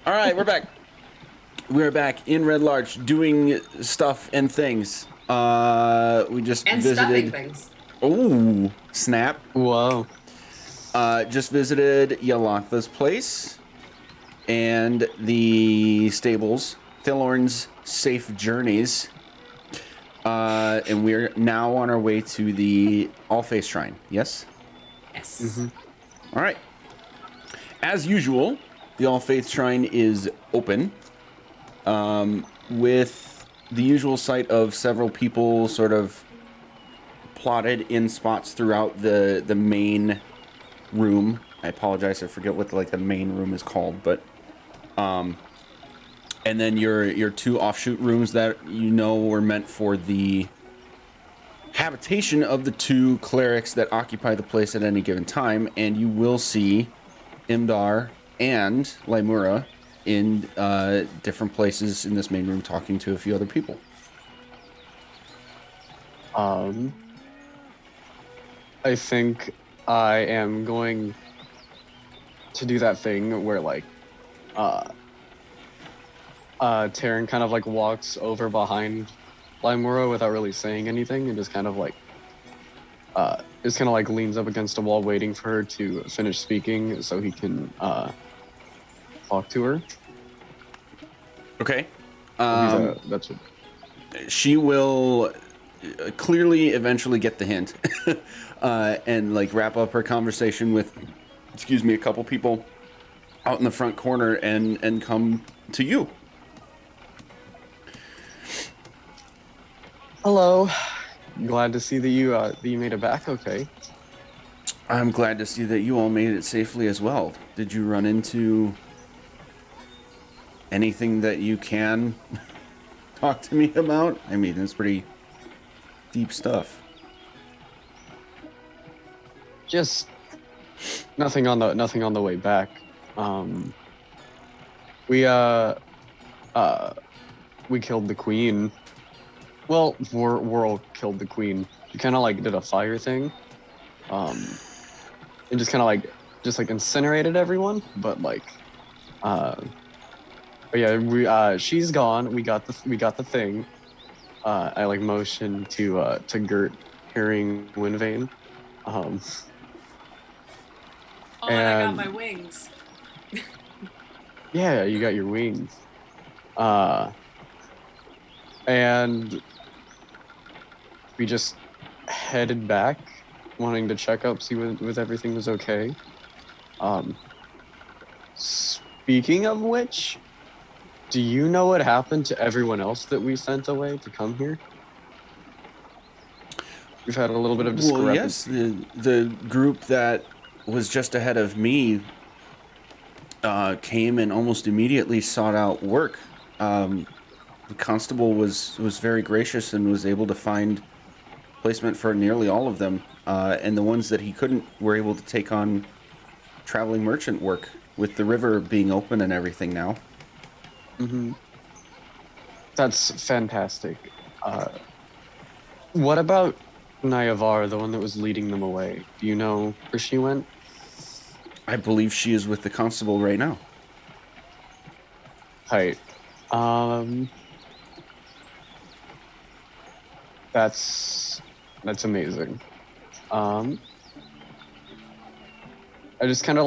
All right, we're back. We're back in Red Larch doing stuff and things. We just And stuffing visited. things. Oh, snap! Whoa. Just visited Yolanta's place and the stables. Thilorn's safe journeys. And we're now on our way to the All-Face Shrine. Yes. Yes. Mm-hmm. All right. As usual, the All Faith Shrine is open, with the usual sight of several people sort of plotted in spots throughout the main room. I apologize, I forget what the main room is called, but and then your two offshoot rooms that you know were meant for the habitation of the two clerics that occupy the place at any given time, and you will see Imdar and Laimura in different places in this main room talking to a few other people. Um, I think I am going to do that thing where uh, Taryn kind of walks over behind Limura without really saying anything and just kind of leans up against a wall waiting for her to finish speaking so he can talk to her. Okay. That's what. She will clearly eventually get the hint and wrap up her conversation with, a couple people out in the front corner and come to you. Hello. Glad to see that you made it back okay. I'm glad to see that you all made it safely as well. Did you run into anything that you can talk to me about? I mean, it's pretty deep stuff. Just nothing on the way back. We we killed the queen. Well, Worrell killed the queen. She kind of did a fire thing, and just kind of incinerated everyone. But yeah, she's gone. We got the thing. I motioned to Gert carrying Windvane. Um, Oh, and I got and my wings. yeah, you got your wings. Uh, and we just headed back, wanting to check up, see with everything was okay. Um, Speaking of which, do you know what happened to everyone else that we sent away to come here? We've had a little bit of Well, yes, discrepancy. the group that was just ahead of me came and almost immediately sought out work. The constable was very gracious and was able to find placement for nearly all of them, and the ones that he couldn't were able to take on traveling merchant work with the river being open and everything now. Hmm. That's fantastic. What about Nayavar, the one that was leading them away? Do you know where she went? I believe she is with the constable right now. Right. Um, that's amazing. Um, I just kind of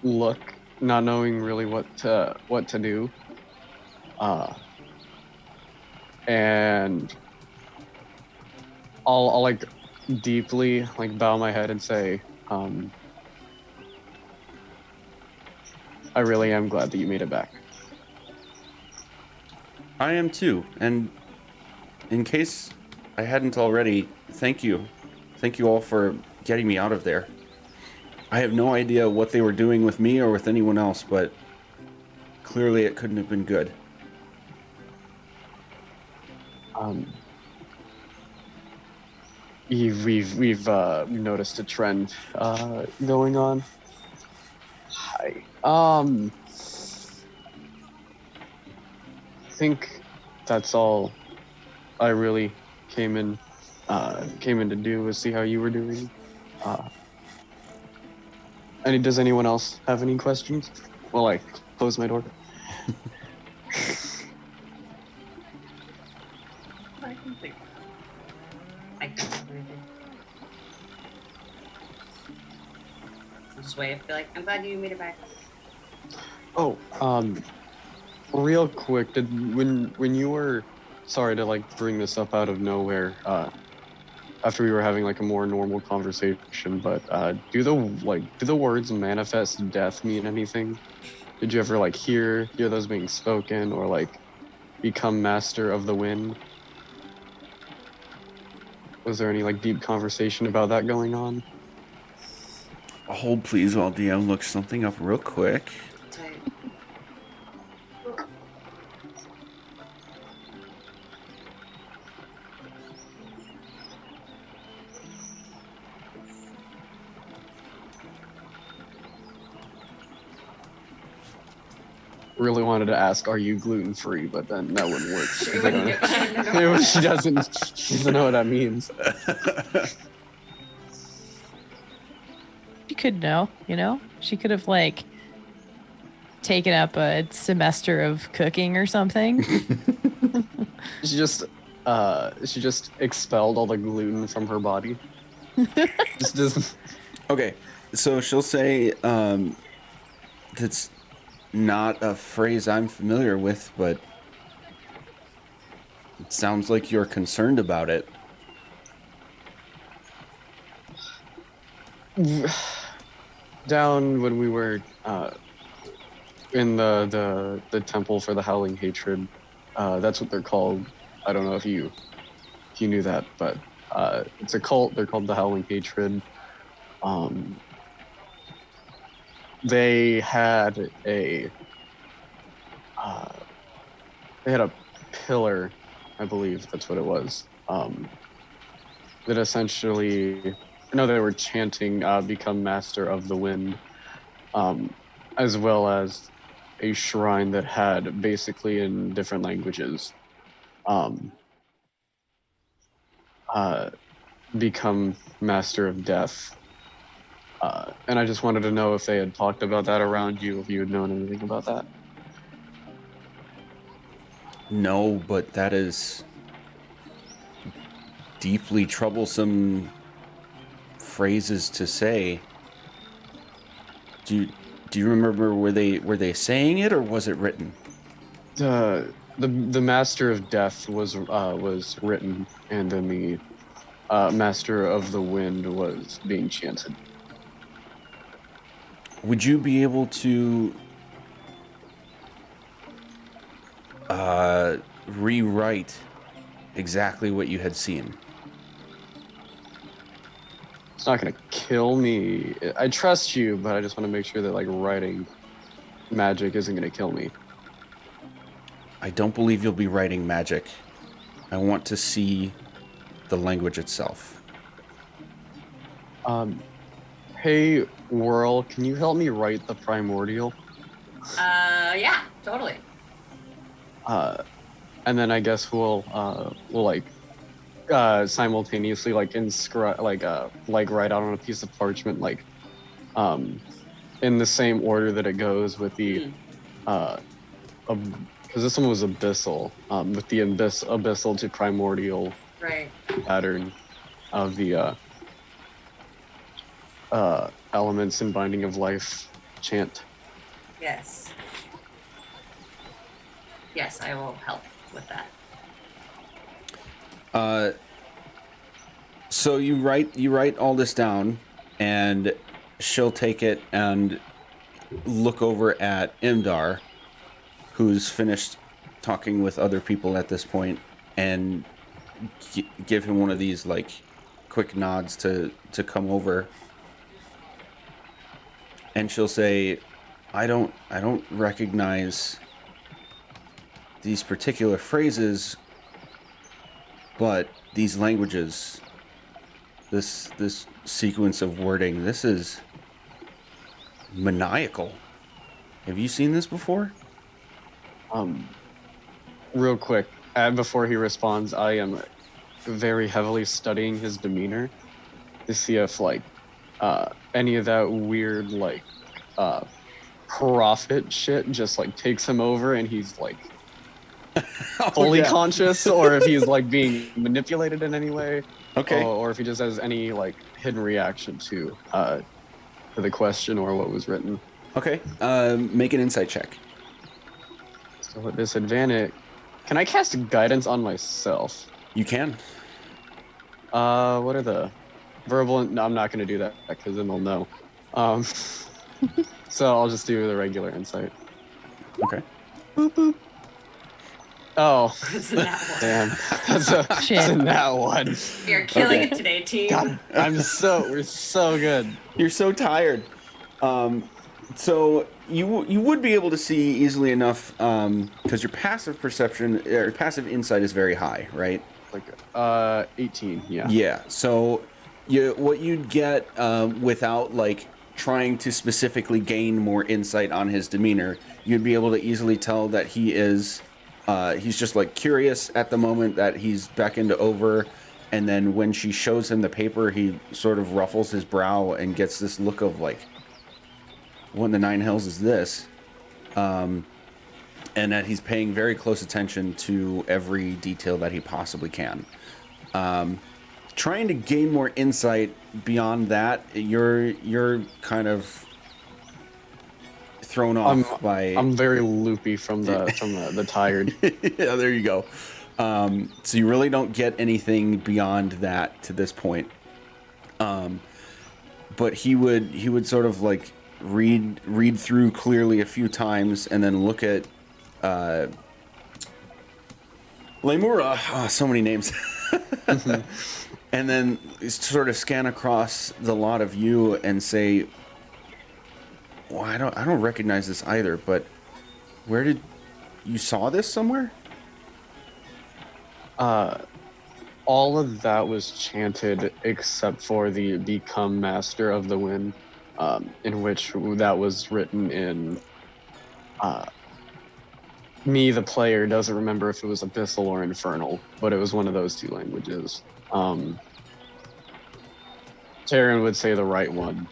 look, not knowing really what to do. Uh, and I'll deeply bow my head and say, I really am glad that you made it back. I am too, and in case I hadn't already, thank you. Thank you all for getting me out of there. I have no idea what they were doing with me or with anyone else, but clearly it couldn't have been good. Um, we've noticed a trend going on. Hi. I think that's all I really came in to do was see how you were doing. Uh, does anyone else have any questions? Well, I close my door. I can think. I can think of anything. I'll just wait. Be like, I'm glad you made it back. Oh, real quick, when you were, sorry to like bring this up out of nowhere, after we were having like a more normal conversation, but do the words manifest death mean anything? Did you ever like hear those being spoken, or like become master of the wind? Was there any like deep conversation about that going on? Hold please while DM looks something up real quick. Tight. Really wanted to ask, are you gluten free? But then that wouldn't work. She They wouldn't don't- get- she wouldn't know. she doesn't know what that means. She could know, you know? She could have like taken up a semester of cooking or something. She just she just expelled all the gluten from her body. Just doesn't. Okay, so she'll say, that's not a phrase I'm familiar with, but it sounds like you're concerned about it. Down when we were in the temple for the howling hatred, that's what they're called. I don't know if you knew that, but it's a cult. They're called the howling hatred. Um, they had a uh, they had a pillar, I believe that's what it was. That essentially, no, they were chanting, "Become master of the wind," um, as well as a shrine that had basically in different languages, um, uh, "Become master of death." And I just wanted to know if they had talked about that around you, if you had known anything about that. No, but that is deeply troublesome phrases to say. Do you remember were they saying it or was it written? The master of death was written, and then the master of the wind was being chanted. Would you be able to rewrite exactly what you had seen? It's not gonna kill me. I trust you, but I just want to make sure that like writing magic isn't gonna kill me. I don't believe you'll be writing magic. I want to see the language itself. Um, hey, Whirl, can you help me write the primordial? Yeah, totally. And then I guess we'll like simultaneously like inscribe like write out on a piece of parchment um in the same order that it goes with the uh because this one was abyssal, with the abyssal to primordial Right. pattern of the elements and binding of life chant. Yes. Yes, I will help with that. So you write all this down, and she'll take it and look over at Imdar, who's finished talking with other people at this point, and give him one of these like quick nods to come over. And she'll say, I don't recognize these particular phrases, but these languages, this sequence of wording, this is maniacal. Have you seen this before? Real quick, before he responds, I am very heavily studying his demeanor to see if like any of that weird like uh prophet shit just like takes him over and he's like Oh, fully yeah. conscious, or if he's like being manipulated in any way, Okay. or if he just has any like hidden reaction to the question or what was written. Okay. Make an insight check. So at disadvantage, can I cast guidance on myself? You can. What are the verbal? No, I'm not gonna do that because then they'll know. Um, so I'll just do the regular insight. Okay. Boop, boop. Oh, It's that one. damn. That's a Shit. that one. You're killing Okay. it today, team. God, we're so good. You're so tired. So you would be able to see easily enough because your passive perception or passive insight is very high, right? Like 18, yeah. Yeah. So what you'd get without like trying to specifically gain more insight on his demeanor, you'd be able to easily tell that he is he's just like curious at the moment that he's beckoned over, and then when she shows him the paper, he sort of ruffles his brow and gets this look of like, what in the nine hells is this? And that he's paying very close attention to every detail that he possibly can. Trying to gain more insight beyond that, you're kind of thrown off by. I'm very loopy from the tired. Yeah, there you go. So you really don't get anything beyond that to this point. But he would sort of like read through clearly a few times and then look at Lemura. Oh, so many names. And then sort of scan across the lot of you and say, well, I don't recognize this either, but where did you saw this somewhere? All of that was chanted except for the "Become Master of the Wind," in which that was written in. Me, the player, doesn't remember if it was Abyssal or Infernal, but it was one of those two languages. Taryn would say the right one.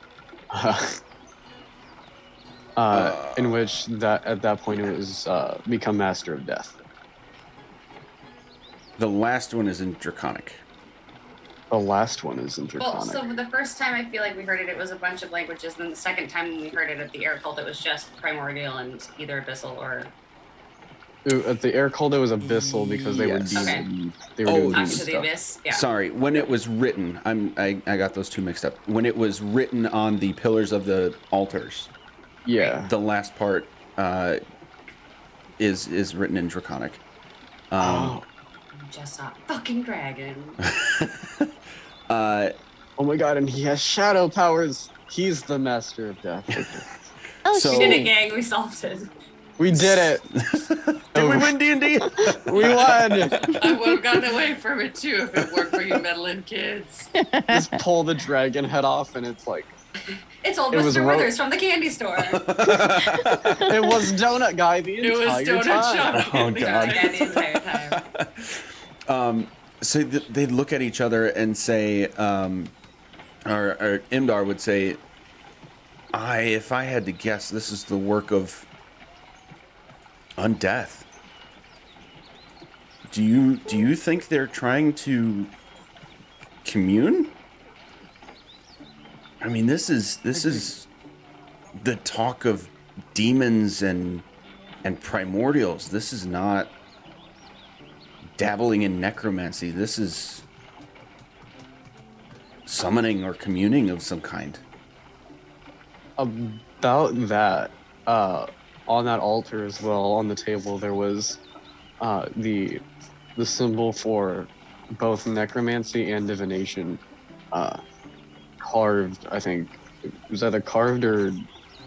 In which that at that point it was become Master of Death. The last one is in Draconic. The last one is in Well, Draconic. so the first time I feel like we heard it, it was a bunch of languages. And then the second time when we heard it at the air cult, it was just primordial and either abyssal or. Ooh, at the air cold, it was Abyssal because they were Yes. demon. They Oh, were doing Talk demon to the stuff. abyss. Yeah. Sorry, when it was written, I got those two mixed up. When it was written on the pillars of the altars, Yeah. the last part is written in Draconic. Oh. Just saw a fucking dragon. Oh my god, and he has shadow powers. He's the Master of Death. Oh, So- We did it, shit. gang. We solved it. We did it. Did we win D&D? We won. I would have gotten away from it too if it weren't for you meddling kids. Just pull the dragon head off, and it's like It's old It was Mr. ro- Withers from the candy store. it was Donut Guy the It was entire Donut time. Shop. Oh, The God. guy the entire time. So they'd look at each other and say, or Imdar would say, if I had to guess, this is the work of undeath. Do you think they're trying to commune? I mean, this is the talk of demons and primordials. This is not dabbling in necromancy. This is summoning or communing of some kind. About that, on that altar as well, on the table, there was the symbol for both necromancy and divination carved. I think it was either carved or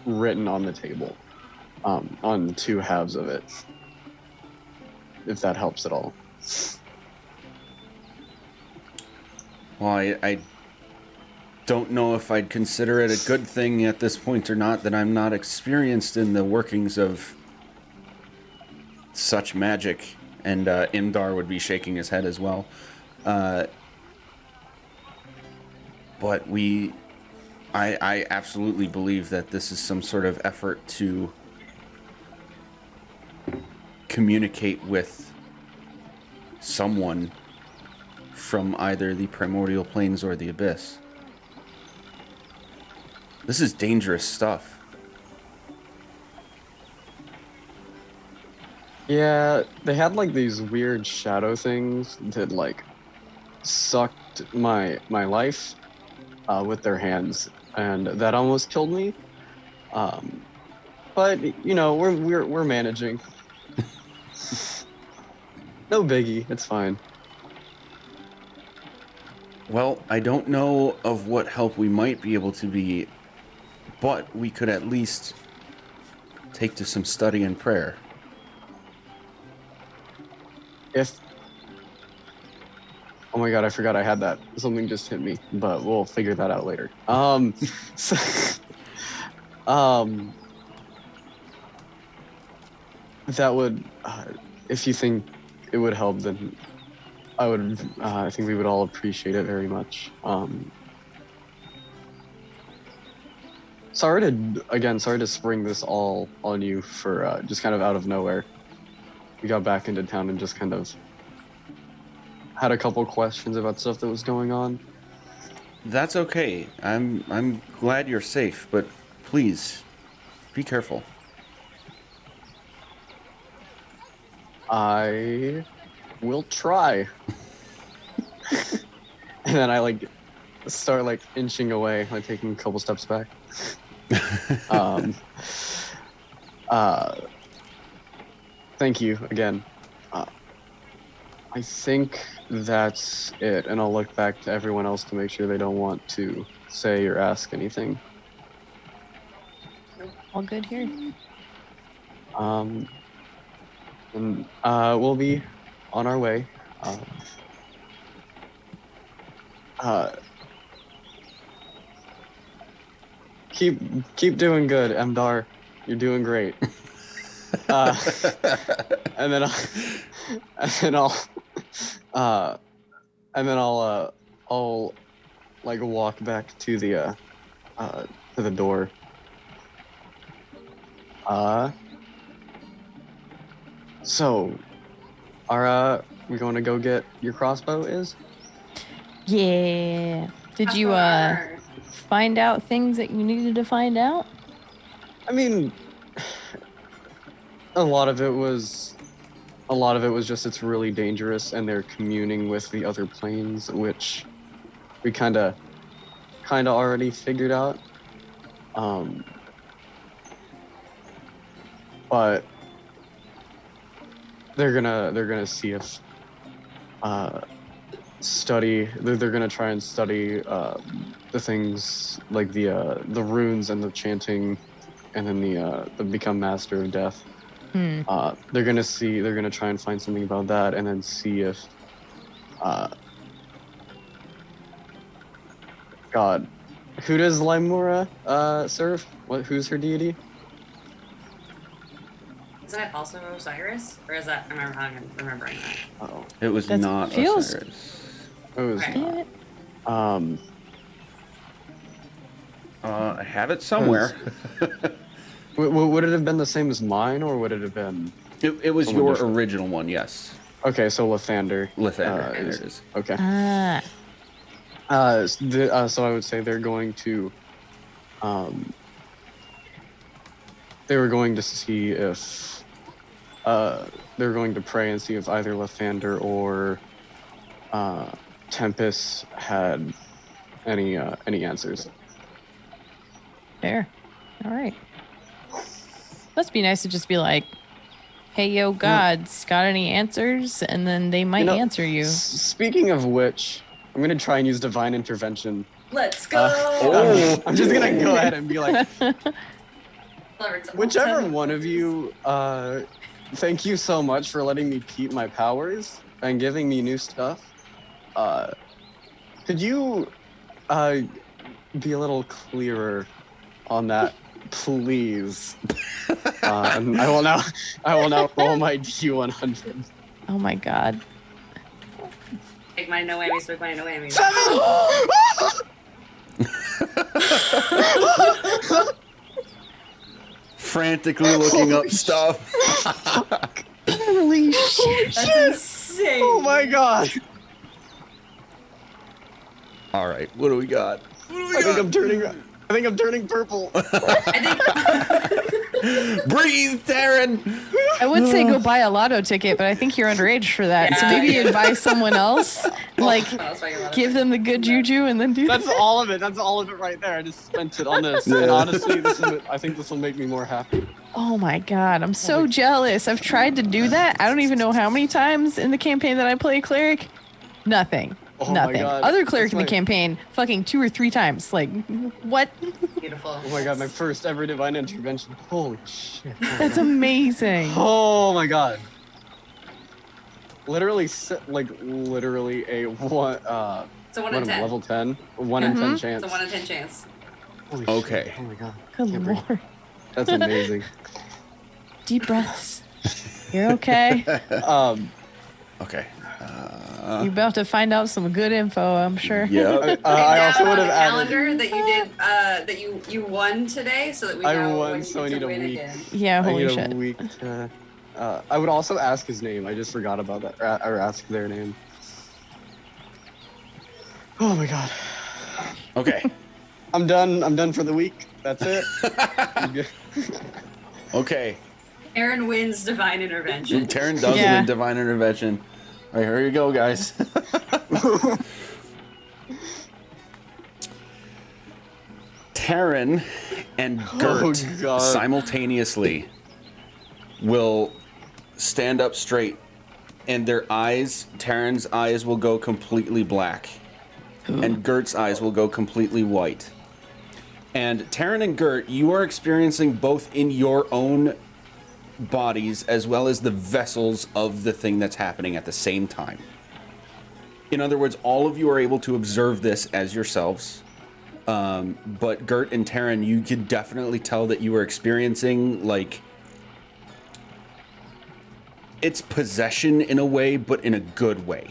written on the table, on the two halves of it. If that helps at all. Well, I don't know if I'd consider it a good thing at this point or not, that I'm not experienced in the workings of such magic. And Imdar would be shaking his head as well. But we I absolutely believe that this is some sort of effort to communicate with someone from either the primordial planes or the abyss. This is dangerous stuff. Yeah, they had like these weird shadow things that like sucked my life with their hands, and that almost killed me. Um, but you know, we're managing. No biggie, it's fine. Well, I don't know of what help we might be able to be, but we could at least take to some study and prayer. If Oh my god, I forgot I had that. Something just hit me, but we'll figure that out later. So, um, that would, if you think it would help, then I would. I think we would all appreciate it very much. Sorry to spring this all on you for just kind of out of nowhere. We got back into town and just kind of had a couple questions about stuff that was going on. That's okay. I'm glad you're safe, but please be careful. I will try. And then I like start like inching away, like taking a couple steps back. um, uh, Thank you again. I think that's it, and I'll look back to everyone else to make sure they don't want to say or ask anything. All good here. And we'll be on our way. Uh, keep doing good, Mdar. You're doing great. And then I'll like walk back to the door. So are we going to go get your crossbow? Is Yeah. Did That's you what our- find out things that you needed to find out? I mean, a lot of it was just it's really dangerous, and they're communing with the other planes, which we kind of already figured out. But they're gonna see if they're gonna try and study the things like the runes and the chanting, and then the become master of death. They're gonna try and find something about that, and then see if God, who does Limura serve? Who's her deity? Isn't it also Osiris? Or is that, am I wrong in remembering that? Oh, It was That not feels- Osiris. it was Okay. Damn it. I have it somewhere. Would it have been the same as mine, or would it have been? It was Someone your different. original one, yes. Okay, so Lathander. Lathander, there it is. Okay. Ah. So I would say they're going to, they were going to see if, they were going to pray and see if either Lathander or Tempest had any answers. Fair. All right. Must be nice to just be like, hey, yo, gods, got any answers? And then they might answer you. Speaking of which, I'm going to try and use divine intervention. Let's go! I'm just going to go ahead and be like, Clever. whichever one of you, thank you so much for letting me keep my powers and giving me new stuff. Could you be a little clearer on that, please? And I will now roll my D100. Oh my God. Big money, no whammies, big money, no whammies. Frantically looking up stuff. Holy shit. That's insane. Oh my god! All right, what do we got? I think I'm turning purple. I Breathe, Darren. I would say go buy a lotto ticket, but I think you're underage for that. So Yeah. maybe you'd buy someone else, like think that's why you're allowed to give them the good juju, and then do That's that. all of it. That's all of it right there. I just spent it on this. Yeah. And honestly, I think this will make me more happy. Oh my god, I'm so jealous. I've tried to do that. I don't even know how many times in the campaign that I play cleric. Nothing. Oh my Nothing. God. Other cleric That's in the my- campaign, fucking 2 or 3 times. Like, what? Beautiful. Oh my god, my first ever divine intervention. Holy shit. That's amazing. Oh my god. Literally, literally a one, It's a 1 what in am I, 10. level 10? 1 in 10 chance. It's a 1 in 10 chance. Holy Okay. shit. Oh my god. Good Can't breathe. lord. That's amazing. Deep breaths. You're okay. Okay. You're about to find out some good info, I'm sure. Yeah. I Write also down would on have the added. calendar that you did that you won today, so that we I know won, when so I you need get to a win week. again. Yeah, I holy need a shit. week to. I would also ask his name. I just forgot about that, or ask their name. Oh my god. Okay. I'm done. I'm done for the week. That's it. Okay. Aaron wins divine intervention. Taryn does Yeah. win divine intervention. All right, here you go, guys. Taryn and Gert Oh, God. simultaneously will stand up straight, and their eyes, Taryn's eyes will go completely black, and Gert's eyes will go completely white. And Taryn and Gert, you are experiencing both in your own bodies as well as the vessels of the thing that's happening at the same time. In other words, all of you are able to observe this as yourselves. But Gert and Taryn, you could definitely tell that you are experiencing, like, it's possession in a way, but in a good way.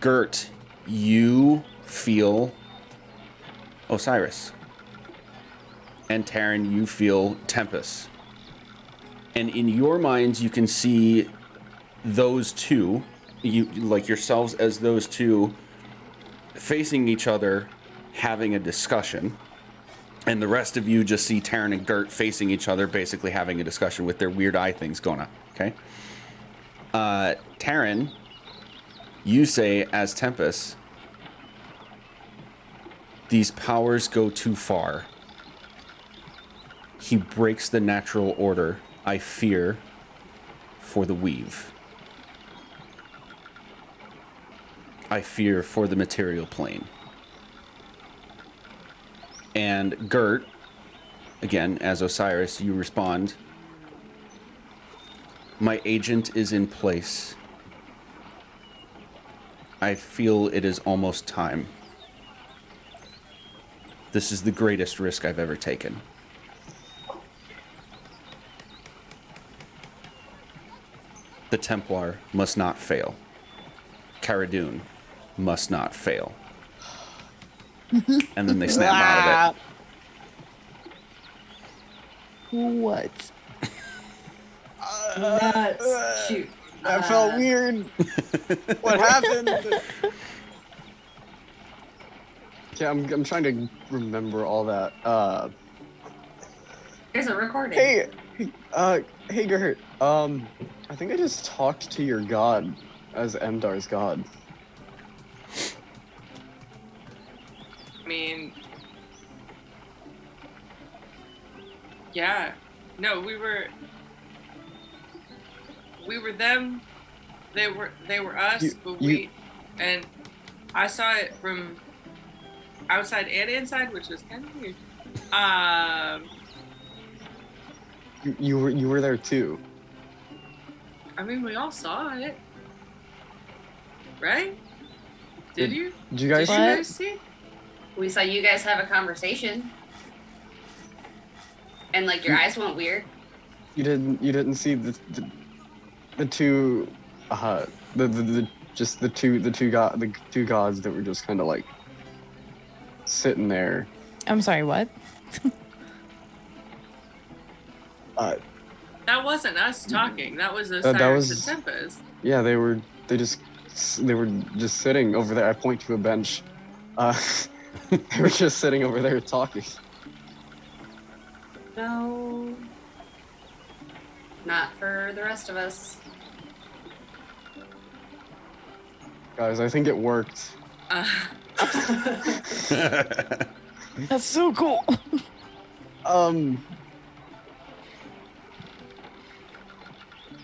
Gert, you feel Osiris. And Taryn, you feel Tempest. And in your minds, you can see those two, you like yourselves as those two, facing each other, having a discussion. And the rest of you just see Taryn and Gert facing each other, basically having a discussion with their weird eye things going on. Okay? Taryn, you say as Tempest, these powers go too far. He breaks the natural order. I fear for the weave. I fear for the material plane. And Gert, again, as Osiris, you respond, my agent is in place. I feel it is almost time. This is the greatest risk I've ever taken. The Templar must not fail. Cara Dune must not fail. And then they snap out of it. What? Nuts. Shoot. That felt weird. What happened? Okay, I'm trying to remember all that. There's a recording. Hey, Gert. I think I just talked to your god as Emdar's god. I mean, yeah, no, we were them, they were us, but and I saw it from outside and inside, which was kind of weird. You were there too. I mean, we all saw it, right? Did you? Did you guys Did see you it? guys see? We saw you guys have a conversation. And like your eyes went weird. You didn't see the two the two gods that were just kind of like sitting there. I'm sorry, what? That wasn't us talking. That was that Osiris was- and Tempest. Yeah, they were just sitting over there. I point to a bench. They were just sitting over there talking. No. Not for the rest of us. Guys, I think it worked. That's so cool.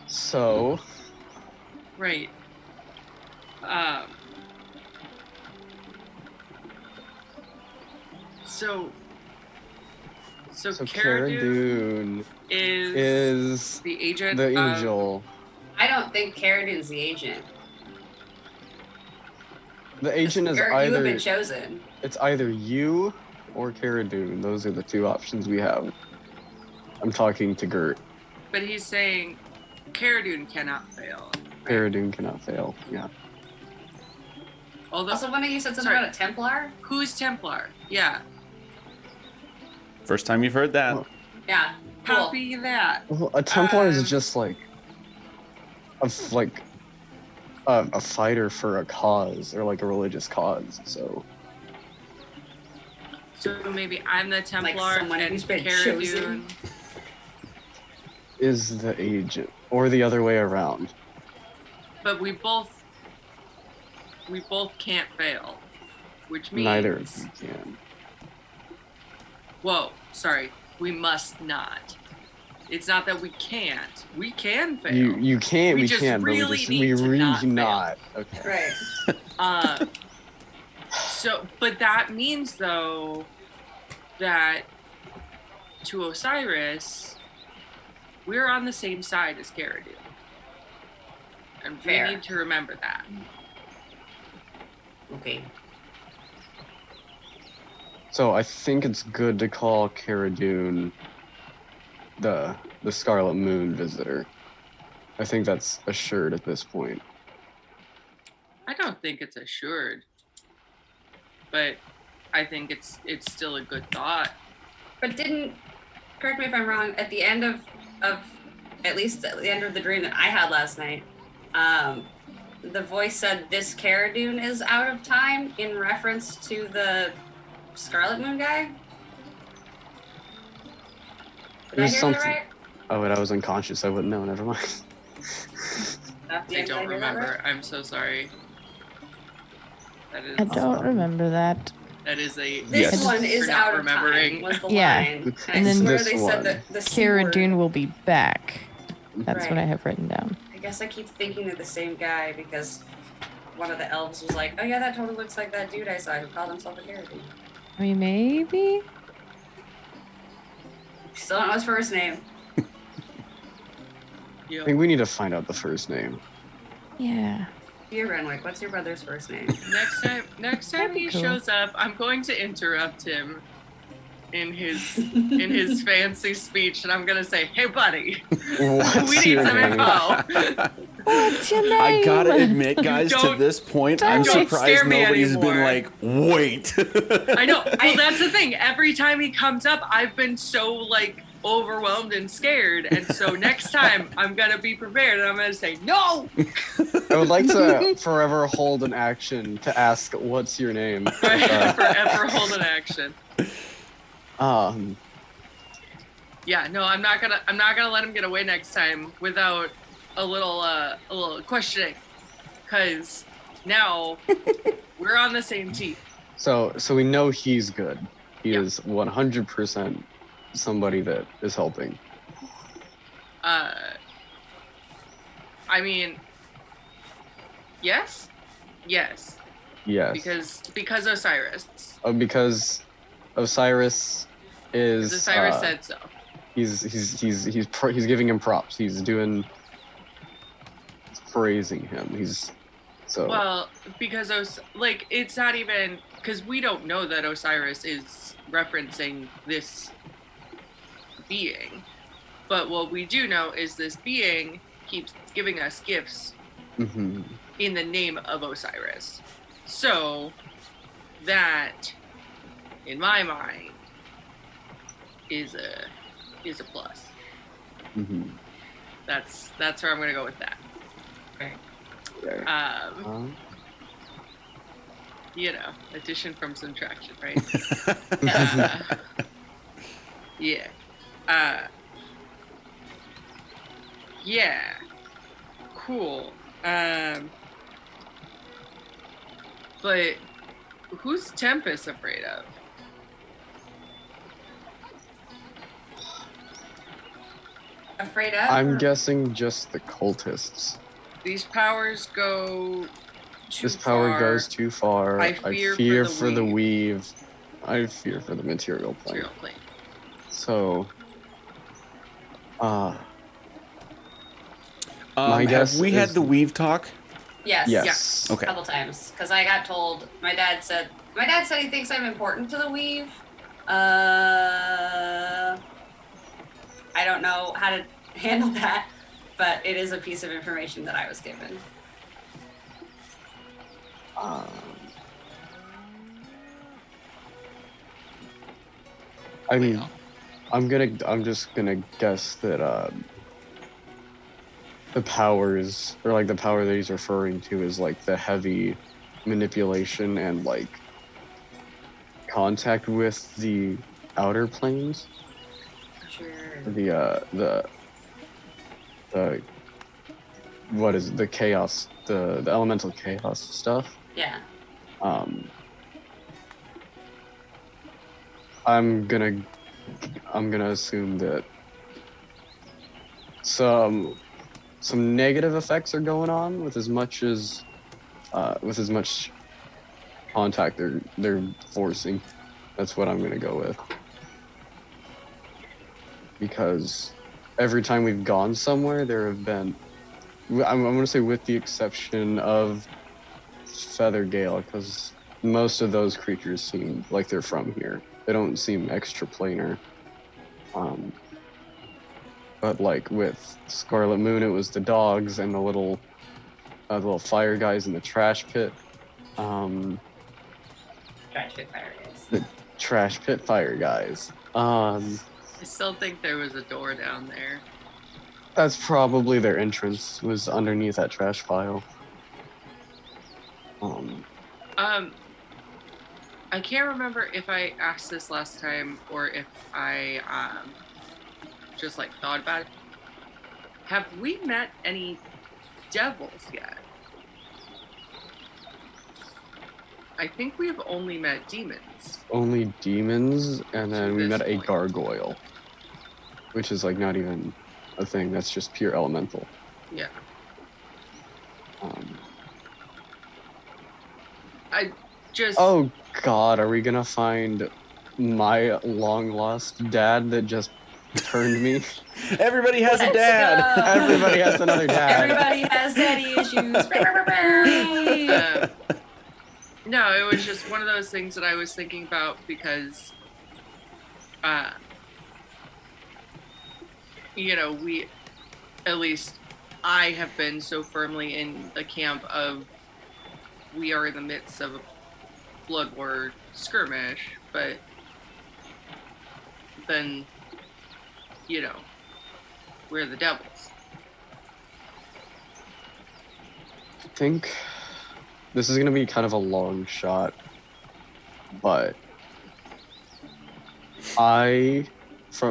So Right. So Cara Cara Dune is is the agent the of- angel. I don't think Cara Dune's the agent. The agent is You have been either chosen. it's either you or Cara Dune. Those are the two options we have. I'm talking to Gert. but he's saying Cara Dune cannot fail. Cara Dune cannot fail. Yeah. Although, Also, one of you said something Sorry. about a Templar. who's Templar? Yeah. First time you've heard that. Oh. Yeah. Cool. Copy that. Well, a Templar Um, is just like a fighter for a cause or like a religious cause. So So maybe I'm the Templar someone and who's been Cara chosen. Dune. is the agent, or the other way around. But we both can't fail, which means Neither of you can. Whoa, sorry, we must not. It's not that we can't. We can fail. You can't. We We, just can, really but we just need we to really not fail. not. Okay. Right. So, but that means though that to Osiris, we're on the same side as Cara Dune. And Fair. we need to remember that. Okay. So I think it's good to call Cara Dune the Scarlet Moon visitor. I think that's assured at this point. I don't think it's assured, but I think it's still a good thought. But correct me if I'm wrong, at the end of at least at the end of the dream that I had last night, the voice said this Cara Dune is out of time in reference to the Scarlet Moon guy. Did I There's hear something. that right? Oh, but I was unconscious. I wouldn't know. Never mind. I don't remember. I'm so sorry. That is I don't remember that. That is a This Yes. one is for not out of remembering. time. Was the Yeah. line? And I then swear this they one. said the C Cara word. Dune will be back. That's what Right. I have written down. I guess I keep thinking they're the same guy because one of the elves was like, "Oh yeah, that totally looks like that dude I saw who called himself a Cara Dune." I mean, maybe. Still don't know his first name. I think we need to find out the first name. Yeah. Dear Renwick, what's your brother's first name? Next time That'd be he cool. shows up, I'm going to interrupt him in his fancy speech, and I'm gonna say, "Hey, buddy, What's we need your some name? info." What's your name? I gotta admit, guys, to Don't- this point, I'm don't surprised scare me nobody's anymore. been like, wait. I know. Well, that's the thing. Every time he comes up, I've been so like overwhelmed and scared, and so next time I'm gonna be prepared, and I'm gonna say, "No." I would like to forever hold an action to ask, "What's your name?" Forever hold an action. Yeah, no, I'm not gonna let him get away next time without a little questioning, because now we're on the same team. So we know he's good. He Yeah. is 100% somebody that is helping. I mean, yes, Yes. because Osiris. Because Osiris is. Because Osiris said so. He's giving him props. He's praising him. He's so. Well, because it's not even because we don't know that Osiris is referencing this being, but what we do know is this being keeps giving us gifts Mhm. in the name of Osiris, so that in my mind, is a plus. Mm-hmm. That's where I'm gonna go with that. Okay. You know, addition from subtraction, right? Yes. Yeah. Yeah. Cool. But who's Tempest afraid of? Afraid of? I'm guessing just the cultists. These powers go too This power far. goes too far. I fear for the weave. I fear for the material plane. Material plane. So, my guess have we had is- the weave talk? Yes. Yes. A Okay. couple times. Because I got told, my dad said he thinks I'm important to the weave. I don't know how to handle that, but it is a piece of information that I was given. I mean, I'm just gonna guess that the powers, or like the power that he's referring to, is like the heavy manipulation and like contact with the outer planes. Sure. The what is it? The chaos, the elemental chaos stuff. Yeah. I'm gonna assume that some negative effects are going on with as much contact they're forcing. That's what I'm gonna go with, because every time we've gone somewhere, there have been, I'm gonna say, with the exception of Feathergale, because most of those creatures seem like they're from here. They don't seem extraplanar. But like with Scarlet Moon, it was the dogs and the little fire guys in the trash pit. Trash pit fire guys. The trash pit fire guys. I still think there was a door down there. That's probably their entrance, was underneath that trash pile. I can't remember if I asked this last time or if I just like thought about it. Have we met any devils yet? I think we have only met demons. Only demons, and then To we this met a point. gargoyle, which is like not even a thing. That's just pure elemental. Yeah. Um, I just oh God, are we gonna find my long lost dad that just turned me? Everybody has a Let's dad. go. Everybody has another dad. Everybody has daddy issues. no, it was just one of those things that I was thinking about because you know, at least I have been so firmly in the camp of we are in the midst of a blood war skirmish, but then, you know, we're the devils. I think this is gonna be kind of a long shot, but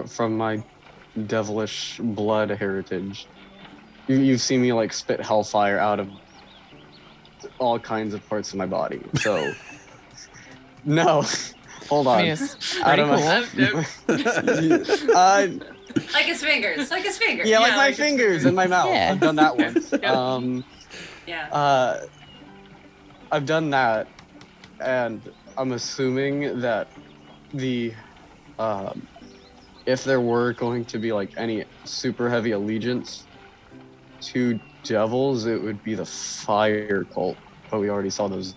from my devilish blood heritage, you've seen me like spit hellfire out of all kinds of parts of my body. So no, hold on. I mean, it's Out pretty of cool. Like his fingers. Like his fingers. Yeah, like Yeah, my like it's fingers in my mouth. Yeah. I've done that once. Yep. Yeah. I've done that, and I'm assuming that the if there were going to be like any super heavy allegiance to devils, it would be the fire cult. But we already saw those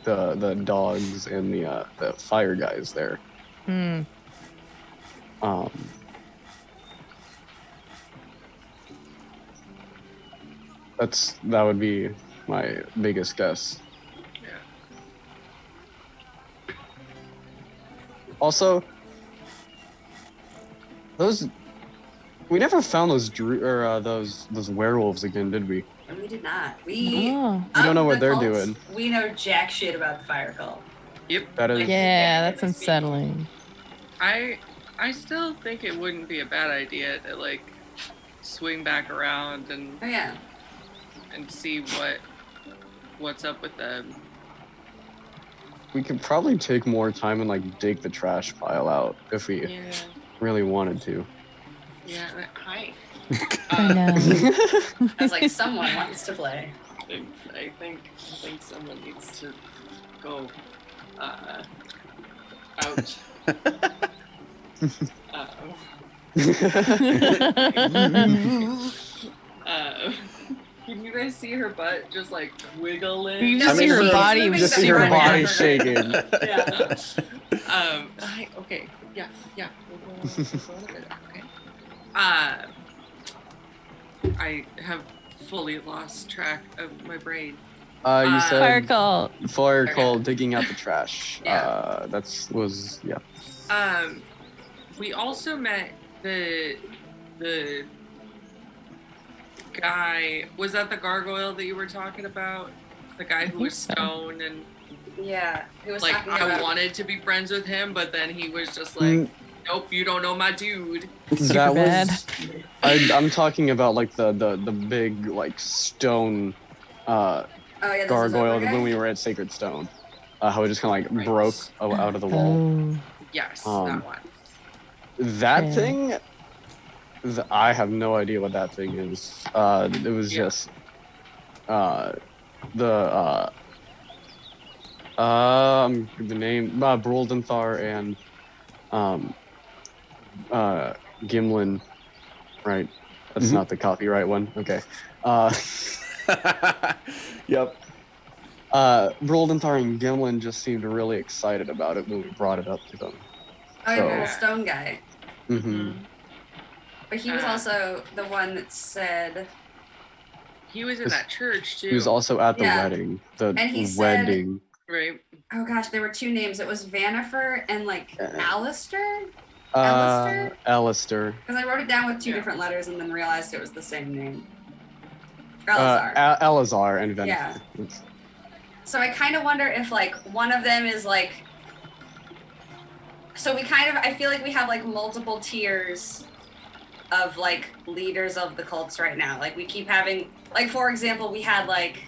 the dogs and the fire guys there. That would be my biggest guess. Also, we never found those those werewolves again, did we? And we did not. We Oh. We don't of know the what they're cults, doing. We know jack shit about the fire cult. Yep. That is- Yeah, that's technically speaking. unsettling. I still think it wouldn't be a bad idea to like swing back around and Oh yeah. see what's up with them. We could probably take more time and like dig the trash pile out if we Yeah. really wanted to. Yeah. Hi. I know. I was like, someone wants to play. I think someone needs to go out. Can you guys see her butt just like wiggling? You No, just see her she's body moving Just the see her front body half of it. shaking. Yeah. Okay. Yeah. We'll go in a bit. Okay. I have fully lost track of my brain. You said Fire cult. fire Okay. call digging out the trash. Yeah. Yeah. We also met the guy. Was that the gargoyle that you were talking about? The guy who think was so. stoned and Yeah. He was like talking I about. wanted to be friends with him, but then he was just like, Mm. "Nope, you don't know my dude." Super That bad. was. I'm talking about like the big like stone Oh yeah. This gargoyle is over when we were at Sacred Stone. How it just kind of like Right. broke out of the wall. Oh. Yes, Um, that one. That Okay. thing, I have no idea what that thing is. It was Yeah. just the name Broldenthar and Gimlin, right? That's Mhm. not the copyright one. Okay. Yep. Broldenthar and Gimlin just seemed really excited about it when we brought it up to them. Oh, yeah, the little So- stone guy. Mm-hmm. But he was also the one that said. He was in that church too. He was also at the Yeah. wedding. The And he said- wedding. right. Oh gosh, there were two names. It was Vanifer and like Alistair. Alistair. Because I wrote it down with two Yeah. different letters and then realized it was the same name. Elazar. Elazar and Venifer. Yeah. So I kind of wonder if like one of them is like. So I feel like we have like multiple tiers of like leaders of the cults right now. Like we keep having, like for example, we had like.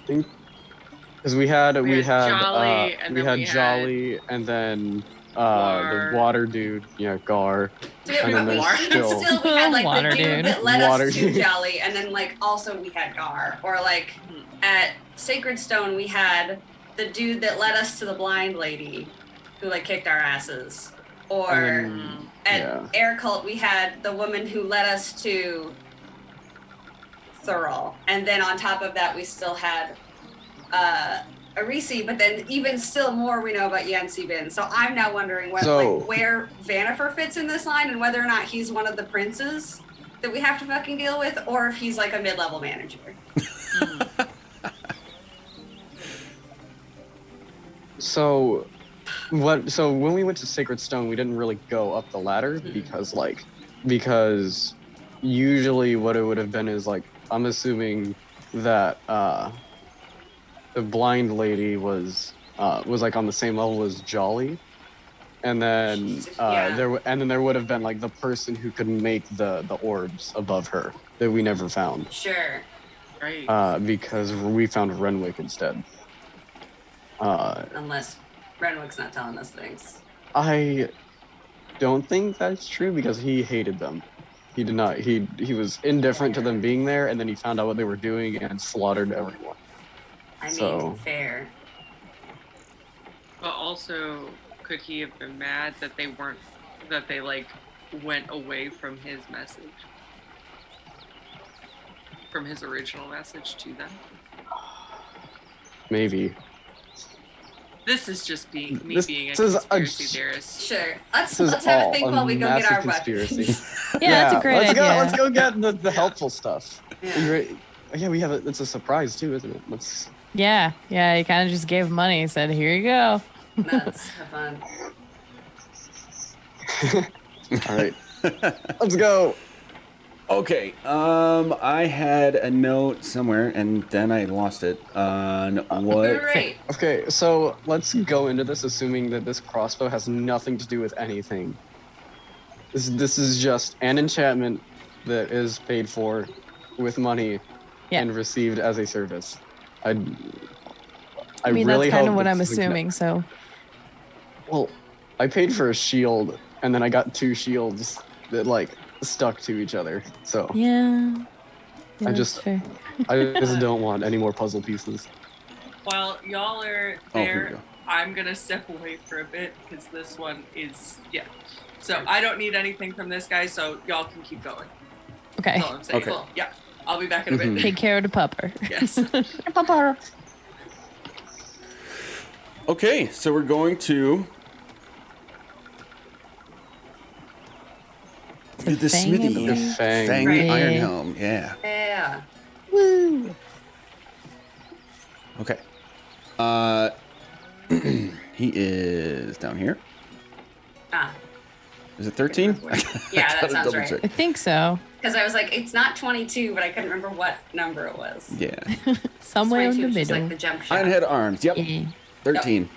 Because we had Jolly, and we then had we Jolly, and then Gar. the water dude, Gar. So And then we there's still- we had like Water the dude dude. that led Water us to dude. Jolly, and then like also we had Gar, or like at Sacred Stone we had the dude that led us to the blind lady, who like kicked our asses, or And Mm. at yeah. Air Cult we had the woman who led us to Thurl, and then on top of that we still had Arisi, but then even still more we know about Yancy Bin. So I'm now wondering where Vanifer fits in this line and whether or not he's one of the princes that we have to fucking deal with, or if he's like a mid-level manager. So when we went to Sacred Stone, we didn't really go up the ladder because usually what it would have been is like, I'm assuming that the blind lady was like on the same level as Jolly, and then Yeah. there would have been like the person who could make the orbs above her that we never found Sure. Right. because we found Renwick instead. Unless Renwick's not telling us things. I don't think that's true because he hated them. He did not. He was indifferent to them being there, and then he found out what they were doing and slaughtered everyone. I mean, So- fair. But also, could he have been mad that they like went away from his message? From his original message to them? Maybe. This is just me This being a is a- conspiracy theorist. Sure. Let's This is have a all think a while we go get massive our conspiracy. weapons. Yeah, that's a great idea. Let's go get the helpful stuff. Yeah. Yeah, we have it's a surprise too, isn't it? Yeah, he kind of just gave money. Said, "Here you go." Nuts. Have fun. All right, let's go. Okay. I had a note somewhere, and then I lost it on what. Great. Okay, so let's go into this assuming that this crossbow has nothing to do with anything. This is just an enchantment that is paid for with money Yeah. and received as a service. I I mean, really that's kind hope of what that I'm this isn't assuming. So Well, I paid for a shield, and then I got 2 shields that like stuck to each other. So yeah, I that's just fair. I just don't want any more puzzle pieces. While y'all are Oh, here we there, go. I'm gonna step away for a bit because this one is So I don't need anything from this guy, so y'all can keep going. Okay. That's all I'm saying. Okay. Cool. Yeah, I'll be back in a bit. Mhm. Take care of the pupper. Yes. Okay, so we're going to The the Fang, I smithy. believe. Fang. the Right. Iron Helm. Yeah. Yeah. Okay. He is down here. Ah. Is it 13? Yeah, that Gotta sounds double right. check. I think so. Because I was like, it's not 22, but I couldn't remember what number it was. Yeah. Somewhere in 22 the is just middle. like the jump shot. Ironhead arms. Yep. Yeah. 13.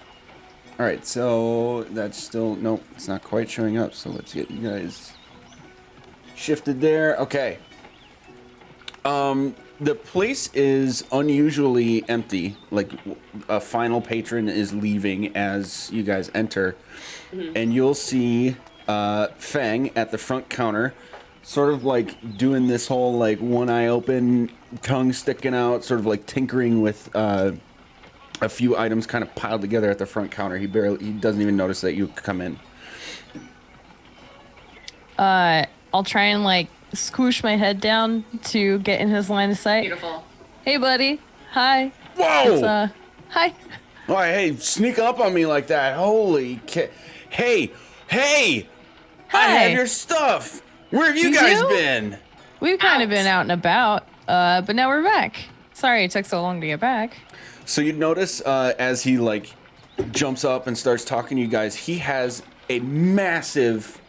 All right, so that's still nope. It's not quite showing up. So let's get you guys shifted there. Okay. The place is unusually empty. Like a final patron is leaving as you guys enter, and you'll see Fang at the front counter, sort of like doing this whole like one eye open, tongue sticking out, sort of like tinkering with a few items kind of piled together at the front counter. He doesn't even notice that you come in. I'll try and like squish my head down to get in his line of sight. Beautiful. Hey, buddy. Hi. Whoa! It's, hi. All right, hey, sneak up on me like that. Holy Hey! I Hi. have your stuff. Where have you You guys do? been? We've kind of Out. been out and about, but now we're back. Sorry it took so long to get back. So you'd notice as he like jumps up and starts talking to you guys, he has a massive,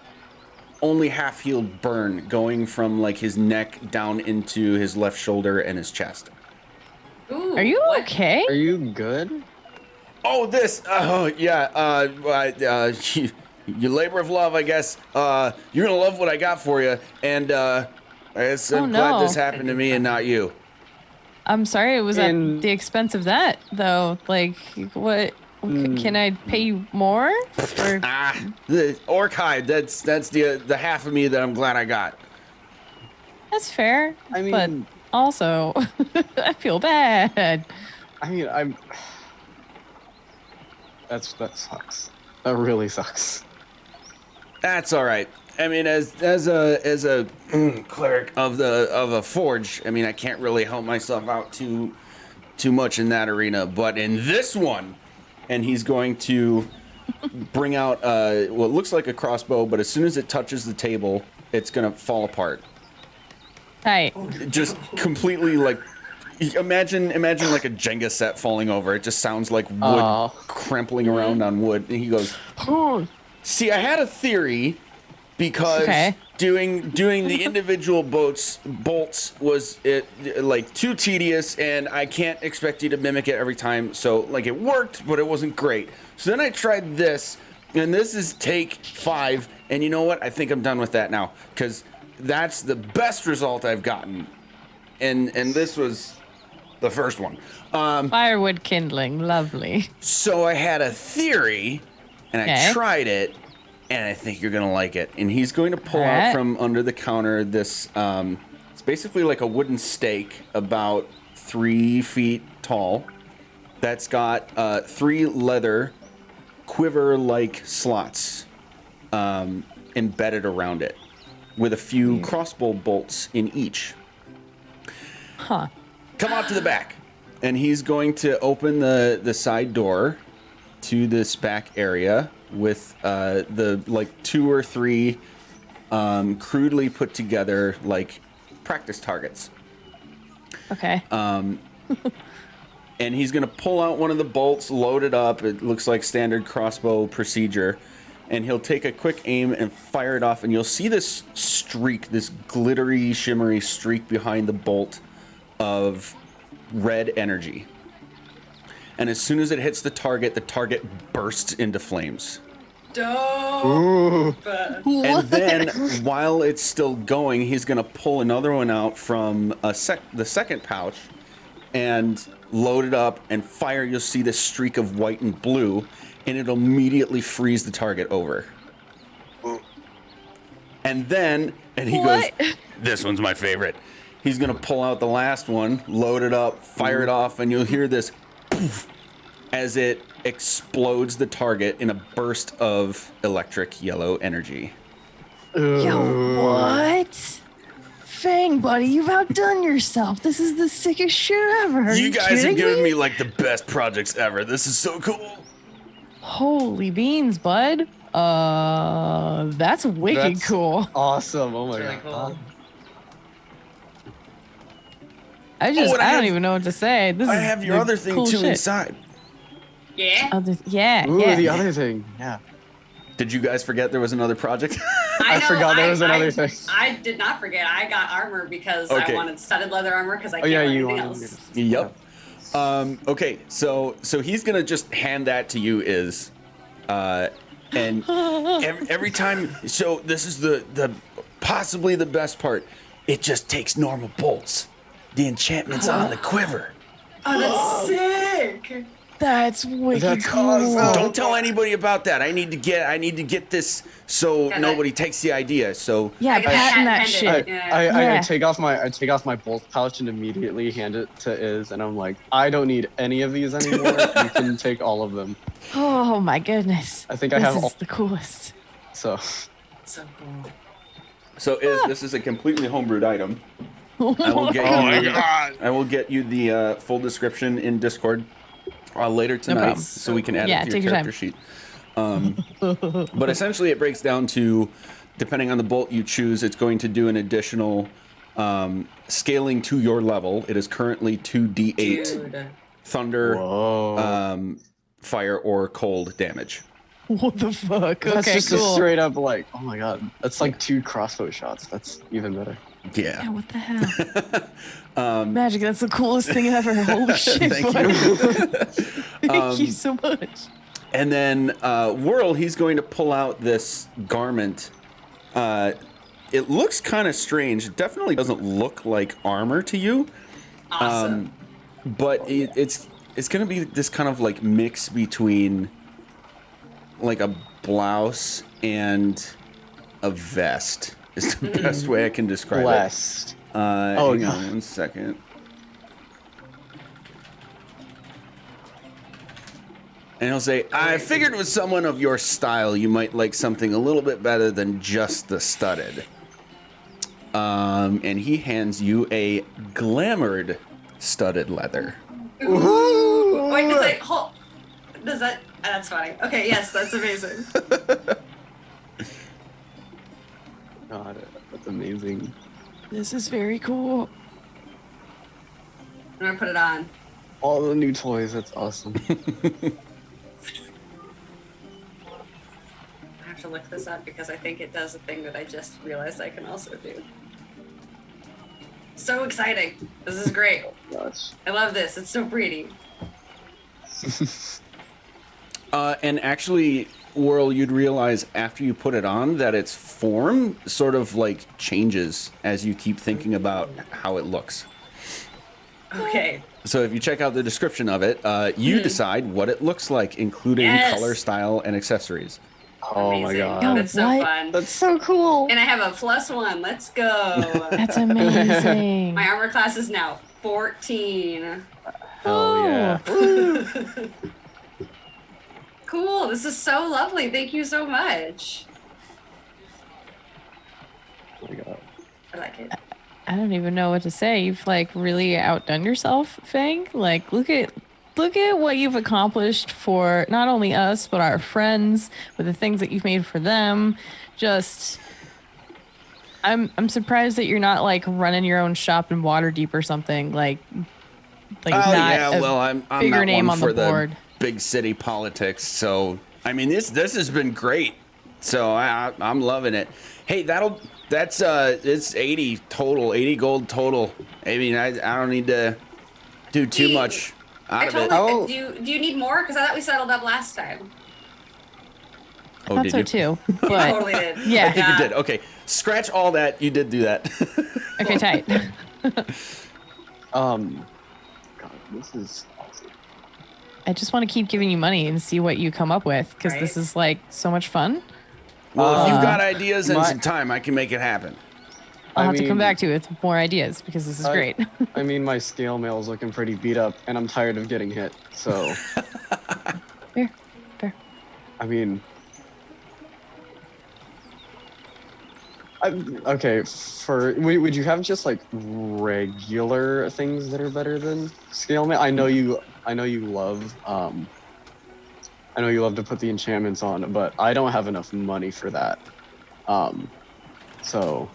only half-healed burn going from like his neck down into his left shoulder and his chest. Ooh, Are you what? okay? Are you good? Oh, this. Oh, yeah. Your labor of love, I guess. You're gonna love what I got for you, and I'm Oh, glad this no. happened to me and not you. I'm sorry it was And- at the expense of that, though. Like, what? Can I pay you more? Or The orc hide. That's the half of me that I'm glad I got. that's fair. I but mean- also, I feel bad. I'm. That sucks. That really sucks. That's all right. I mean, as a cleric of a forge, I mean, I can't really help myself out too much in that arena. But in this one, and he's going to bring out what looks like a crossbow, but as soon as it touches the table, it's gonna fall apart. Hi. Just completely like. Imagine like a Jenga set falling over. It just sounds like wood Aw. crampling around on wood. And he goes, "See, I had a theory because Okay. doing the individual bolts was like too tedious, and I can't expect you to mimic it every time. So like it worked, but it wasn't great. So then I tried this, and this is take 5. And you know what? I think I'm done with that now because that's the best result I've gotten. And this was the first one. Firewood kindling. Lovely. So I had a theory, and I Okay. tried it, and I think you're gonna like it. And he's going to pull out Alright. from under the counter this. It's basically like a wooden stake, about 3 feet tall. That's got 3 leather quiver-like slots embedded around it, with a few crossbow bolts in each. Huh. Come out to the back. And he's going to open the side door to this back area with the like 2 or 3 crudely put together like practice targets. Okay. and he's going to pull out one of the bolts, load it up. It looks like standard crossbow procedure. And he'll take a quick aim and fire it off. And you'll see this streak, this glittery, shimmery streak behind the bolt of red energy. And as soon as it hits the target bursts into flames. Dope. Ooh. And then, while it's still going, he's going to pull another one out from the second pouch and load it up and fire. You'll see this streak of white and blue, and it'll immediately freeze the target over. And then, and he goes, this one's my favorite. He's going to pull out the last one, load it up, fire it off, and you'll hear this poof, as it explodes the target in a burst of electric yellow energy. Yo, what? Fang, buddy, you've outdone yourself. This is the sickest shit ever. Are You guys have kidding given me? me like the best projects ever. This is so cool. Holy beans, bud. That's wicked That's cool. Awesome. Oh my Really god. cool. I don't even know what to say. This I is have your the other thing cool too shit. inside. Yeah. Yeah, Ooh, yeah. the other thing. Yeah. Did you guys forget there was another project? I forgot there was another thing. I did not forget. I got armor because Okay. I wanted studded leather armor because I Oh can't yeah, wear you anything wanted. else. Yep. Okay, so he's gonna just hand that to you, and every time. So this is the possibly the best part. It just takes normal bolts. The enchantment's on the quiver. Oh, that's sick. That's wicked That's cool. awesome. Don't tell anybody about that. I need to get this so Yeah, nobody takes the idea. So Yeah, I get patent that patent shit. pendant. I Yeah. take off my bolt pouch and immediately hand it to Iz, and I'm like, I don't need any of these anymore. You can take all of them. Oh my goodness. I think I this have is all. the coolest. So So cool. this is a completely homebrewed item. Oh I will my get God. you. I will get you the full description in Discord later tonight, problem. so we can add Yeah, it to take your your character sheet. But essentially, it breaks down to, depending on the bolt you choose, it's going to do an additional scaling to your level. It is currently 2d8 Dude. thunder, whoa. fire, or cold damage. What the fuck? That's Okay, just cool. a straight up like, oh my god. That's like 2 crossbow shots. That's even better. Yeah, Yeah. what the hell? Magic, that's the coolest thing ever. Holy shit, Thank buddy. you. Thank you so much. And then Whirl, he's going to pull out this garment. It looks kind of strange. It definitely doesn't look like armor to you. Awesome. But it's going to be this kind of like mix between like a blouse and a vest is the best way I can describe Blessed. it. Oh, Hang no. on 1 second. And he'll say, I figured with someone of your style, you might like something a little bit better than just the studded. And he hands you a glamoured studded leather. Ooh. Wait, does that? That's funny. Okay, yes, that's amazing. God, that's amazing. This is very cool. I'm gonna put it on. All the new toys, that's awesome. I have to look this up because I think it does a thing that I just realized I can also do. So exciting. This is great. Gosh. I love this. It's so pretty. And actually, Whirl, you'd realize after you put it on that its form sort of like changes as you keep thinking about how it looks. Okay. So if you check out the description of it, you decide what it looks like, including Yes. color, style, and accessories. Oh my Amazing. god. Yo, That's so what? fun. That's so cool. And I have a +1. Let's go. That's amazing. My armor class is now 14. Hell yeah. Cool. This is so lovely. Thank you so much. Oh my god. I like it. I don't even know what to say. You've like really outdone yourself, Fang. Like look at what you've accomplished for not only us but our friends with the things that you've made for them. Just I'm surprised that you're not like running your own shop in Waterdeep or something. Like like Oh not yeah, a well I'm bigger not name one on for the board. big city politics, so I mean this has been great. So I'm loving it. Hey, that's it's 80 total, 80 gold total. I mean I don't need to do too much I out of it. totally. Do you need more? Because I thought we settled up last time. I Oh, thought did so you? too, You but totally did. I yeah. think you did. Okay, scratch all that. You did do that. Okay, tight. God, this is awesome. I just want to keep giving you money and see what you come up with because this Right. is like so much fun. Well, if you've got Uh, ideas and some time, I can make it happen. I'll I have to come mean, back to you with more ideas because this is great. I mean, my scale mail is looking pretty beat up, and I'm tired of getting hit. So, Fair, fair. I mean, okay. Would you have just like regular things that are better than scale mail? I know you love I know you love to put the enchantments on, but I don't have enough money for that. So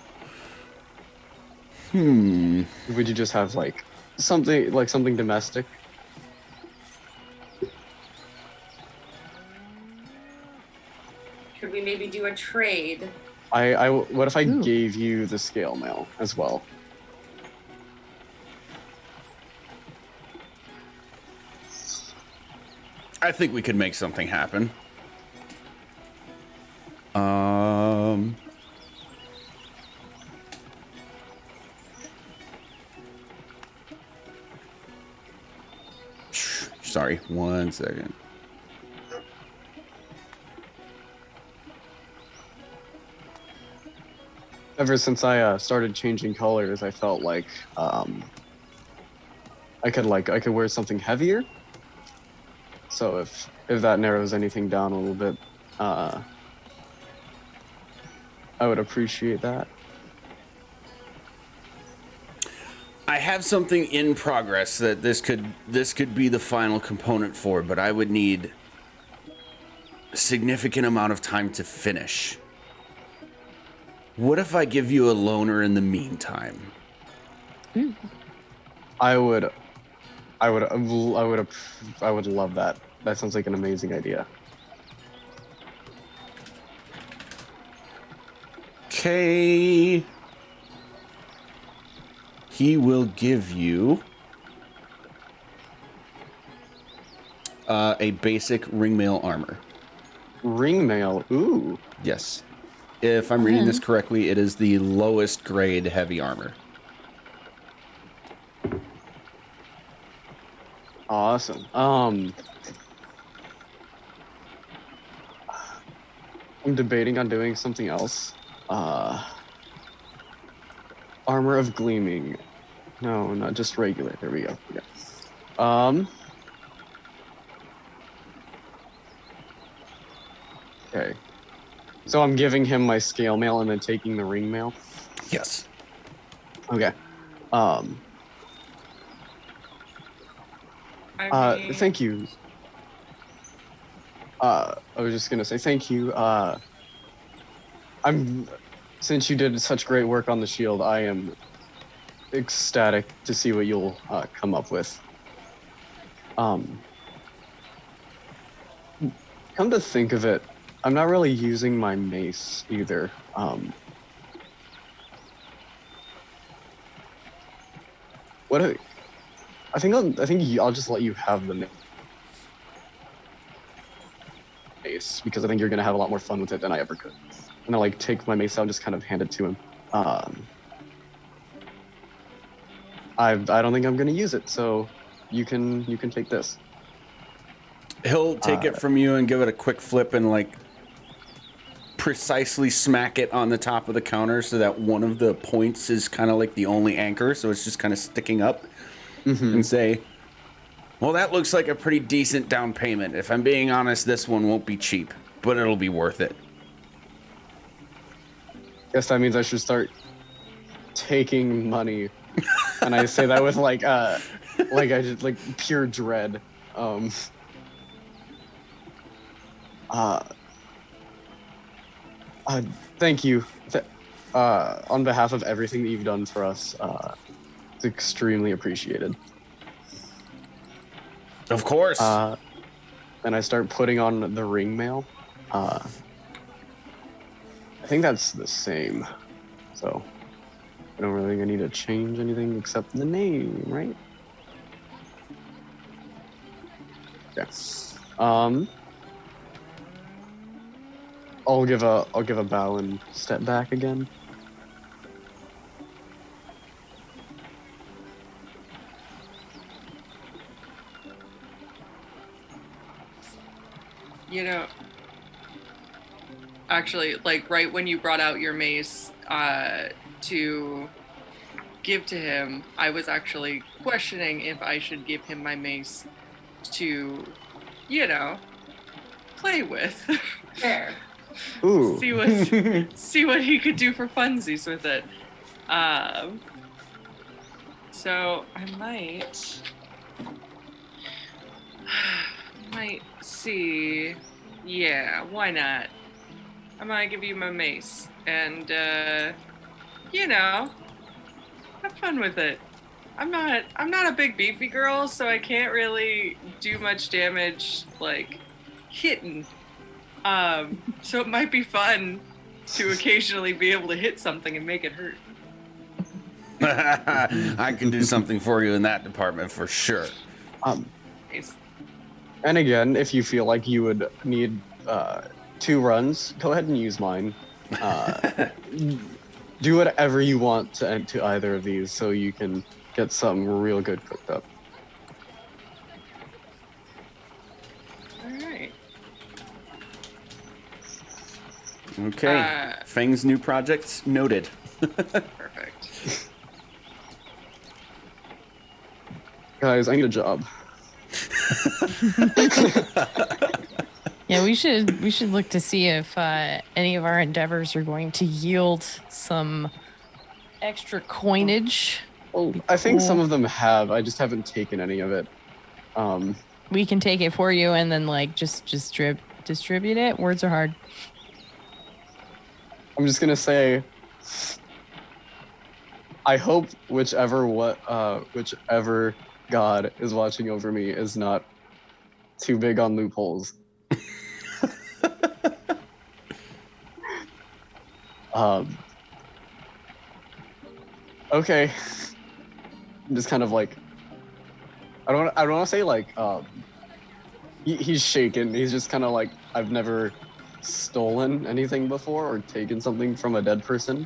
would you just have like something domestic? Could we maybe do a trade? What if I Ooh. gave you the scale mail as well? I think we could make something happen. Sorry, 1 second. Ever since I started changing colors, I felt like I could wear something heavier. So if that narrows anything down a little bit, I would appreciate that. I have something in progress that this could be the final component for, but I would need a significant amount of time to finish. What if I give you a loaner in the meantime? I would love that. That sounds like an amazing idea. Okay. He will give you a basic ringmail armor. Ringmail, ooh. Yes. If I'm reading this correctly, it is the lowest grade heavy armor. Awesome. I'm debating on doing something else. Armor of gleaming. No, not just regular. There we go. Yeah. Okay. So I'm giving him my scale mail and then taking the ring mail. Yes. Okay. I mean, Thank you. I was just gonna say thank you. Since you did such great work on the shield, I am ecstatic to see what you'll come up with. Come to think of it, I'm not really using my mace either. I think I'll just let you have the mace because I think you're gonna have a lot more fun with it than I ever could. And I like take my mace out and just kind of hand it to him. I don't think I'm gonna use it, so you can take this. He'll take it from you and give it a quick flip and like precisely smack it on the top of the counter so that one of the points is kind of like the only anchor, so it's just kind of sticking up. And say, well, that looks like a pretty decent down payment. If I'm being honest, this one won't be cheap, but it'll be worth it. Guess that means I should start taking money, and I say that with like pure dread. Thank you. On behalf of everything that you've done for us, it's extremely appreciated. Of course. And I start putting on the ring mail. I think that's the same. So I don't really think I need to change anything except the name, right? Yeah. I'll give a bow and step back again. You know, actually, like right when you brought out your mace to give to him, I was actually questioning if I should give him my mace to, you know, play with. Fair. Ooh. see what he could do for funsies with it. So I might see. Yeah, why not? I might give you my mace and you know, have fun with it. I'm not a big beefy girl, so I can't really do much damage like hitting. So it might be fun to occasionally be able to hit something and make it hurt. I can do something for you in that department for sure. Nice. And again, if you feel like you would need 2 runs, go ahead and use mine. Do whatever you want to either of these so you can get something real good cooked up. All right. Okay. Fang's new projects noted. Perfect. Guys, I need a job. Yeah, we should look to see if any of our endeavors are going to yield some extra coinage. Well, Be I think some cool. of them have. I just haven't taken any of it. We can take it for you and then like just distribute it. Words are hard. I'm just gonna say, I hope whichever god is watching over me is not too big on loopholes. Okay. I'm just kind of like, I don't want to say like, he's shaken. He's just kind of like, I've never stolen anything before or taken something from a dead person.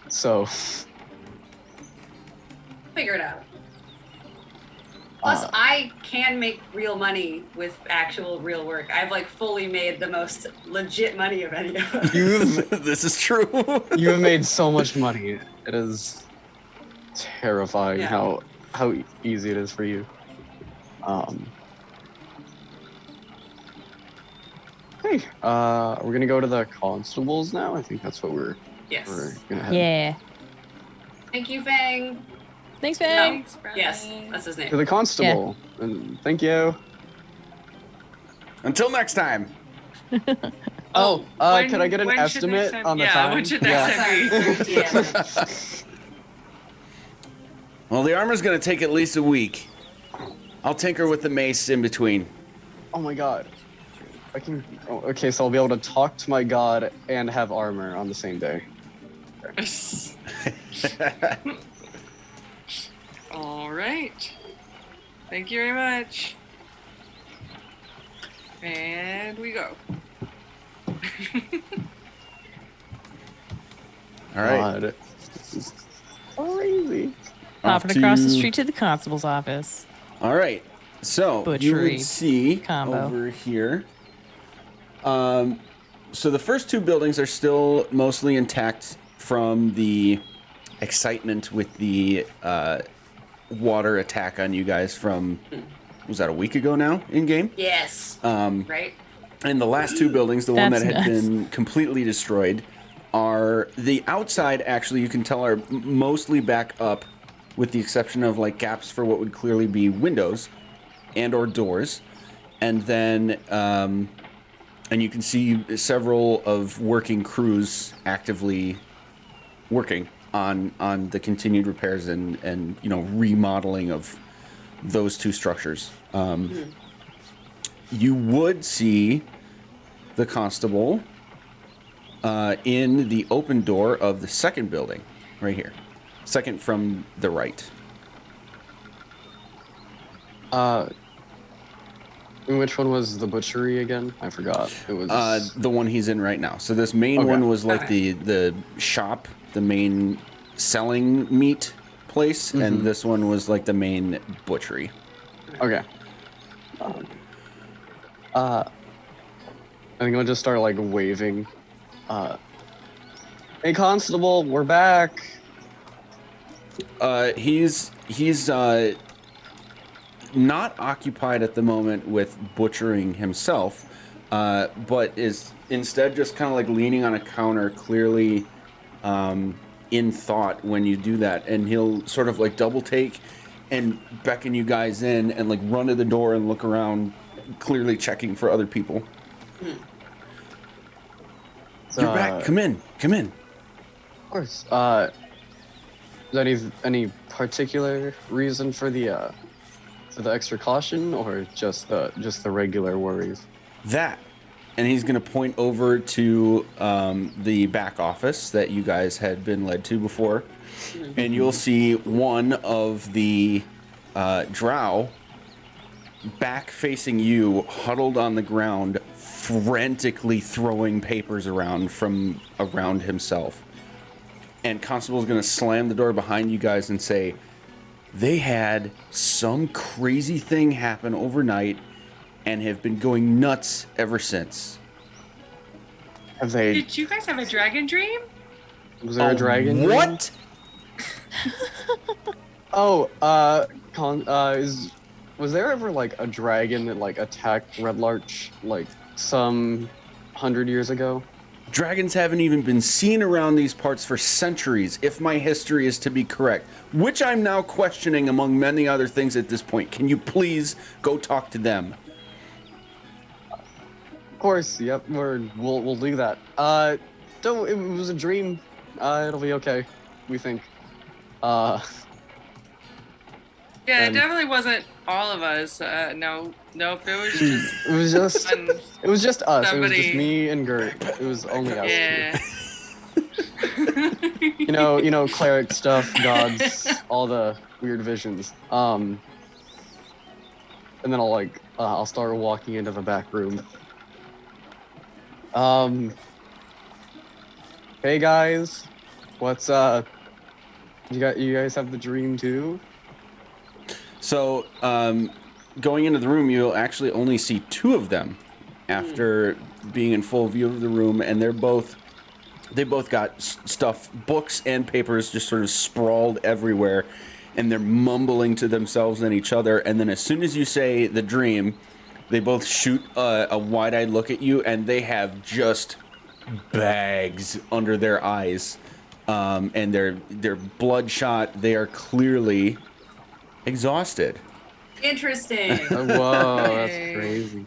So Figure it out. Plus, I can make real money with actual real work. I've like fully made the most legit money of any of us. This is true. you have made so much money. It is terrifying Yeah. how easy it is for you. Hey, we're gonna go to the constables now. I think that's what we're Yes. gonna head. Yeah. Thank you, Fang. Thanks, No. Fang. Yes, that's his To name. the constable. And thank you. Until next time. Could I get an when should next estimate time- on the yeah, time? when should next time be? Yeah. Well, the armor's gonna take at least a week. I'll tinker with the mace in between. Oh my god. I can. Oh, okay, so I'll be able to talk to my god and have armor on the same day. All right. Thank you very much. And we go. All right. God. This is crazy. Popping across the street to the constable's office. All right. So you Butchery would see combo. over here. So the first 2 buildings are still mostly intact from the excitement with the water attack on you guys from, was that a week ago now in game? Yes. Um, Right? And the last 2 buildings, the one that That's had nuts. been completely destroyed, are the outside. Actually, you can tell are mostly back up, with the exception of like gaps for what would clearly be windows and or doors, and then and you can see several of working crews actively working on the continued repairs and remodeling of those two structures. You would see the constable in the open door of the second building, right here, second from the right. Which one was the butchery again? I forgot. It was The one he's in right now. So this main one was like the shop, the main selling meat place, and this one was like the main butchery. okay. I think I'll just start like waving. Hey, constable, we're back. He's not occupied at the moment with butchering himself, but is instead just kind of like leaning on a counter, clearly in thought when you do that. And he'll sort of like double take and beckon you guys in and like run to the door and look around, clearly checking for other people. You're back. Come in. Come in. Of course. Is there any particular reason for the extra caution, or just the regular worries? That. And he's going to point over to the back office that you guys had been led to before. And you'll see one of the drow back facing you, huddled on the ground, frantically throwing papers around from around himself. And Constable's going to slam the door behind you guys and say, they had some crazy thing happen overnight and have been going nuts ever since. Have they? Did you guys have a dragon dream? Was there a dragon? What? Oh, was there ever like a dragon that like attacked Red Larch like some 100 years ago? Dragons haven't even been seen around these parts for centuries, if my history is to be correct, which I'm now questioning among many other things at this point. Can you please go talk to them? Of course, yep, we'll do that. It was a dream. It'll be okay, we think. Yeah, it And- definitely wasn't all of us. Nope, it was just It was just one. it was just us. It was Somebody- just me and Gert. It was only us. Yeah. You know, cleric stuff, gods, all the weird visions. And then I'll start walking into the back room. Hey guys, what's you guys have the dream too? So, going into the room, you'll actually only see two of them after being in full view of the room, and they both got stuff, books and papers just sort of sprawled everywhere, and they're mumbling to themselves and each other. And then as soon as you say the dream, they both shoot a wide-eyed look at you, and they have just bags under their eyes, and they're bloodshot. They are clearly exhausted. Interesting. Whoa, that's Hey. crazy.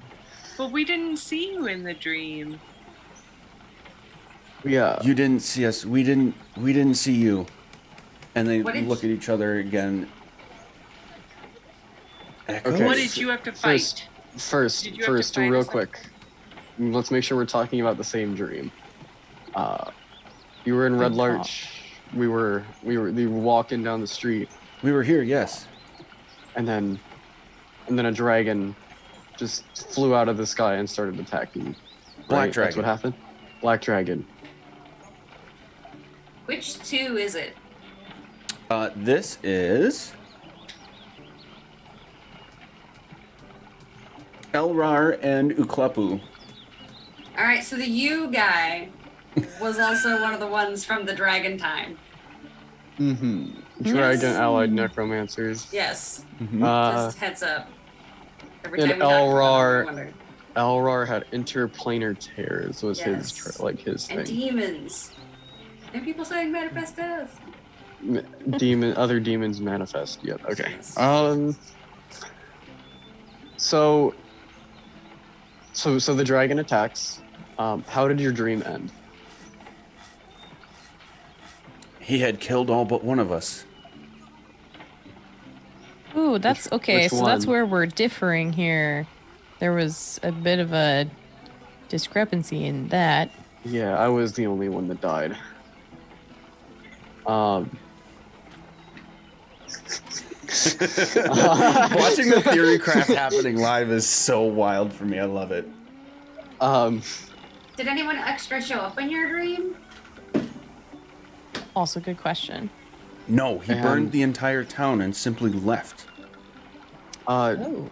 But we didn't see you in the dream. Yeah. You didn't see us. We didn't see you. And they What did look at each other again. Echoes? Okay. What did you have to fight? First, Did you have to fight real us? quick. Let's make sure we're talking about the same dream. You were in Red Good Larch. We were walking down the street, We were here, yes. and then a dragon just flew out of the sky and started attacking. Black Right? That's dragon. what happened. Black dragon. Which two is it? This is Elrar and Uklepu. All right, so the you guy was also one of the ones from the dragon time. Mm-hmm. Dragon allied necromancers. Yes, Uh, just heads up. Every and time we talk about Elrar- them, I wonder. Elrar had interplanar tears. Was Yes. his And thing. demons. And people saying manifest death. Other demons manifest. Yep. Okay. Yes. So the dragon attacks. How did your dream end? He had killed all but one of us. Ooh, that's okay. which So that's one? where we're differing here. There was a bit of a discrepancy in that. Yeah, I was the only one that died. Watching the theory craft happening live is so wild for me. I love it. Did anyone extra show up in your dream? Also, good question. No, he And- burned the entire town and simply left. Oh.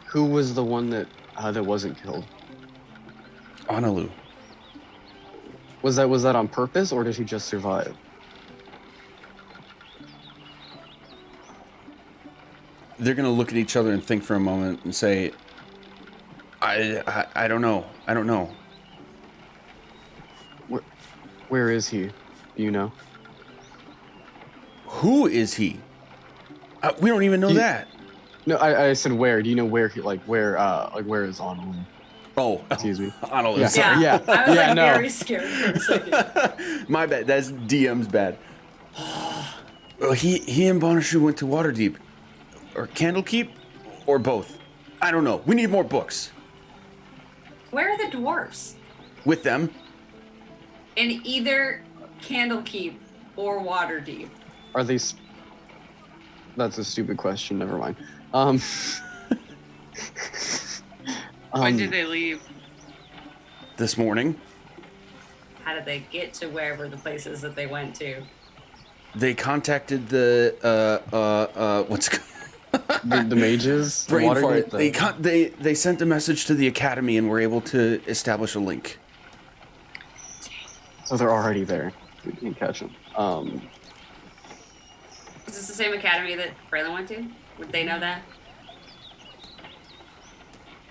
Who was the one that wasn't killed? Honolulu. Was that on purpose, or did he just survive? They're gonna look at each other and think for a moment and say, I don't know. I don't know. Where is he? Do you know? Who is he? We don't even know that. No, I said where. Do you know where he where is Honolulu? Oh, Excuse me. Honolulu. Yeah. Sorry. Yeah. I was Yeah, like no. very scared for a second. My bad. That's DM's bad. Well, he and Bonashu went to Waterdeep, or Candlekeep, or both. I don't know. We need more books. Where are the dwarfs? With them. In either Candlekeep or Waterdeep. Are they? That's a stupid question. Never mind. When did they leave? This morning, How did they get to wherever the places that they went to? they contacted the what's it called? the mages? Brain Waterdeep, fart. They sent a message to the academy and were able to establish a link. So they're already there. We can catch them. Is this the same academy that Braylon went to? Would they know that?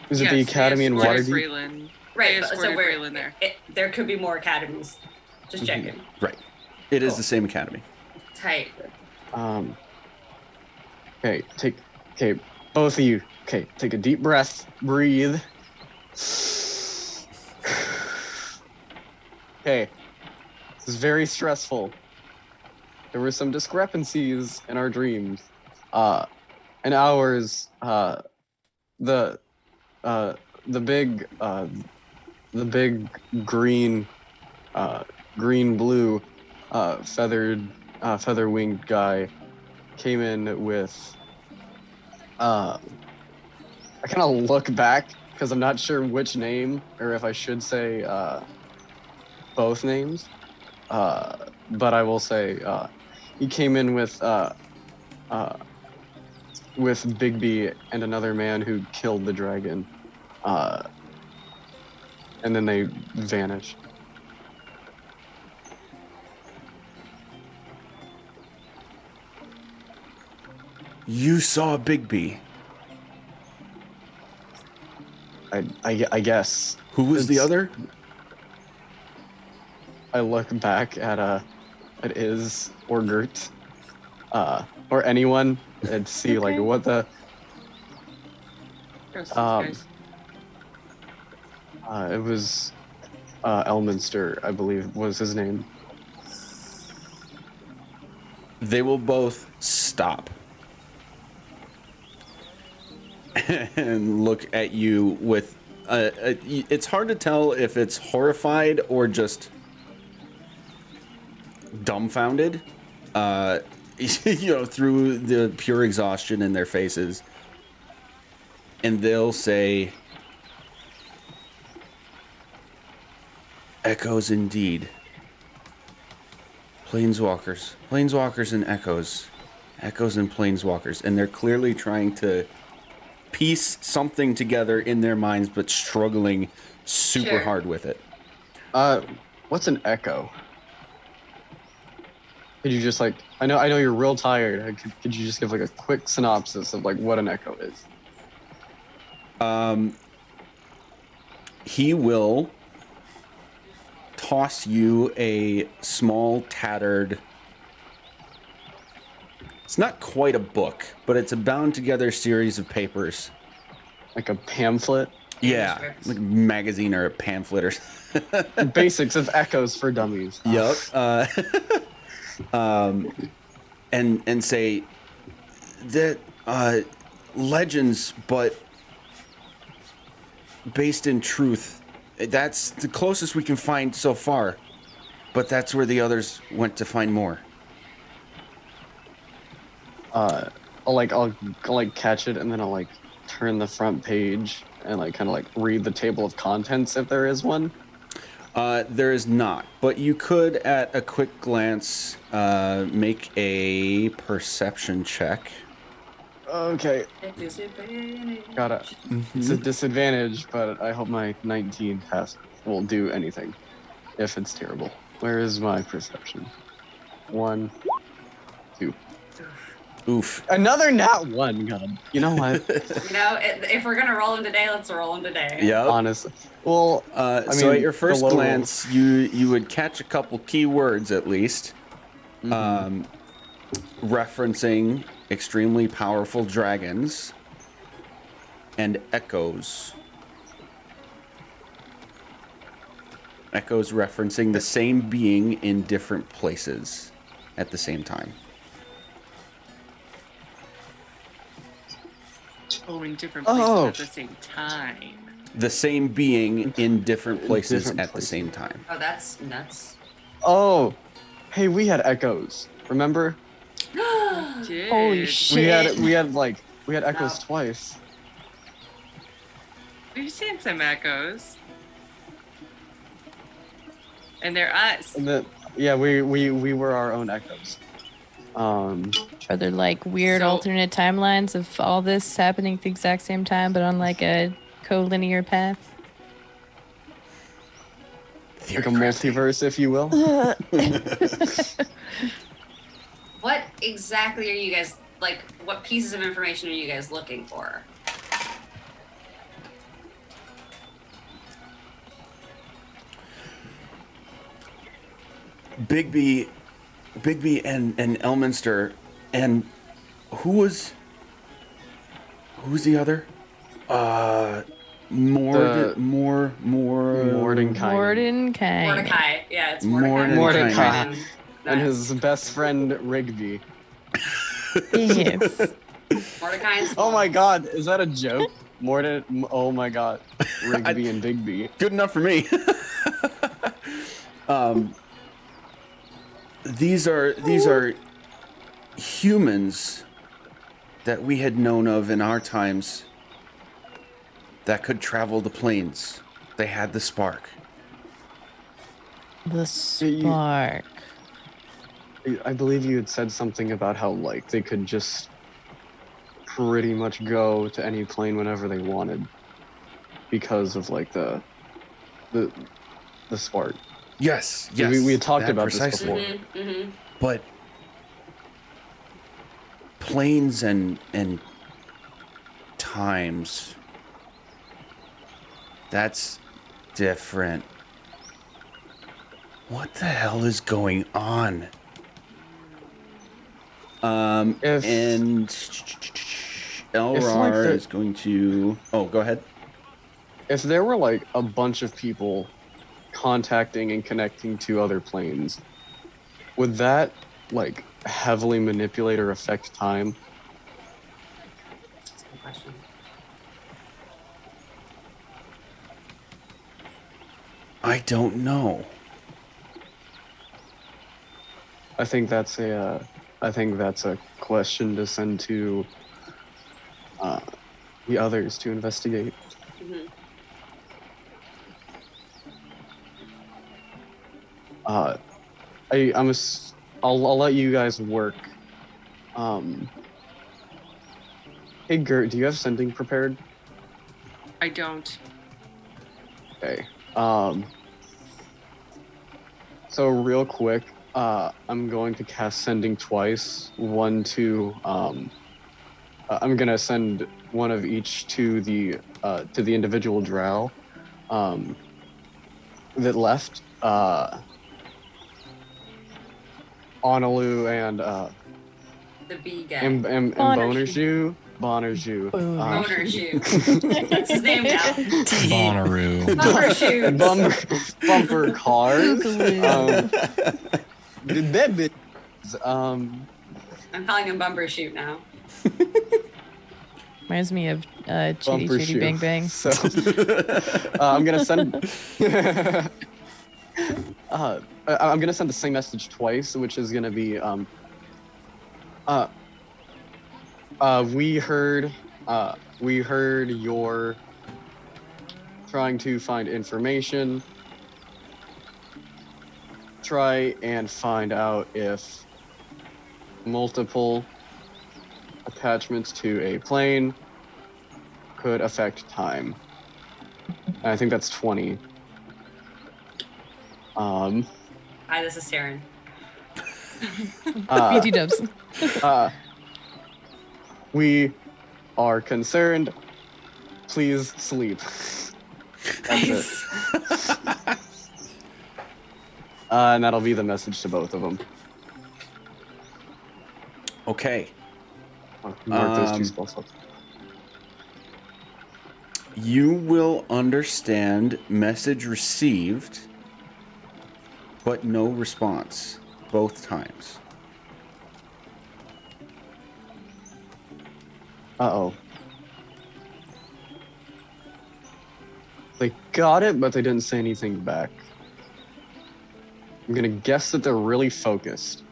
Is it the academy in Waterdeep? Freeland. Right, They but so escorted we're, Braylon there. there could be more academies. Just checking. Right. It is Cool. the same academy. Tight. Okay, both of you. Okay, take a deep breath, breathe. Okay, this is very stressful. There were some discrepancies in our dreams. In ours, the big green, blue, feather winged guy came in with I kind of look back because I'm not sure which name or if I should say both names, but I will say he came in with Bigby and another man who killed the dragon, and then they vanished. You saw Bigby. I guess. Who was the It's- other? I look back at Iz or Gert, or anyone and see like Okay. what the Trust these Um, guys. it was Elminster, I believe was his name. They will both stop and look at you with it's hard to tell if it's horrified or just dumbfounded, through the pure exhaustion in their faces. And they'll say, echoes indeed. Planeswalkers and echoes and planeswalkers. And they're clearly trying to piece something together in their minds, but struggling super Sure. hard with it. What's an echo? Could you just like I know you're real tired. Could you just give like a quick synopsis of like what an echo is? He will toss you a small tattered, it's not quite a book, but it's a bound together series of papers. Like a pamphlet? Yeah, Manuscripts. like a magazine or a pamphlet or Basics of echoes for dummies. Yep. and say that legends, but based in truth. That's the closest we can find so far, but that's where the others went to find more. I'll like catch it and then I'll like turn the front page and like kind of like read the table of contents if there is one. There is not, but you could, at a quick glance, make a perception check. Okay, Disadvantage. got it. It's a disadvantage, but I hope my 19 pass won't do anything if it's terrible. Where is my perception? 1, 2. Oof. Another nat 1. God. You know what? If we're gonna roll them today, let's roll them today. Yep. Honestly. Well, So mean, at your first the low glance, you would catch a couple key words at least, referencing extremely powerful dragons and echoes. Echoes referencing the same being in different places at the same time. Oh, in different places at the same time. The same being in different places Different at the same time. Oh, that's nuts. Oh, hey, we had echoes. Remember? Did. Holy shit. We had echoes Wow. twice. We've seen some echoes. And they're us. And we were our own echoes. Are there like weird So- alternate timelines of all this happening at the exact same time, but on like a co-linear path? Like a multiverse, if you will. What exactly are you guys like? What pieces of information are you guys looking for? Bigby and Elminster, and who was the other? Mordenkainen. Mordenkainen. Mordecai. Yeah, it's Mordecai. Mordecai. Nice. And his best friend Rigby. Yes. Mordecai and Oh my god, is that a joke? Oh my god. Rigby and Digby. Good enough for me. These are humans that we had known of in our times that could travel the plains. They had the spark. The spark. I believe you had said something about how like they could just pretty much go to any plane whenever they wanted because of like the spark. Yes. We had talked that about this precisely. before. Mm-hmm. But planes and times, that's different. What the hell is going on? And Elrar is going to... Oh, go ahead. If there were like a bunch of people contacting and connecting to other planes, would that like heavily manipulate or affect time? That's a good question. I don't know. I think that's a question to send to the others to investigate. Mm-hmm. I'll let you guys work. Hey Gert, do you have sending prepared? I don't. Okay. So real quick, I'm going to cast sending twice. One to I'm gonna send one of each to the individual drow that left. Honalu and The bee guy. Bonershoe. Bonershoe. Boner shoe. That's his name now. Bonnaroo. Bumper shoes. Bumper cars. Boogaloo. That bit. Um, I'm calling him Bumbershoot now. Reminds me of Chitty bumper Chitty shoe. Bang Bang. So I'm gonna send. I'm gonna send the same message twice, which is gonna be uh, we heard you're trying to find information. Try and find out if multiple attachments to a plane could affect time. And I think that's 20. Hi, this is Taryn. BT dubs. We are concerned. Please sleep. That's it. And that'll be the message to both of them. Okay. Mark those two spells up. You will understand message received, but no response both times. Uh-oh. They got it, but they didn't say anything back. I'm gonna guess that they're really focused.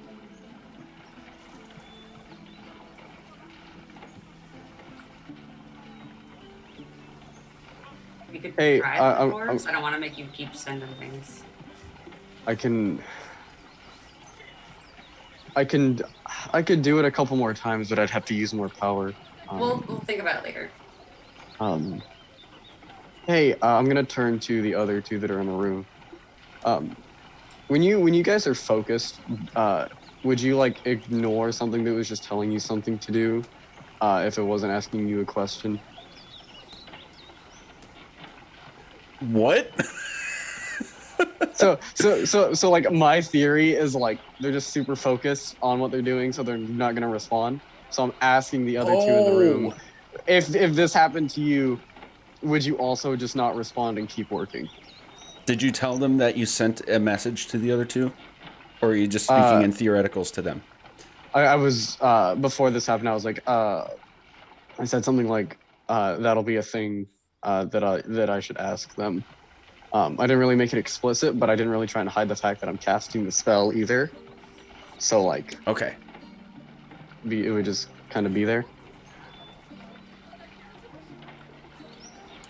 We could Hey, try I'm- the doors. I don't want to make you keep sending things. I could do it a couple more times, but I'd have to use more power. We'll think about it later. Hey, I'm gonna turn to the other two that are in the room. When you guys are focused, would you like ignore something that was just telling you something to do, if it wasn't asking you a question? What? So like my theory is like they're just super focused on what they're doing, so they're not gonna respond. So I'm asking the other two in the room, if this happened to you, would you also just not respond and keep working? Did you tell them that you sent a message to the other two? Or are you just speaking in theoreticals to them? I was before this happened, I was like, I said something like, that'll be a thing that I should ask them. I didn't really make it explicit, but I didn't really try and hide the fact that I'm casting the spell either. So like, Okay. it would just kind of be there.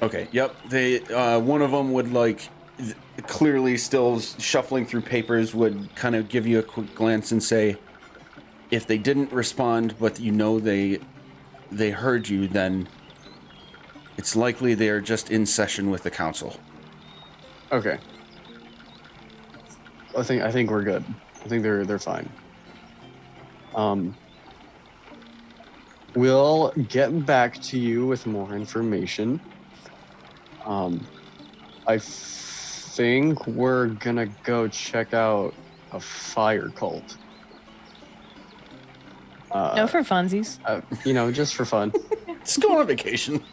Okay. Yep. They one of them would like clearly still shuffling through papers would kind of give you a quick glance and say, if they didn't respond, but you know they heard you, then it's likely they are just in session with the council. Okay. I think we're good. I think they're fine. We'll get back to you with more information. I think we're gonna go check out a fire cult. No, for funsies. Just for fun. Just go on vacation.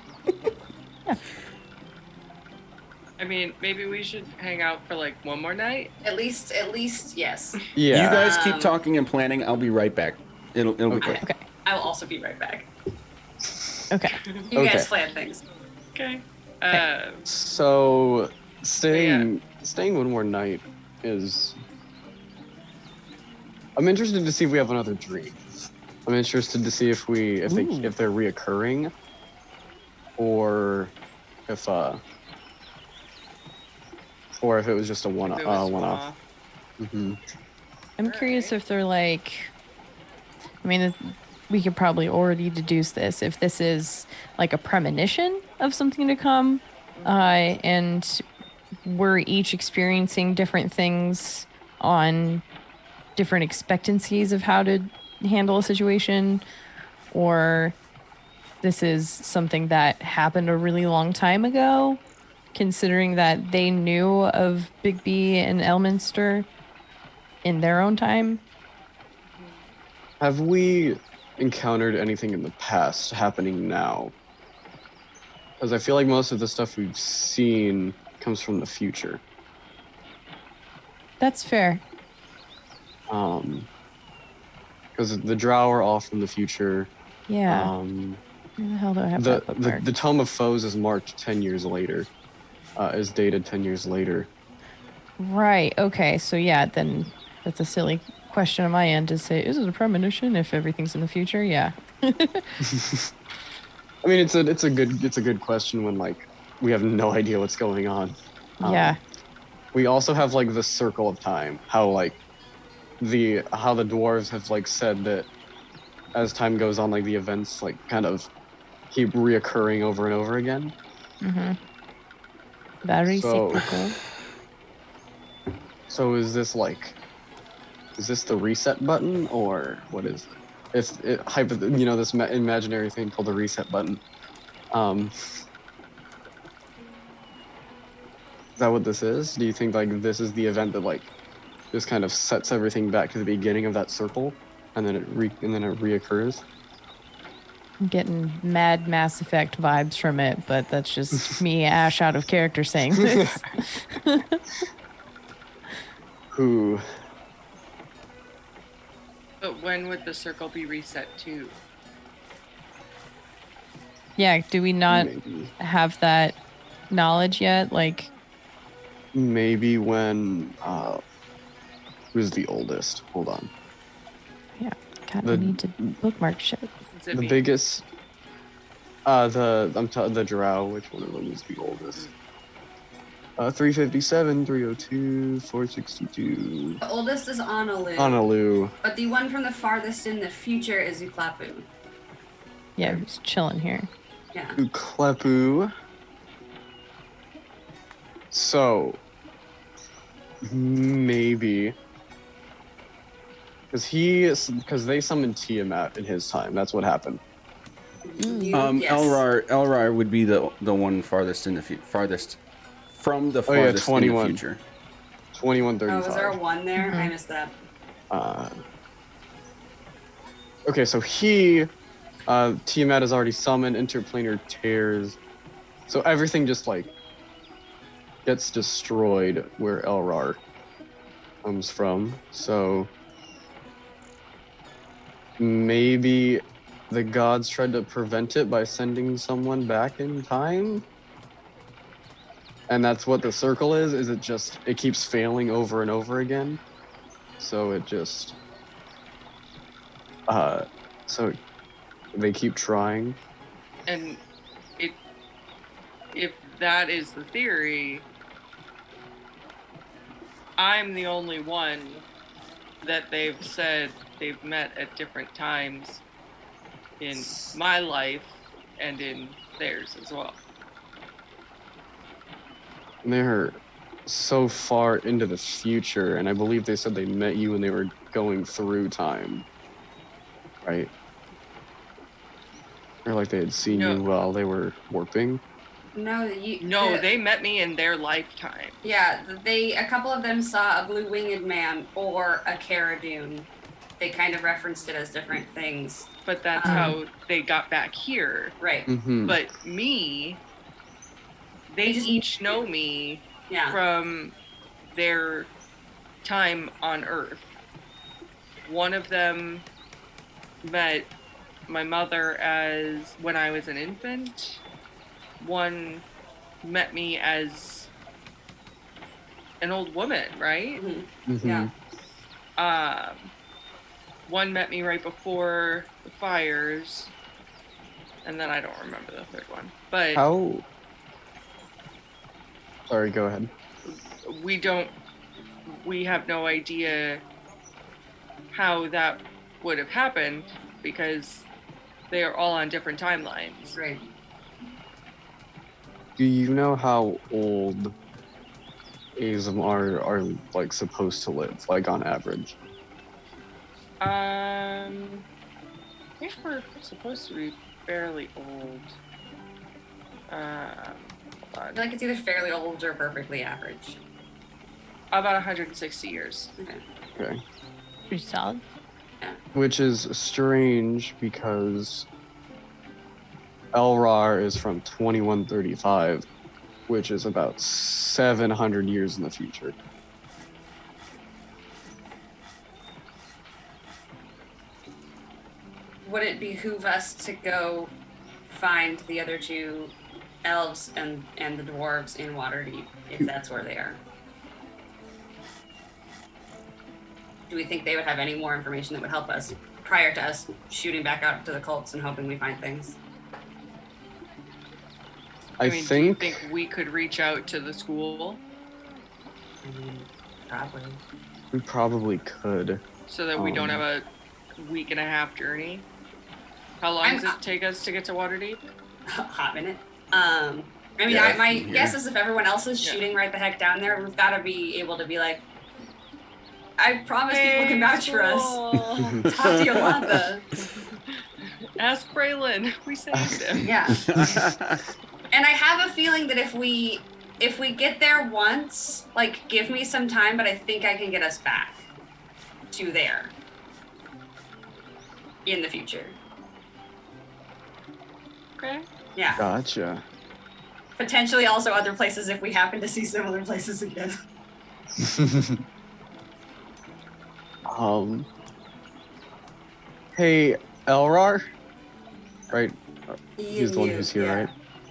I mean, maybe we should hang out for like one more night. At least, yes. Yeah. You guys keep talking and planning. I'll be right back. It'll be quick. Okay. I will also be right back. Okay. You Okay. guys plan things. Okay. So staying one more night is. I'm interested to see if we have another dream. I'm interested to see if they're reoccurring, or if it was just a one-off. Mm-hmm. I'm curious if they're like, I mean, we could probably already deduce this, if this is like a premonition of something to come, and we're each experiencing different things on different expectancies of how to handle a situation, or this is something that happened a really long time ago, considering that they knew of Big B and Elminster in their own time. Have we encountered anything in the past happening now? Because I feel like most of the stuff we've seen comes from the future. That's fair. because the Drow are all from the future. Yeah. Um, Where the hell do I have the, that the bookmarked? the Tome of Foes is marked 10 years later. Is dated 10 years later. Right. Okay. So yeah, then that's a silly question on my end to say, is it a premonition if everything's in the future? Yeah. I mean, it's a good question when like we have no idea what's going on. Yeah. We also have like the circle of time, how like how the dwarves have like said that as time goes on, like the events like kind of keep reoccurring over and over again. Mm-hmm. Very So cyclical. so is this the reset button or what is it? This imaginary thing called the reset button. Is that what this is? Do you think like this is the event that like just kind of sets everything back to the beginning of that circle, and then it reoccurs? I'm getting mad Mass Effect vibes from it, but that's just me, Ash, out of character saying this. Who But when would the circle be reset to? Yeah. Do we not maybe have that knowledge yet? Like, maybe when who's the oldest? Hold on. yeah. God, I The need to bookmark shit. Is it the me? biggest the Drow, which one of them is the oldest? 357, 302, 462. The oldest is Honolulu, Honolulu. but the one from the farthest in the future is Uklapu. Yeah, who's chilling here? Yeah. Uklepu. So maybe because they summoned Tiamat in his time. That's what happened. Yes. Elrar would be the one farthest in the farthest from the Oh yeah, farthest in the 21. future. 2135. Oh, was there a one there? Mhm. I missed that. Okay, so Tiamat is already summoned, interplanar tears. So everything just like gets destroyed where Elrar comes from. So maybe the gods tried to prevent it by sending someone back in time? And that's what the circle is it keeps failing over and over again. So it just so they keep trying. And it, if that is the theory, I'm the only one that they've said they've met at different times in my life and in theirs as well. And they're so far into the future, and I believe they said they met you when they were going through time. Right? Or like they had seen No. you while they were warping. No, They met me in their lifetime. Yeah, a couple of them saw a blue winged man or a Cara-Dune. They kind of referenced it as different things. But that's how they got back here. Right. Mm-hmm. But me, they each know me Yeah. from their time on Earth. One of them met my mother as when I was an infant. One met me as an old woman, right? Mm-hmm. Mm-hmm. Yeah. One met me right before the fires, and then I don't remember the third one. But How? Sorry, go ahead. we have no idea how that would have happened because they are all on different timelines. Right. Do you know how old Azum are like supposed to live, like on average? I think we're supposed to be fairly old. Hold I on. feel like it's either fairly old or perfectly average. About 160 years. Okay. Okay. Pretty solid. Which is strange because Elrar is from 2135, which is about 700 years in the future. would it behoove us to go find the other two elves and the dwarves in Waterdeep, if that's where they are? Do we think they would have any more information that would help us prior to us shooting back out to the cults and hoping we find things? I mean, do you think we could reach out to the school I mean, probably. we probably could. so that we don't have a week and a half journey? How long does it take us to get to Waterdeep? Hot minute. I mean, Yeah, my from guess here. is if everyone else is shooting right the heck down there, we've got to be able to be like, I promise people can vouch for us. Talk to Yolanda. Ask Braylon. We saved him. Yeah. And I have a feeling that if we get there once, like, give me some time, but I think I can get us back to there in the future. Okay. Yeah. Gotcha. Potentially also other places if we happen to see similar places again. Hey, Elrar? Right? You, He's the one who's here, yeah. right?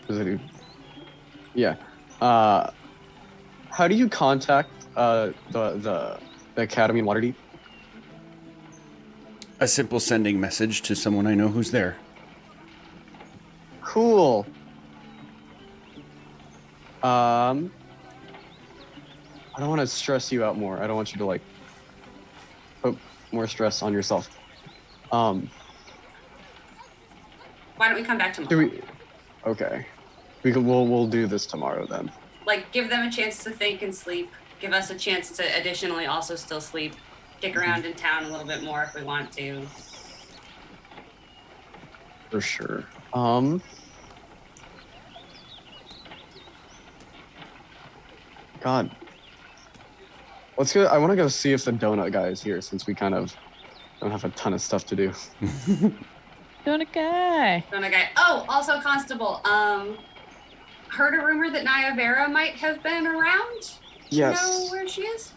Is it who? Yeah. How do you contact the academy in Waterdeep? A simple sending message to someone I know who's there. Cool. I don't want to stress you out more. I don't want you to like put more stress on yourself. Why don't we come back tomorrow? Do we? Okay. We'll do this tomorrow then. Like, give them a chance to think and sleep. Give us a chance to additionally also still sleep. Stick around in town a little bit more if we want to. For sure. God. Let's go. I want to go see if the donut guy is here since we kind of don't have a ton of stuff to do. Donut guy. Donut guy. Oh, also Constable. Heard a rumor that Naya Vera might have been around? Yes. Do you know where she is?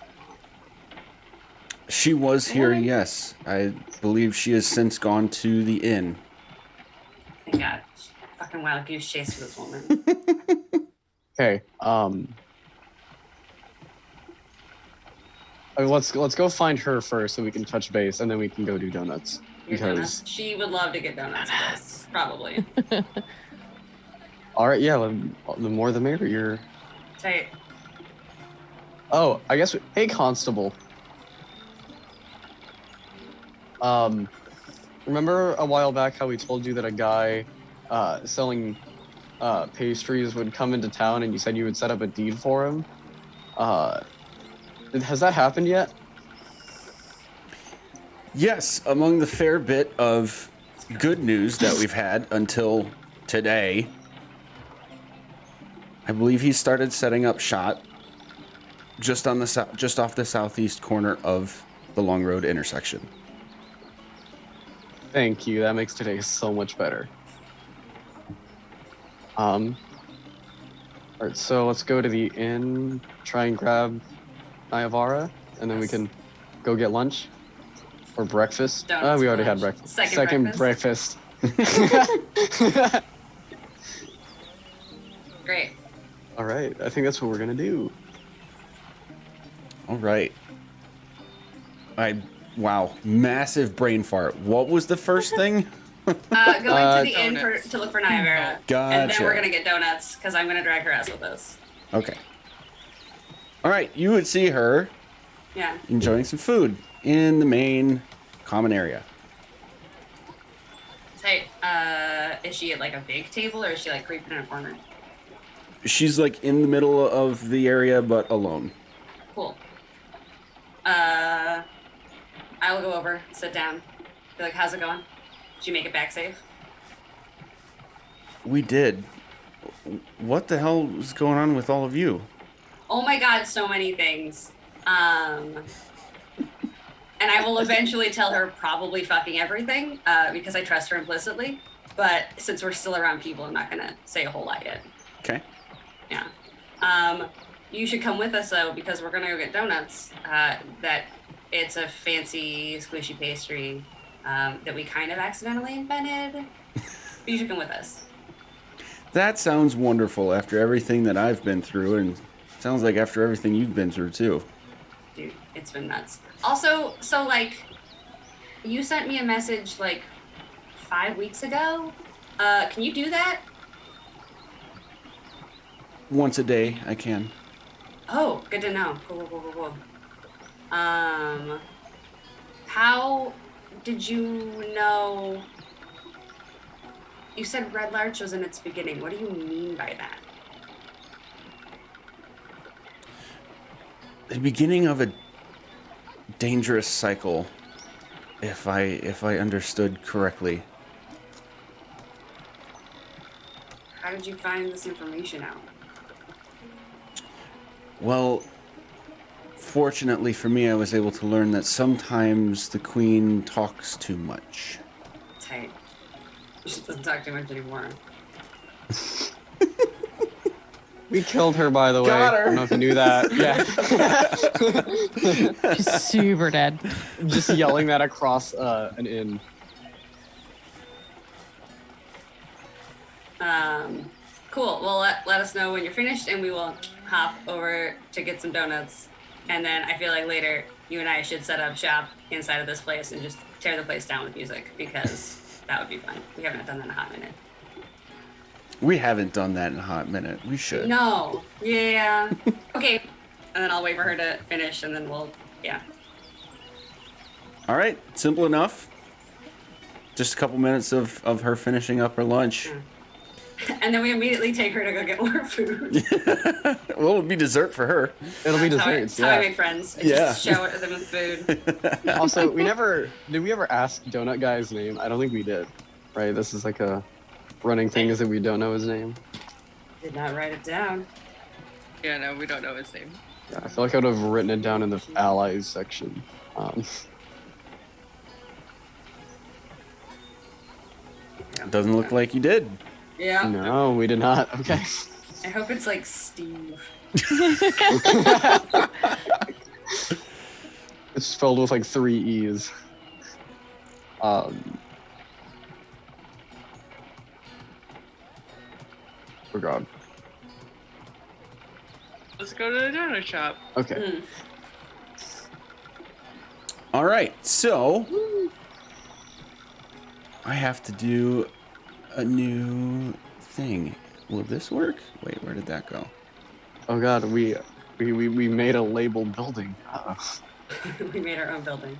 She was here, yes. I believe she has since gone to the inn. Thank God. Fucking wild goose chase for this woman. Okay. Let's go find her first so we can touch base and then we can go do donuts. Your Because donuts. She would love to get donuts with us. Probably. all right, yeah, the more the merrier. Tight. Oh, I guess. Hey, Constable. Remember a while back how we told you that a guy selling pastries would come into town and you said you would set up a deed for him? Has that happened yet? Yes, among the fair bit of good news that we've had until today, I believe he started setting up shop just on the just off the southeast corner of the Long Road intersection. Thank you. That makes today so much better. All right, so let's go to the inn, try and grab Nayavara, and then we can go get lunch or breakfast. Donuts We for already had lunch. breakfast. Second breakfast. Great. All right, I think that's what we're gonna do. All right. Wow, massive brain fart. What was the first thing? Going to the inn Donuts. to look for Naya Vera. And then Gotcha. we're going to get donuts because I'm going to drag her ass with us. Okay. All right, you would see her Yeah. enjoying some food in the main common area. Tight. Is she at like a big table or is she like creeping in a corner? She's like in the middle of the area, but alone. Cool. I will go over, sit down, be like, how's it going? Did you make it back safe? We did. What the hell is going on with all of you? Oh my God, so many things. And I will eventually tell her probably fucking everything, because I trust her implicitly. But since we're still around people, I'm not gonna say a whole lot yet. Okay. Yeah. You should come with us though, because we're gonna go get donuts. That it's a fancy squishy pastry that we kind of accidentally invented. But you should come with us. That sounds wonderful after everything that I've been through, and sounds like after everything you've been through too. Dude, it's been nuts. Also, so like, you sent me a message like 5 weeks ago. Can you do that? Once a day, I can. Oh, good to know. Cool. How did you know? You said Red Larch was in its beginning. What do you mean by that? The beginning of a dangerous cycle, if I understood correctly. How did you find this information out? Well, fortunately for me, I was able to learn that sometimes the queen talks too much. Tight. She doesn't talk too much anymore. We killed her, by the way. Got her. I don't know if you knew that. Yeah. She's super dead. Just yelling that across an inn. Cool. Well, let us know when you're finished, and we will hop over to get some donuts. And then I feel like later you and I should set up shop inside of this place and just tear the place down with music, because that would be fun. We haven't done that in a hot minute. We haven't done that in a hot minute. We should. No. Yeah. Okay. And then I'll wait for her to finish, and then yeah. All right, simple enough. Just a couple minutes of her finishing up her lunch. And then we immediately take her to go get more food. Well, it'll be dessert for her. It'll be That's desserts. how I Yeah. make friends. I Yeah. just shower them with food. Also, did we ever ask Donut Guy's name? I don't think we did. Right? This is like a running thing, is that we don't know his name. Did not write it down. Yeah, no, we don't know his name. Yeah, I feel like I would have written it down in the allies section. Doesn't look like you did. Yeah. No, we did not. Okay. I hope it's like Steve. It's spelled with like 3 E's. Oh god. Let's go to the donut shop. Okay. All right, so I have to do a new thing. Will this work? Wait, where did that go? Oh god, we made a labeled building. Uh-oh. We made our own building.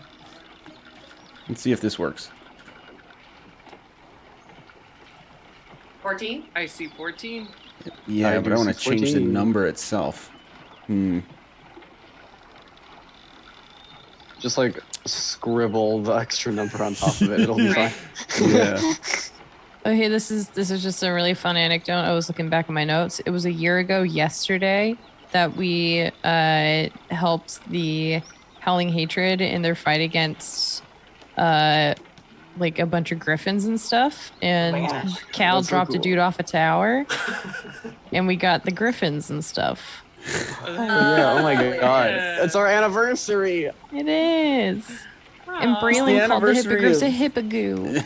Let's see if this works. 14? I see 14. Yeah, I but do I want to see change the 14. number itself. Just like scribble the extra number on top of it. It'll be fine. Yeah. Okay, this is just a really fun anecdote. I was looking back at my notes. It was a year ago yesterday that we helped the Howling Hatred in their fight against like a bunch of griffins and stuff. And Oh my gosh. Cal That's so dropped a cool. dude off a tower, and we got the griffins and stuff. Yeah, oh my god. Yeah. It's our anniversary. It is. And Aw. Braylon called the anniversary hippogriffs a of- hippogoo.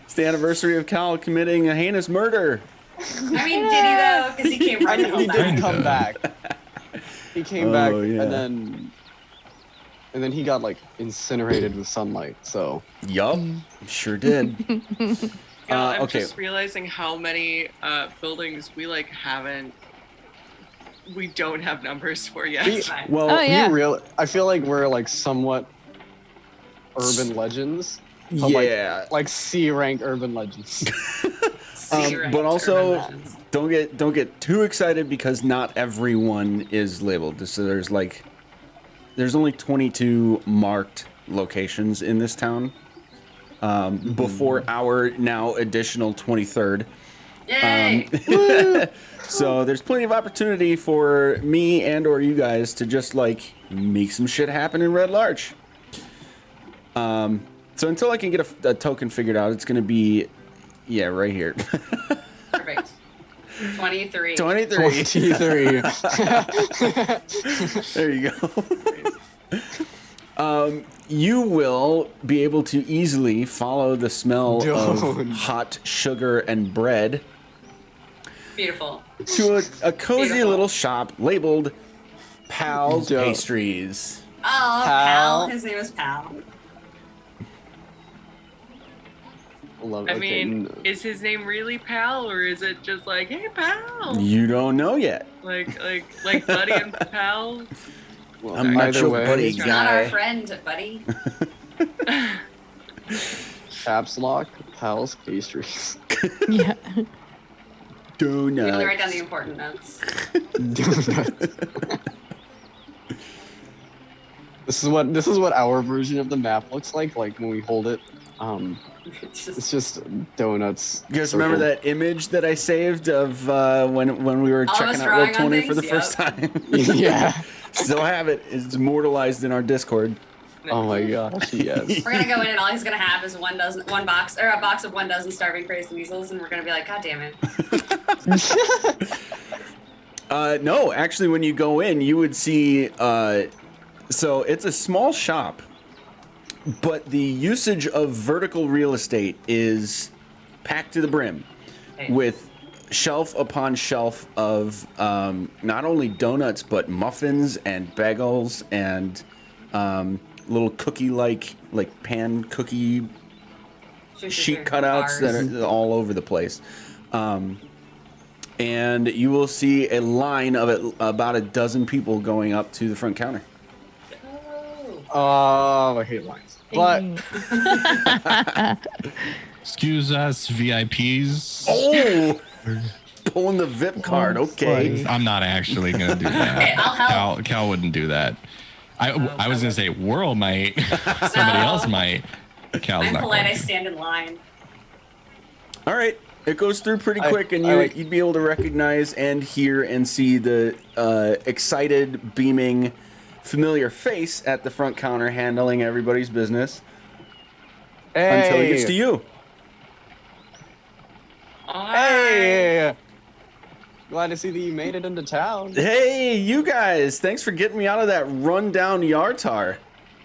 It's the anniversary of Cal committing a heinous murder. I mean, did he though? Because he came right He home. did come back. He came Oh, back yeah. and then he got like incinerated with sunlight. So Yup, sure did. Yeah, I'm okay. just realizing how many buildings we like we don't have numbers for yet. We- Fine. Well, Oh, yeah. I feel like we're like somewhat urban legends. But yeah. like C rank urban legends. But also, don't get too excited because not everyone is labeled. So there's only 22 marked locations in this town. Before our now additional 23rd. Yay! So there's plenty of opportunity for me and or you guys to just like make some shit happen in Red Larch. So until I can get a token figured out, it's gonna be, yeah, right here. Perfect. 23. 23. 23. There you go. You will be able to easily follow the smell of Don't. hot sugar and bread Beautiful. to a cozy Beautiful. little shop labeled Pal's Don't. Pastries. Oh, Pal. Pal. His name is Pal. Love. I Okay, mean, is his name really Pal, or is it just like, hey, Pal? You don't know yet. Like Buddy and Pal? well, I'm not either your way, buddy He's not our guy. friend, buddy. Caps lock, Pal's Pastries. Yeah. We only Donuts. write down the important notes. This is what our version of the map looks like when we hold it. It's It's just just donuts. You guys remember circled. that image that I saved of when we were All of checking us out drawing on Roll20 for the things? first time? Yeah. Still have it. It's immortalized in our Discord. Oh my gosh, yes. we're gonna go in and all he's gonna have is a box of 1 dozen starving crazed weasels, and we're gonna be like, God damn it. No, actually, when you go in, you would see. So it's a small shop, but the usage of vertical real estate is packed to the brim with shelf upon shelf of not only donuts but muffins and bagels and little cookie-like pan cookie sheet cutouts that are all over the place. And you will see a line of about a dozen people going up to the front counter. Oh. I hate lines. But Excuse us, VIPs. Oh, pulling the VIP card. Okay. I'm not actually gonna do Okay, that. I'll help. Cal wouldn't do that. I was gonna say Whirl might. Somebody No. else might. Cal's I'm not polite, going I to. stand in line. All right. It goes through pretty I- quick, and I like- you'd be able to recognize and hear and see the excited, beaming, familiar face at the front counter handling everybody's business until he gets to you. Hey! Glad to see that you made it into town. Hey, you guys! Thanks for getting me out of that rundown Yartar.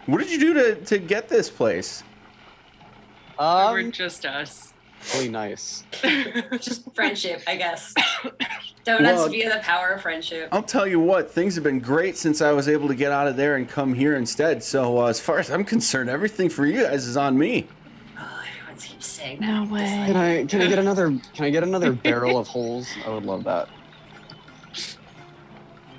What did you do to get this place? We're just us. Really nice. Just friendship, I guess. Donuts Well, via the power of friendship. I'll tell you what, things have been great since I was able to get out of there and come here instead. So as far as I'm concerned, everything for you guys is on me. Oh, everyone keeps saying that. No Just way. like- Can I get another barrel of holes? I would love that.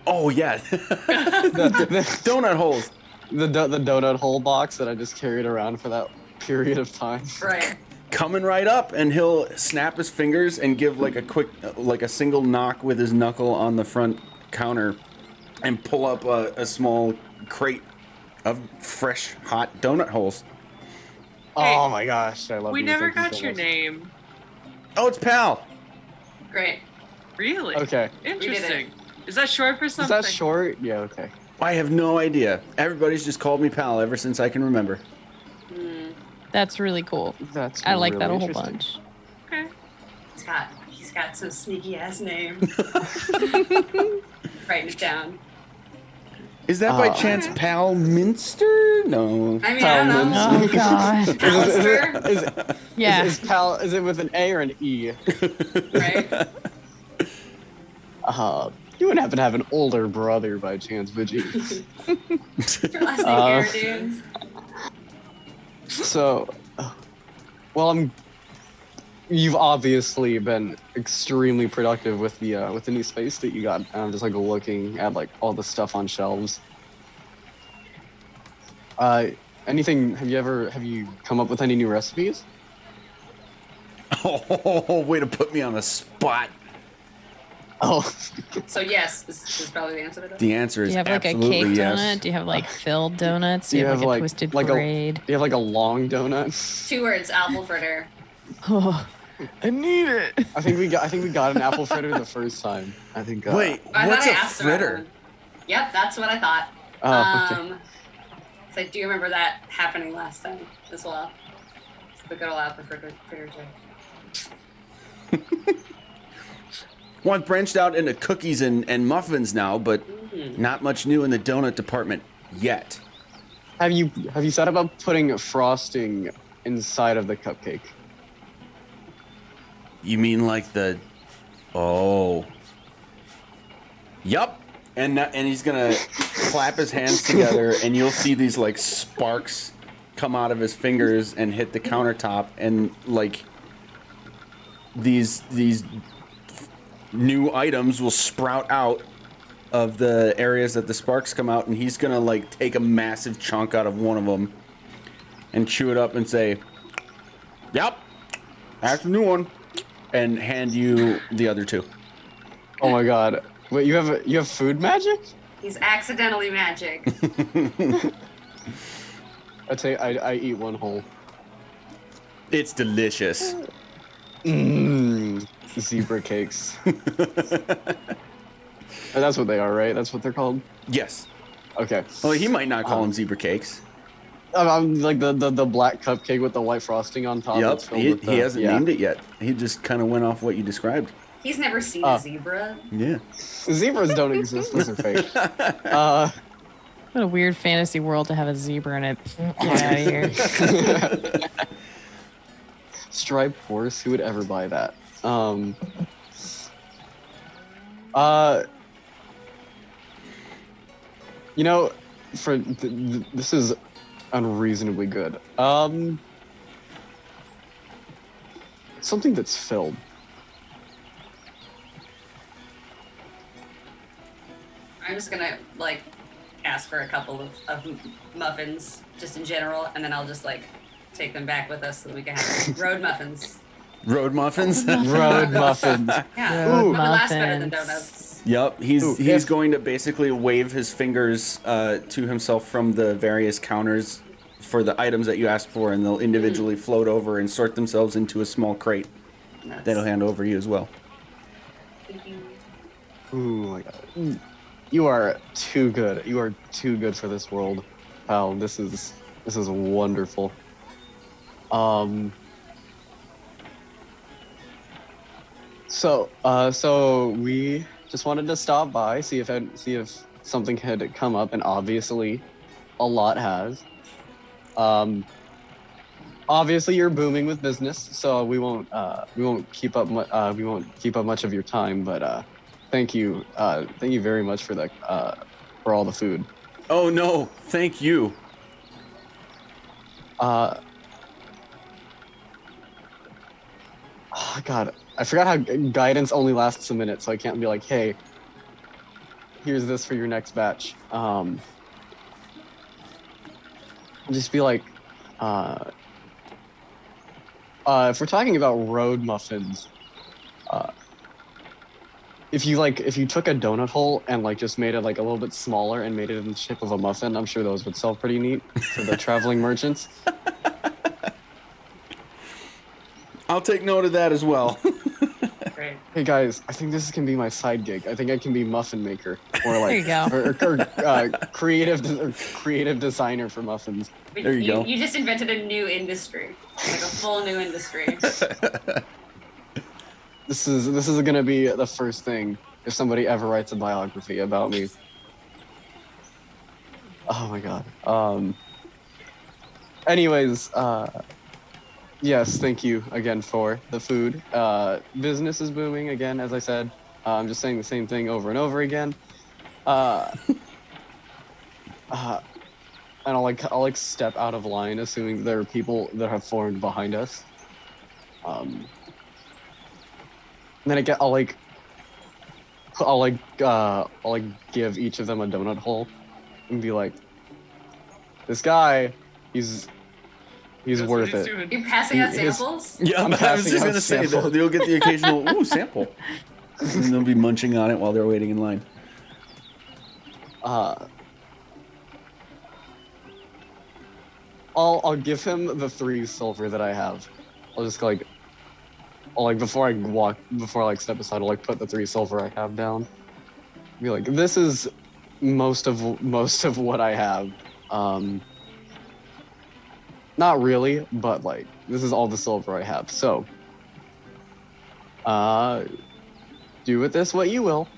Oh yeah, The donut holes. donut hole box that I just carried around for that period of time. Right. Coming right up, and he'll snap his fingers and give like a quick, like a single knock with his knuckle on the front counter, and pull up a small crate of fresh, hot donut holes. Oh my gosh, I love We you. never Thank you got so your much. name. Oh, it's Pal. Great. Really? Okay. Interesting. Is that short for Is something? that short? Yeah, okay. I have no idea. Everybody's just called me Pal ever since I can remember. That's really cool. That's I like really that a whole interesting. bunch. Okay. He's got some sneaky ass name. Writing it down. Is that by Oh. chance Pal Minster? No. I mean, I don't know. Oh god. Alistair, Yeah. Is Pal, is it with an A or an E? right? You wouldn't happen to have an older brother by chance, would you? Your last name here, dude. So, you've obviously been extremely productive with the new space that you got. I'm just like looking at like all the stuff on shelves. Anything? Have you come up with any new recipes? Oh, way to put me on the spot. Oh, So yes, this is probably the answer to that. The answer Do is you have like a absolutely cake yes. donut? Do you have like filled donuts? Do Do you you have have, like a like- twisted like a- braid? do you have like a long donut? 2 words, apple fritter. Oh, I need it. I think we got an apple fritter the first time. I think. Wait, I what's thought a I asked about fritter? one. Yep, that's what I thought. Oh, okay. So I do remember that happening last time as well. It's the good old apple fritter joke. Well, I've branched out into cookies and muffins now, but not much new in the donut department yet. Have you thought about putting frosting inside of the cupcake? You mean like the? Oh. Yup. And he's gonna clap his hands together, and you'll see these like sparks come out of his fingers and hit the countertop, and like these new items will sprout out of the areas that the sparks come out, and he's gonna like take a massive chunk out of one of them and chew it up and say, "Yep, that's a new one," and hand you the other two. Oh my god! Wait, you have food magic? He's accidentally magic. I eat one whole. It's delicious. Mmm, zebra cakes. And that's what they are, right? That's what they're called. Yes. Okay. Well, he might not call them zebra cakes. I'm like the black cupcake with the white frosting on top. Yep, that's filled with he hasn't named it yet. He just kind of went off what you described. He's never seen a zebra. Yeah. Zebras don't exist. Those are fake. What a weird fantasy world to have a zebra in it. Get out of here. Striped horse. Who would ever buy that? You know, this is unreasonably good. Something that's filled. I'm just gonna like ask for a couple of muffins just in general, and then I'll just like take them back with us so that we can have road muffins. Road muffins? Road muffins. Yeah, Ooh. nothing lasts better than donuts. Yep, he's going to basically wave his fingers to himself from the various counters for the items that you asked for, and they'll individually float over and sort themselves into a small crate that'll hand over you as well. Thank you. Ooh my god. You are too good. You are too good for this world, pal. This is wonderful. So we just wanted to stop by, see if something had come up, and obviously, a lot has. Obviously you're booming with business, so we won't keep up much of your time, but thank you very much for that for all the food. Oh no, thank you. Oh god, I forgot how guidance only lasts a minute, so I can't be like, hey, here's this for your next batch. Just be like, if we're talking about road muffins, if you took a donut hole and like just made it like a little bit smaller and made it in the shape of a muffin, I'm sure those would sell pretty neat for the traveling merchants. I'll take note of that as well. Great. Hey guys, I think this can be my side gig. I think I can be muffin maker or like There you go. or creative designer for muffins. There you go. You just invented a new industry, like a full new industry. This is gonna be the first thing if somebody ever writes a biography about me. Oh my god. Anyways, yes, thank you again for the food. Business is booming again, as I said. I'm just saying the same thing over and over again. And I'll like step out of line, assuming there are people that have formed behind us. And then I'll give each of them a donut hole and be like, this guy, he's That's what worth he's it. doing. You're passing out His- samples? Yeah, I'm I was passing just out gonna say sample. they'll get the occasional sample, and they'll be munching on it while they're waiting in line. I'll give him the 3 silver that I have. I'll just before I step aside, I'll like put the 3 silver I have down. Be like, this is most of what I have. Not really, but like this is all the silver I have. So, do with this what you will.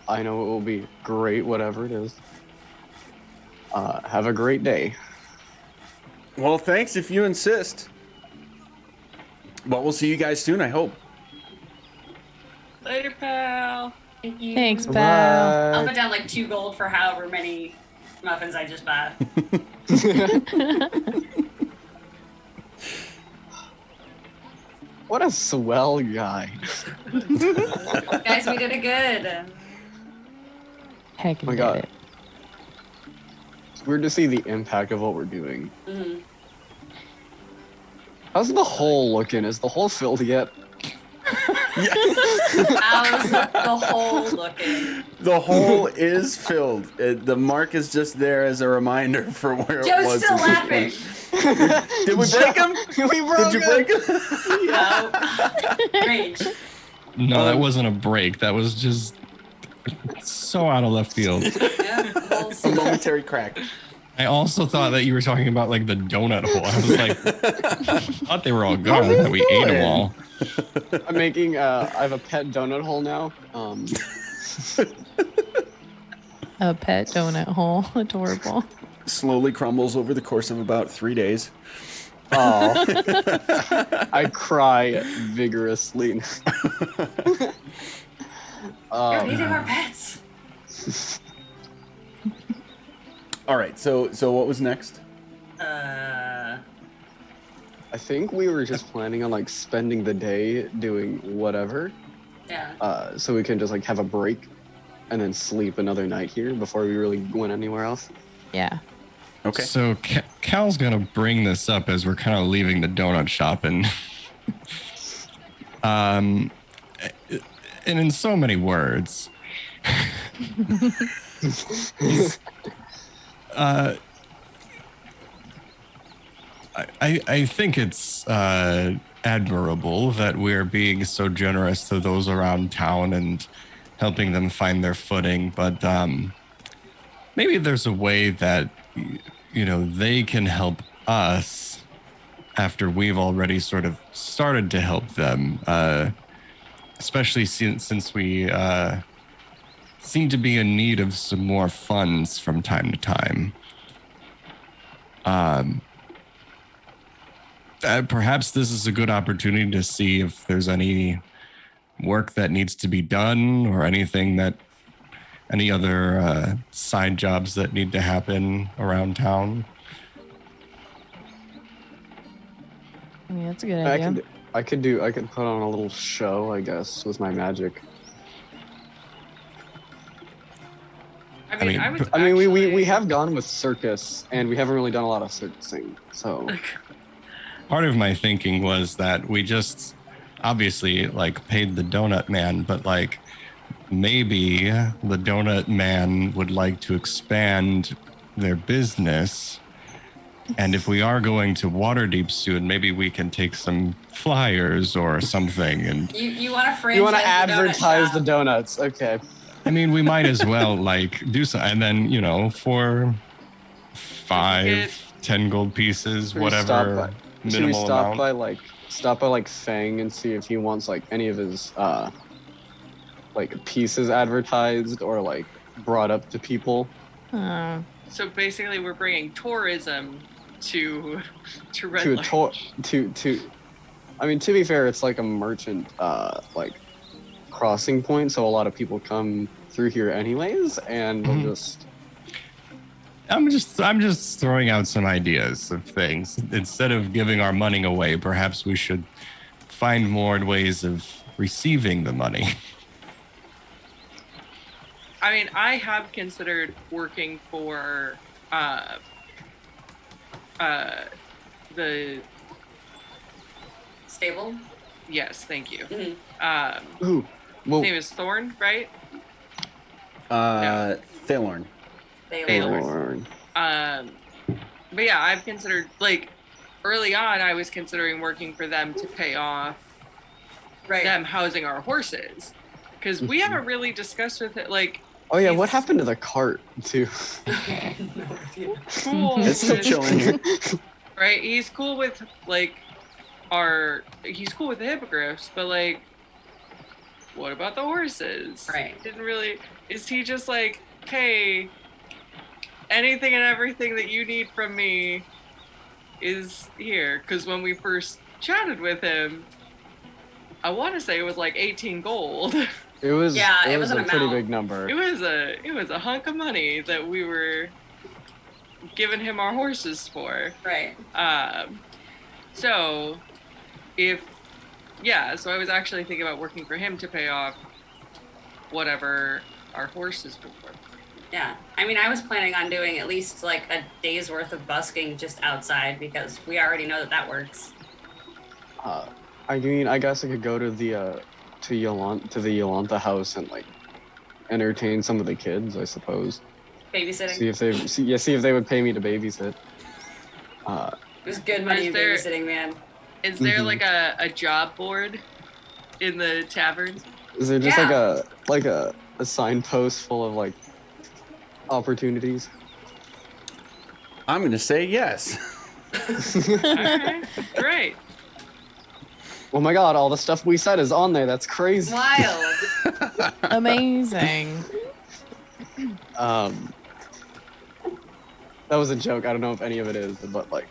I know it will be great, whatever it is. Have a great day. Well, thanks if you insist. But we'll see you guys soon, I hope. Later, pal. Thank you. Thanks, pal. I'll Bye. put down like 2 gold for however many muffins I just bought. What a swell guy. Guys, we did it good. Heck, Oh my did God. it. It's weird to see the impact of what we're doing. Mhm. How's the hole looking? Is the hole filled yet? How's the hole looking? The hole is filled. The mark is just there as a reminder for where it Joe's was. still laughing. Did we break him? We broke Did you him. break him? No. Rage. No, that wasn't a break. That was just so out of left field. Yeah, holes. A momentary crack. I also thought that you were talking about like the donut hole. I was like, I thought they were all gone. That we ate them all. I'm making. I have a pet donut hole now. A pet donut hole. Adorable. Slowly crumbles over the course of about 3 days. Oh, I cry vigorously. You're eating our pets. All right. So what was next? I think we were just planning on like spending the day doing whatever, Yeah. so we can just like have a break, and then sleep another night here before we really went anywhere else. Yeah. Okay. So Cal's gonna bring this up as we're kind of leaving the donut shop, and and in so many words, I think it's admirable that we're being so generous to those around town and helping them find their footing, but maybe there's a way that they can help us after we've already sort of started to help them, especially since we seem to be in need of some more funds from time to time. Perhaps this is a good opportunity to see if there's any work that needs to be done or any other side jobs that need to happen around town. I mean, that's a good idea. I could put on a little show, I guess, with my magic. I mean, we have gone with circus, and we haven't really done a lot of circusing, so. Part of my thinking was that we just obviously like paid the donut man, but like maybe the donut man would like to expand their business. And if we are going to Waterdeep soon, maybe we can take some flyers or something. And You want to You want to franchise advertise the the donut shop. donuts, okay. I mean, we might as well like do so. And then, for 5-10 gold pieces, Should we whatever Should we minimal amount. stop by Fang and see if he wants like any of his pieces advertised or like brought up to people? So basically, we're bringing tourism to Red To a Lodge. I mean, to be fair, it's like a merchant crossing point, so a lot of people come through here anyways, and we'll just. I'm just throwing out some ideas of things. Instead of giving our money away, perhaps we should find more ways of receiving the money. I mean, I have considered working for the Stable. yes, thank you. Mhm. Ooh, His well, name is Thorn, right? Thalorn. Lorne. But yeah, I've considered early on I was considering working for them to pay off Right. them housing our horses. Because we haven't really discussed with it Oh yeah, what he's- happened to the cart too? cool. It's still with- chilling here. Right? He's cool with he's cool with the hippogriffs, but what about the horses? Right. Didn't really is he just like, hey, anything and everything that you need from me is here. Because when we first chatted with him, I want to say it was like 18 gold. It was Yeah, it it was was an a pretty amount. big number. It was a hunk of money that we were giving him our horses for. Right. So so I was actually thinking about working for him to pay off whatever our horses were worth. Yeah. I mean, I was planning on doing at least like a day's worth of busking just outside because we already know that works. I mean, I guess I could go to the Yolanta house and like entertain some of the kids, I suppose. Babysitting. See if they would pay me to babysit. There's good money in babysitting, man. Is there Mhm. like a job board in the tavern? Is there just Yeah. like a signpost full of like opportunities? I'm gonna say yes. Okay, great. Oh my god, all the stuff we said is on there. That's crazy. Wild. Amazing. That was a joke. I don't know if any of it is, but like,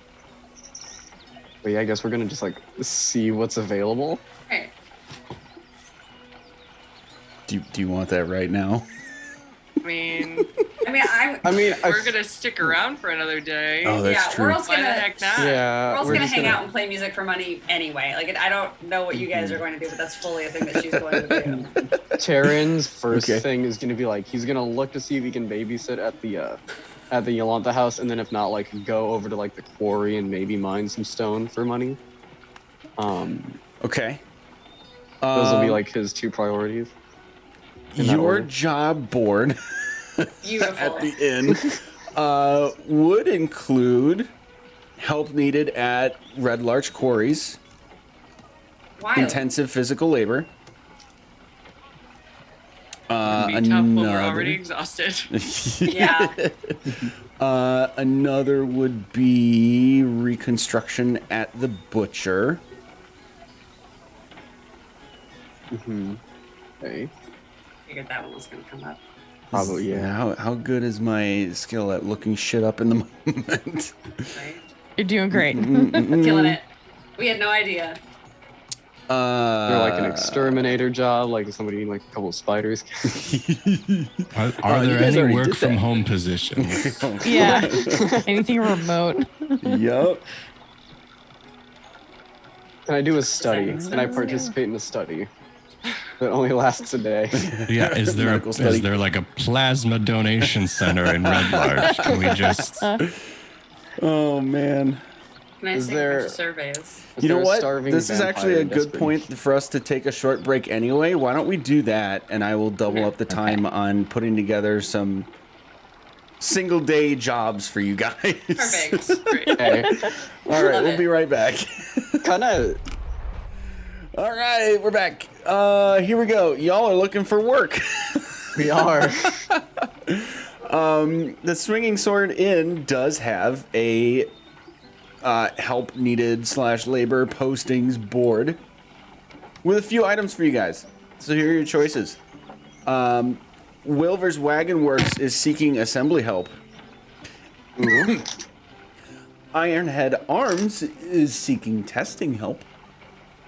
but yeah, I guess we're gonna just like see what's available. Right. Do you want that right now? I mean, I mean, we're gonna stick around for another day. Oh, that's yeah, true. we're also Why the gonna heck not? yeah, we're also we're gonna just hang out and play music for money anyway. Like, I don't know what you guys are going to do, but that's fully a thing that she's going to do. Taryn's first Okay. thing is gonna be like he's gonna look to see if he can babysit at the Yolanta house, and then if not, like go over to like the quarry and maybe mine some stone for money. Okay. Those will be like his two priorities. in that your order. job board Beautiful. at the inn would include help needed at Red Larch quarries, Wild. intensive physical labor. It'd be tough when we're already exhausted. Yeah. Another would be reconstruction at the butcher. Okay. Figured that one was gonna come up. Probably, yeah. How good is my skill at looking shit up in the moment? Right. You're doing great. Killing it. We had no idea. Or like an exterminator job, like somebody needing like a couple of spiders. Are you there guys any already work did from that. home positions? Yeah. Anything remote. Yup. Can I do a study? Can I participate in a study that only lasts a day? Yeah, is Medical study. there like a plasma donation center in Red Larch? Can we just Oh man. Can I Is take a there- bunch of surveys? Is You know there a what? starving This is actually vampire a in good Desperat? point for us to take a short break anyway. Why don't we do that, and I will double up the time on putting together some single day jobs for you guys. Perfect. Great. Okay. All right, Love we'll it. be right back. kind of. All right, we're back. Here we go. Y'all are looking for work. We are. The Swinging Sword Inn does have a help needed / labor postings board with a few items for you guys. So here are your choices. Wilver's Wagon Works is seeking assembly help. Ironhead Arms is seeking testing help.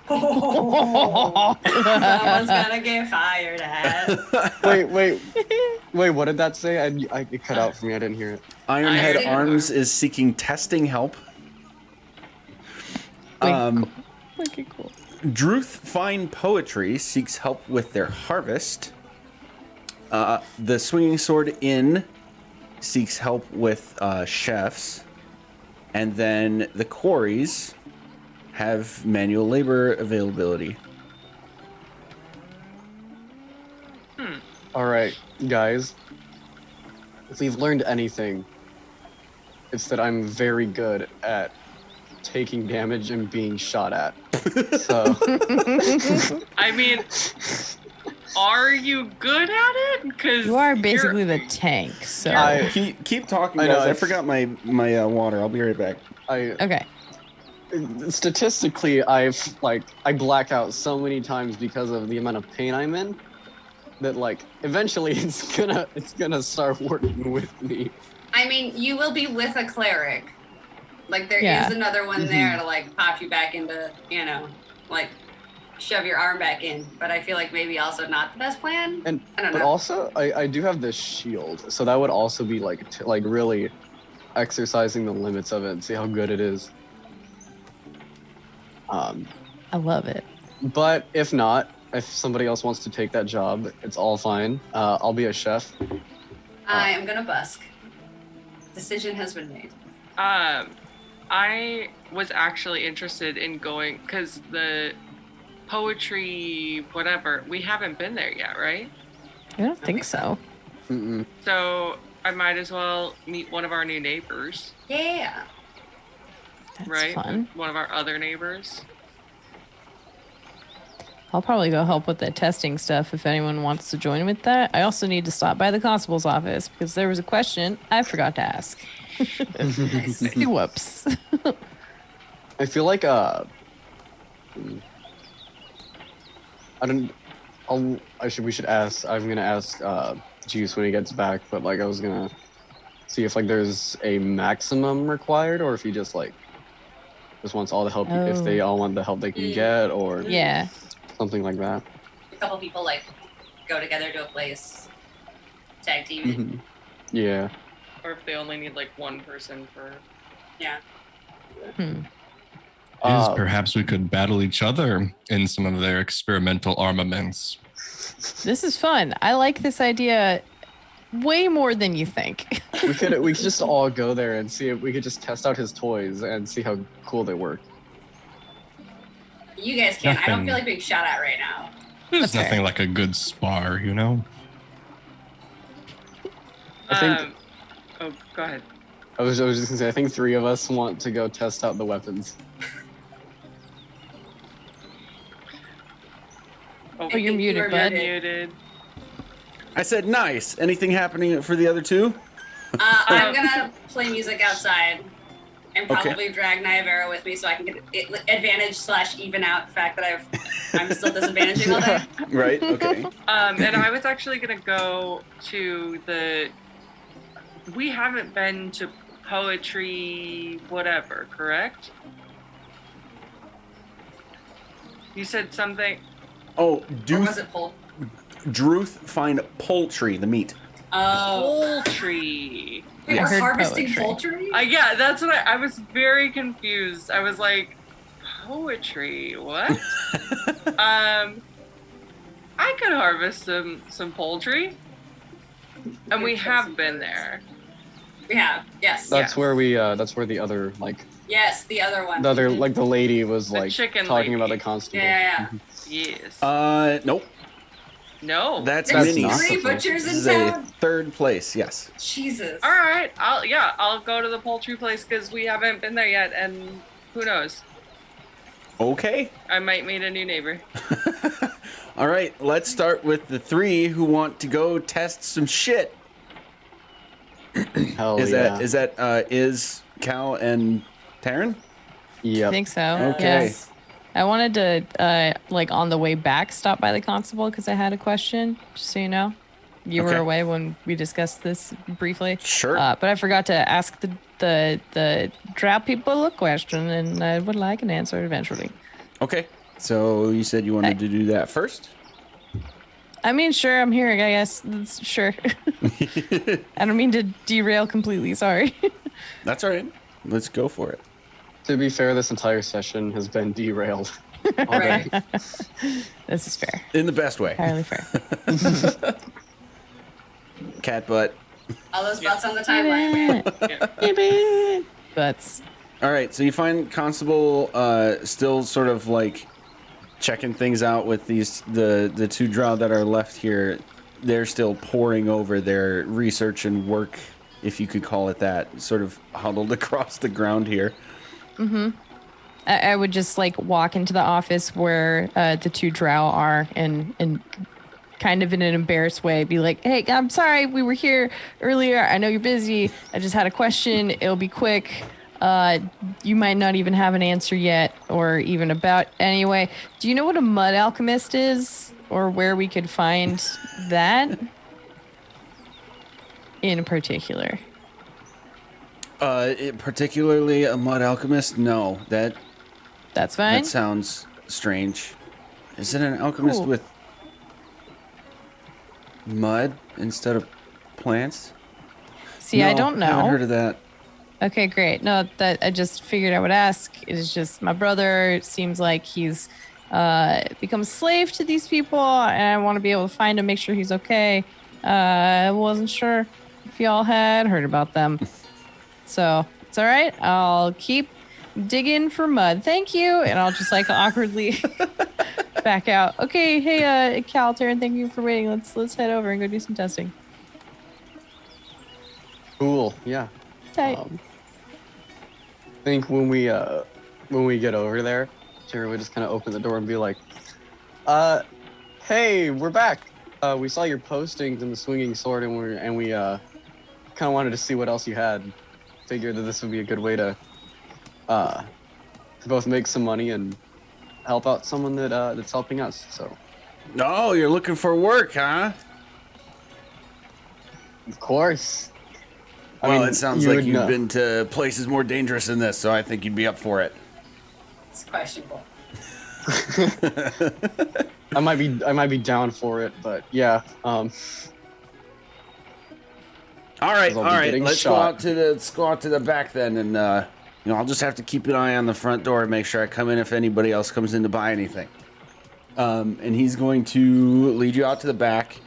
Someone's gonna get fired at. Wait. What did that say? It cut out for me. I didn't hear it. Ironhead Ironhead Arms is seeking testing help. Okay, cool. Druth Fine Poetry seeks help with their harvest. The Swinging Sword Inn seeks help with chefs. And then the quarries have manual labor availability. All right, guys. If we've learned anything, it's that I'm very good at taking damage and being shot at. So I mean, are you good at it? Because You are basically the tank, so. I- Keep talking, I know, guys. I it's- forgot my water. I'll be right back. Okay. Statistically, I black out so many times because of the amount of pain I'm in that like eventually it's gonna start working with me. I mean, you will be with a cleric. Like, there is Yeah. another one there to, like, pop you back into, you know, like, shove your arm back in. But I feel like maybe also not the best plan. And I don't but know. also I do have this shield, so that would also be like like really exercising the limits of it and see how good it is. I love it. But if not, if somebody else wants to take that job, it's all fine. I'll be a chef. I am gonna busk. Decision has been made. I was actually interested in going because the poetry, whatever, we haven't been there yet, right? I don't think so. Mm-mm. So I might as well meet one of our new neighbors, Yeah. That's right? fun. One of our other neighbors. I'll probably go help with the testing stuff if anyone wants to join with that. I also need to stop by the constable's office because there was a question I forgot to ask. Nice. Whoops. I feel like I don't. We should ask. I'm gonna ask Juice when he gets back. But like I was gonna see if like there's a maximum required, or if he just like just wants all the help. If they Oh. all want the help they can get, or Yeah. something like that. A couple people, like, go together to a place, tag team. Mhm. Yeah. Or if they only need like one person for. Yeah. Is perhaps we could battle each other in some of their experimental armaments. This is fun. I like this idea way more than you think. we could just all go there and see if we could just test out his toys and see how cool they work. You guys can. I don't Nothing. feel like being shot at right now. There's That's nothing like a good spar, you know? I think Oh, go ahead. I was just gonna say I think 3 of us want to go test out the weapons. Oh, Oh, you're You muted, are bud. muted. I said nice. Anything happening for the other two? I'm gonna play music outside and Okay. probably drag Nayavera with me so I can get advantage / even out the fact that I'm still disadvantaging all day. Right. Okay. And I was actually gonna go to the. We haven't been to poetry, whatever, correct? You said something. Oh, Or was Dooth, it Pol? Druth find poultry, the meat. Oh. Poultry. Wait, I we're heard harvesting poetry. poultry? Yeah, that's what I was very confused. I was like, poetry, what? I could harvest some poultry. And we have been there. We have. Yes. That's Yes. where we. That's where the other Yes, the other one. the Mhm. lady was The like chicken talking about lady. the constable. Yeah. Yes. Nope. No. That's There's Minnie's. not three the place. butchers This in is a town. 3rd place. Yes. Jesus. All right. I'll go to the poultry place because we haven't been there yet, and who knows? Okay. I might meet a new neighbor. All right. Let's start with the 3 who want to go test some shit. Hell Is yeah. is Cal and Taryn? I Yep. think so. Okay. Yes. I wanted to, like, on the way back, stop by the constable because I had a question, just so you know. You were Okay. away when we discussed this briefly. Sure. But I forgot to ask the drought people a question, and I would like an answer eventually. Okay. So you said you wanted to do that first? I mean, sure, I'm here, I guess. Sure. I don't mean to derail completely, sorry. That's all right. Let's go for it. To be fair, this entire session has been derailed already. Right. This is fair. In the best way. Entirely fair. Cat butt. All those butts on the timeline. Butts. All right. So you find Constable still sort of like checking things out with the 2 drow that are left here. They're still poring over their research and work, if you could call it that, sort of huddled across the ground here. I would just like walk into the office where the 2 drow are and kind of in an embarrassed way be like, hey, I'm sorry, we were here earlier. I know you're busy. I just had a question. It'll be quick. You might not even have an answer yet or even about anyway. Do you know what a mud alchemist is or where we could find that in particular? Particularly a mud alchemist? No, That's that fine. sounds strange. Is it an alchemist Cool. with mud instead of plants? See, no, I don't know. Haven't heard of that. Okay, great. No, that I just figured I would ask. It's just my brother seems like he's become a slave to these people, and I want to be able to find him, make sure he's okay. I wasn't sure if y'all had heard about them. So it's all right. I'll keep digging for mud. Thank you. And I'll just like awkwardly back out. Okay, hey, Cal, Taryn, thank you for waiting. Let's head over and go do some testing. Cool. Yeah. Tight. I think when we get over there, Jerry would just kind of open the door and be like, hey, we're back. We saw your postings in the Swinging Sword, and we kind of wanted to see what else you had. Figured that this would be a good way to both make some money and help out someone that's helping us. So, Oh, you're looking for work, huh? of course. Well, it sounds like you've been to places more dangerous than this, so I think you'd be up for it. It's questionable. I might be down for it, but yeah. All right, I'll be getting let's shot. go out to the back then, and I'll just have to keep an eye on the front door and make sure I come in if anybody else comes in to buy anything. And he's going to lead you out to the back,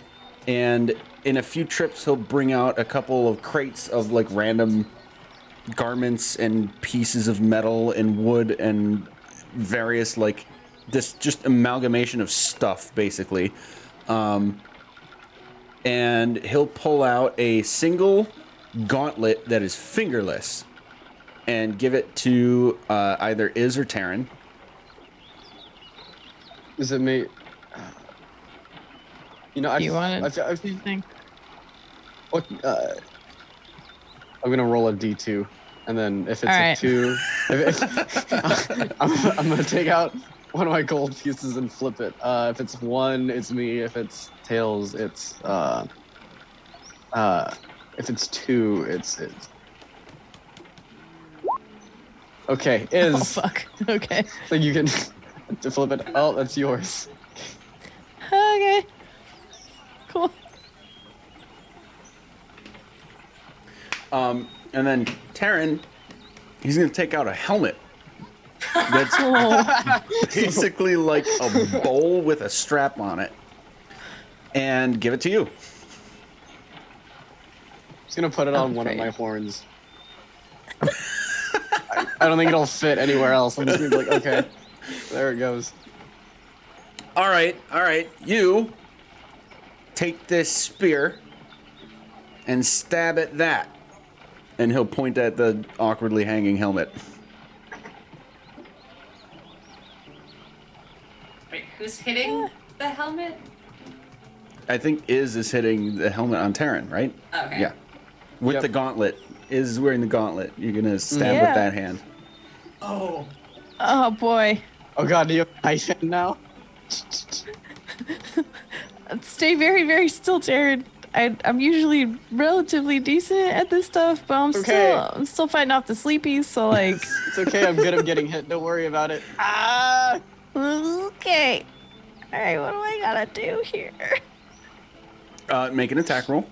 and in a few trips he'll bring out a couple of crates of like random garments and pieces of metal and wood and various like this just amalgamation of stuff basically. And he'll pull out a single gauntlet that is fingerless and give it to either Iz or Taryn. Is it me? I Do you want I to think? what? I'm gonna roll a d2, and then if it's All right. a 2, I'm gonna take out one of my gold pieces and flip it. If it's 1, it's me. If it's tails, it's if it's 2, it's. Okay, Oh fuck. Okay. so you can to flip it. Oh, that's yours. Okay. Cool. And then Taryn, he's gonna take out a helmet that's Oh. basically like a bowl with a strap on it, and give it to you. Just gonna put it on one of afraid. my horns. I don't think it'll fit anywhere else. I'm just gonna be like, okay, there it goes. All right. You take this spear and stab at that, and he'll point at the awkwardly hanging helmet. Wait, who's hitting the helmet? I think Iz is hitting the helmet on Taryn, right? Okay. Yeah. With Yep. the gauntlet. Iz is wearing the gauntlet. You're gonna stab Yeah. with that hand. Oh. Oh boy. Oh god, do you have a knife hand now? Stay very, very still, Jared. I'm usually relatively decent at this stuff, but I'm still fighting off the sleepies. So like, It's okay, I'm good at getting hit. Don't worry about it. Ah! okay. All right, what do I gotta do here? Make an attack roll.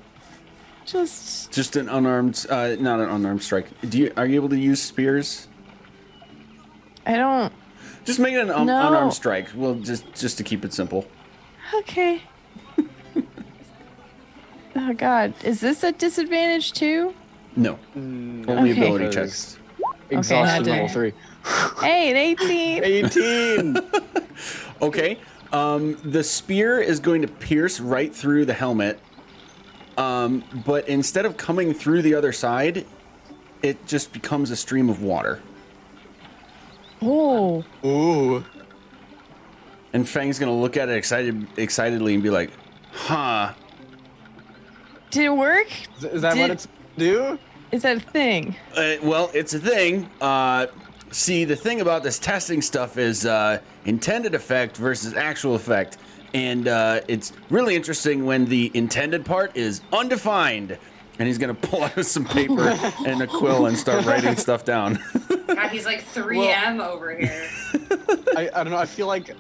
Just An unarmed, not an unarmed strike. Are you able to use spears? I don't. Just make it an No. unarmed strike. Well, just to keep it simple. Okay. Oh god, is this a disadvantage too? No, Mm, only Okay. ability because checks. Exhaustion Okay, level had 3. Hey, an 18. 18! Okay. The spear is going to pierce right through the helmet. But instead of coming through the other side, it just becomes a stream of water. Oh. Ooh. And Fang's gonna look at it excitedly and be like, "Huh? Did it work? Is that what it's do? Is that a thing? Well, it's a thing. See, the thing about this testing stuff is intended effect versus actual effect. And it's really interesting when the intended part is undefined. And he's gonna pull out some paper and a quill and start writing stuff down. God, he's like 3M over here. I don't know. I feel like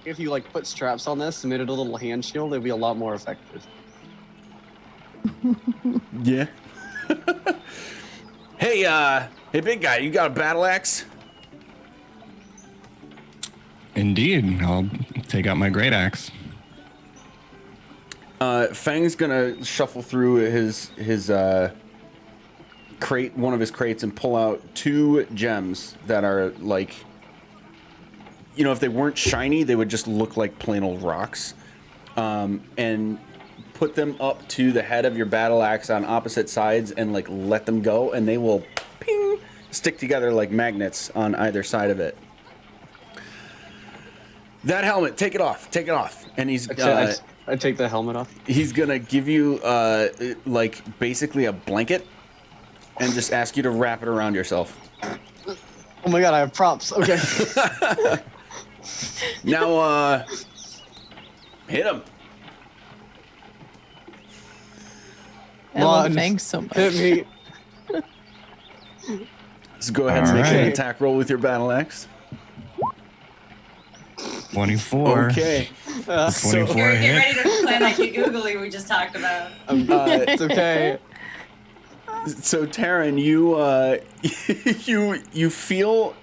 if you like put straps on this and made it a little hand shield, it'd be a lot more effective. Yeah. Hey, big guy, you got a battle axe? Indeed, I'll take out my great axe. Fang's gonna shuffle through his crate, one of his crates, and pull out 2 gems that are like, you know, if they weren't shiny, they would just look like plain old rocks. And put them up to the head of your battle axe on opposite sides and like let them go, and they will ping stick together like magnets on either side of it. That helmet, take it off, take it off. And he's I take the helmet off. he's gonna give you like basically a blanket and just ask you to wrap it around yourself. Oh my god, I have props. Okay. Now hit him. I love One. Fang so much. Hit me. Let's go ahead and make an Alright. attack roll with your battle axe. 24. Okay. 24 Get hit. ready to play that googly we just talked about. It's okay. So Taryn, you feel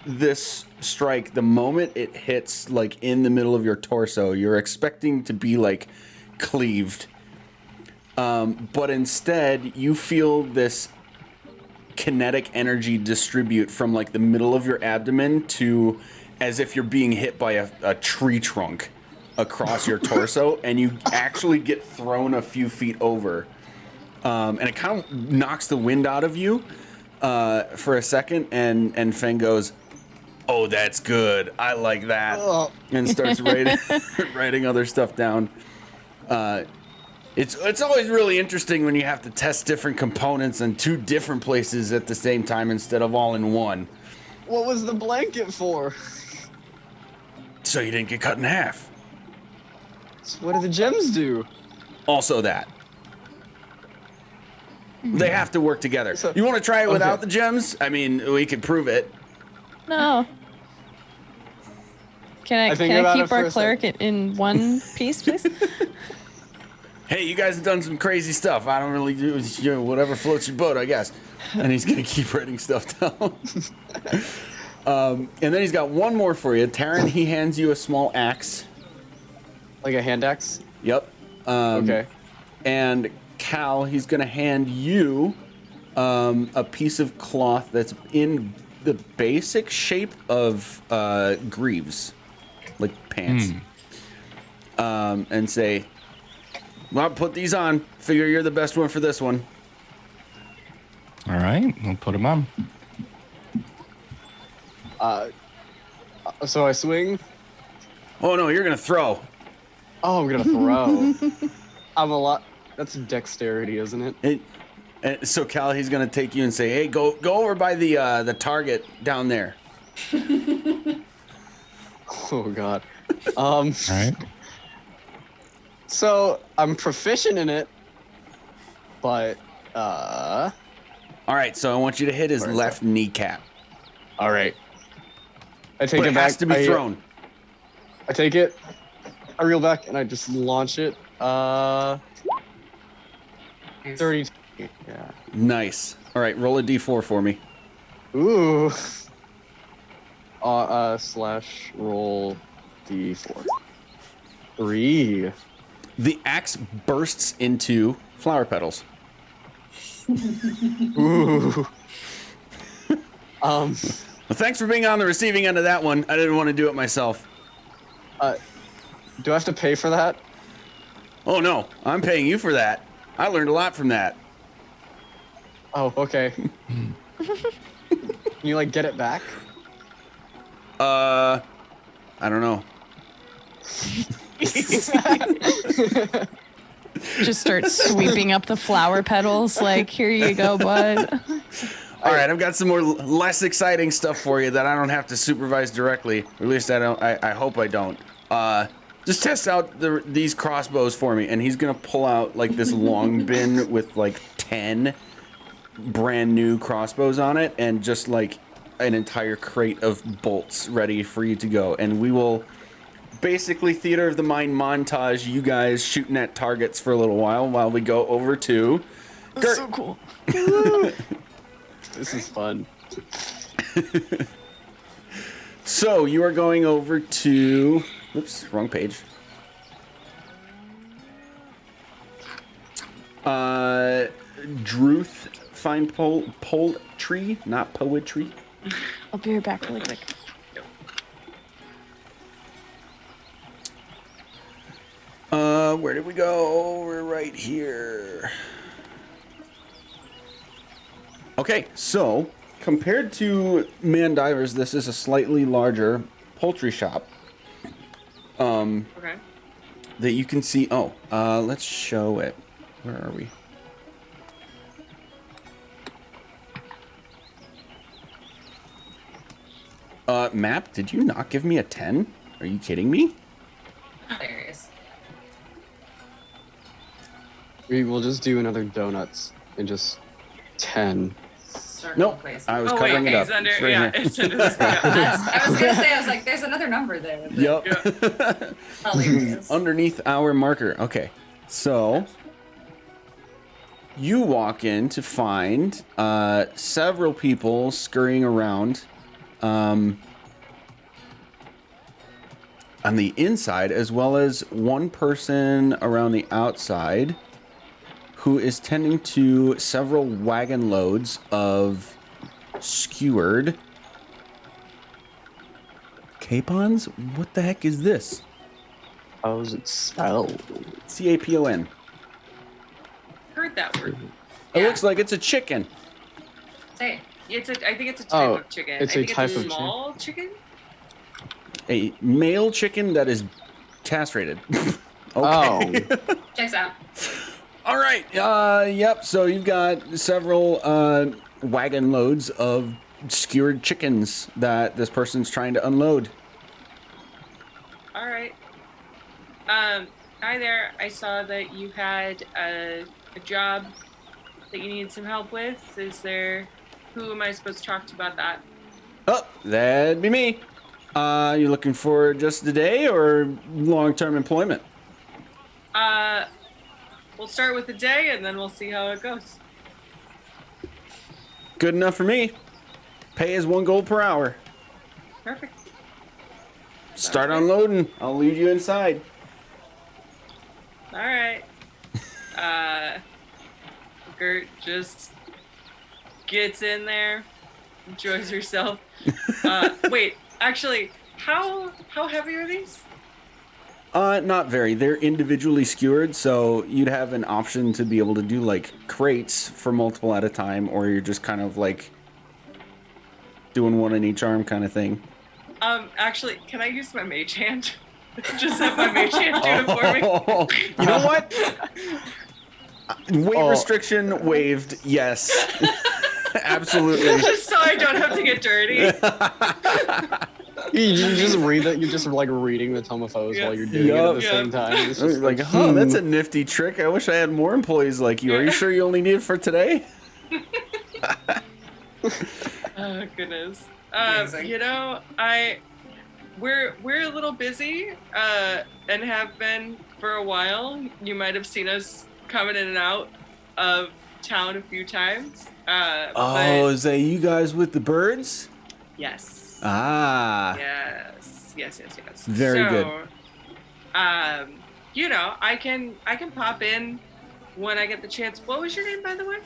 this strike the moment it hits like in the middle of your torso. You're expecting to be like cleaved, but instead you feel this kinetic energy distribute from like the middle of your abdomen to as if you're being hit by a tree trunk across your torso, and you actually get thrown a few feet over. And it kind of knocks the wind out of you for a second, and Fang goes, "Oh, that's good. I like that," and starts writing other stuff down. It's always really interesting when you have to test different components in 2 different places at the same time instead of all in one. What was the blanket for? So you didn't get cut in half. So what do the gems do? Also that. They have to work together. So- You want to try it without okay. the gems? I mean, we could prove it. No. Can I think about it keep for our a cleric in one piece, please? Hey, you guys have done some crazy stuff. I don't really do, you know, whatever floats your boat, I guess. And he's gonna keep writing stuff down. And then he's got one more for you. Taryn, he hands you a small axe. Like a hand axe? Yep. Okay. And Cal, he's gonna hand you a piece of cloth that's in the basic shape of greaves, like pants. And say, "Well, put these on. Figure you're the best one for this one." All right, we'll put him on. So I swing. Oh no, you're gonna throw. Oh, I'm gonna throw. I'm a lot. That's dexterity, isn't it? And so Cal, he's gonna take you and say, "Hey, go over by the target down there." Oh god. All right. So I'm proficient in it, but All right, so I want you to hit his Where is left kneecap. all right. I take But it it back. has to be thrown. I take it. I reel back and I just launch it. 30. Yeah. Nice. All right, roll a d4 for me. Ooh. Slash roll d4. 3. The axe bursts into flower petals. Ooh. Well, thanks for being on the receiving end of that one. I didn't want to do it myself. Do I have to pay for that? Oh no, I'm paying you for that. I learned a lot from that. Oh, okay. Can you like get it back? I don't know. Just start sweeping up the flower petals. Like, here you go, bud. All right, I've got some more less exciting stuff for you that I don't have to supervise directly. Or at least I don't. I hope I don't. Just test out these crossbows for me. And he's gonna pull out like this long bin with like 10 brand new crossbows on it and just like an entire crate of bolts ready for you to go. And we will basically theater of the mind montage you guys shooting at targets for a little while we go over to That's so cool. This is fun. So you are going over to, oops, wrong page. Druth find poultry, not poetry. I'll be right back really quick. Where did we go? We're right here. Okay, so compared to Mandivers, this is a slightly larger poultry shop. Okay. That you can see. Oh, let's show it. Where are we? Map, did you not give me a 10? Are you kidding me? Hilarious. We will just do another donuts and just 10. Circle, Nope, please. I was Oh covering wait, it it's up. under. It's right Yeah, here. it's under this. Yeah. I was gonna say, I was like, there's another number there. but Yep. Hilarious. Underneath our marker. Okay, so you walk in to find several people scurrying around on the inside, as well as one person around the outside who is tending to several wagon loads of skewered capons. What the heck is this? How is it spelled? CAPON. Heard that word. It Yeah. looks like it's a chicken. Say it. I think it's a type Oh, of chicken. it's I a think type it's a of small chicken. A male chicken that is castrated. Okay. Oh, Checks out. All right. Yep. So you've got several wagon loads of skewered chickens that this person's trying to unload. All right. Hi there. I saw that you had a job that you needed some help with. Who am I supposed to talk to about that? Oh, that'd be me. You looking for just the day or long-term employment? We'll start with the day and then we'll see how it goes. Good enough for me. Pay is 1 gold per hour. Perfect. Start good. unloading. I'll lead you inside. All right. Gert just gets in there, enjoys herself. Wait, actually, how heavy are these? Not very. They're individually skewered, so you'd have an option to be able to do like crates for multiple at a time, or you're just kind of like doing one in each arm kind of thing. Actually, can I use my mage hand? Just have my mage hand do it for me. You know what? Weight Oh. restriction waived. Yes. Absolutely. Just so I don't have to get dirty. you just read that. You're just like reading the Tome of Foes Yeah. while you're doing it at the Yep. same time. It's just Like, that's a nifty trick. I wish I had more employees like you. Are you sure you only need it for today? Oh goodness. Amazing. You know, we're a little busy, and have been for a while. You might have seen us coming in and out of town a few times. Oh, But is that you guys with the birds? yes. Ah. Yes. Very good. You know, I can pop in when I get the chance. What was your name, by the way?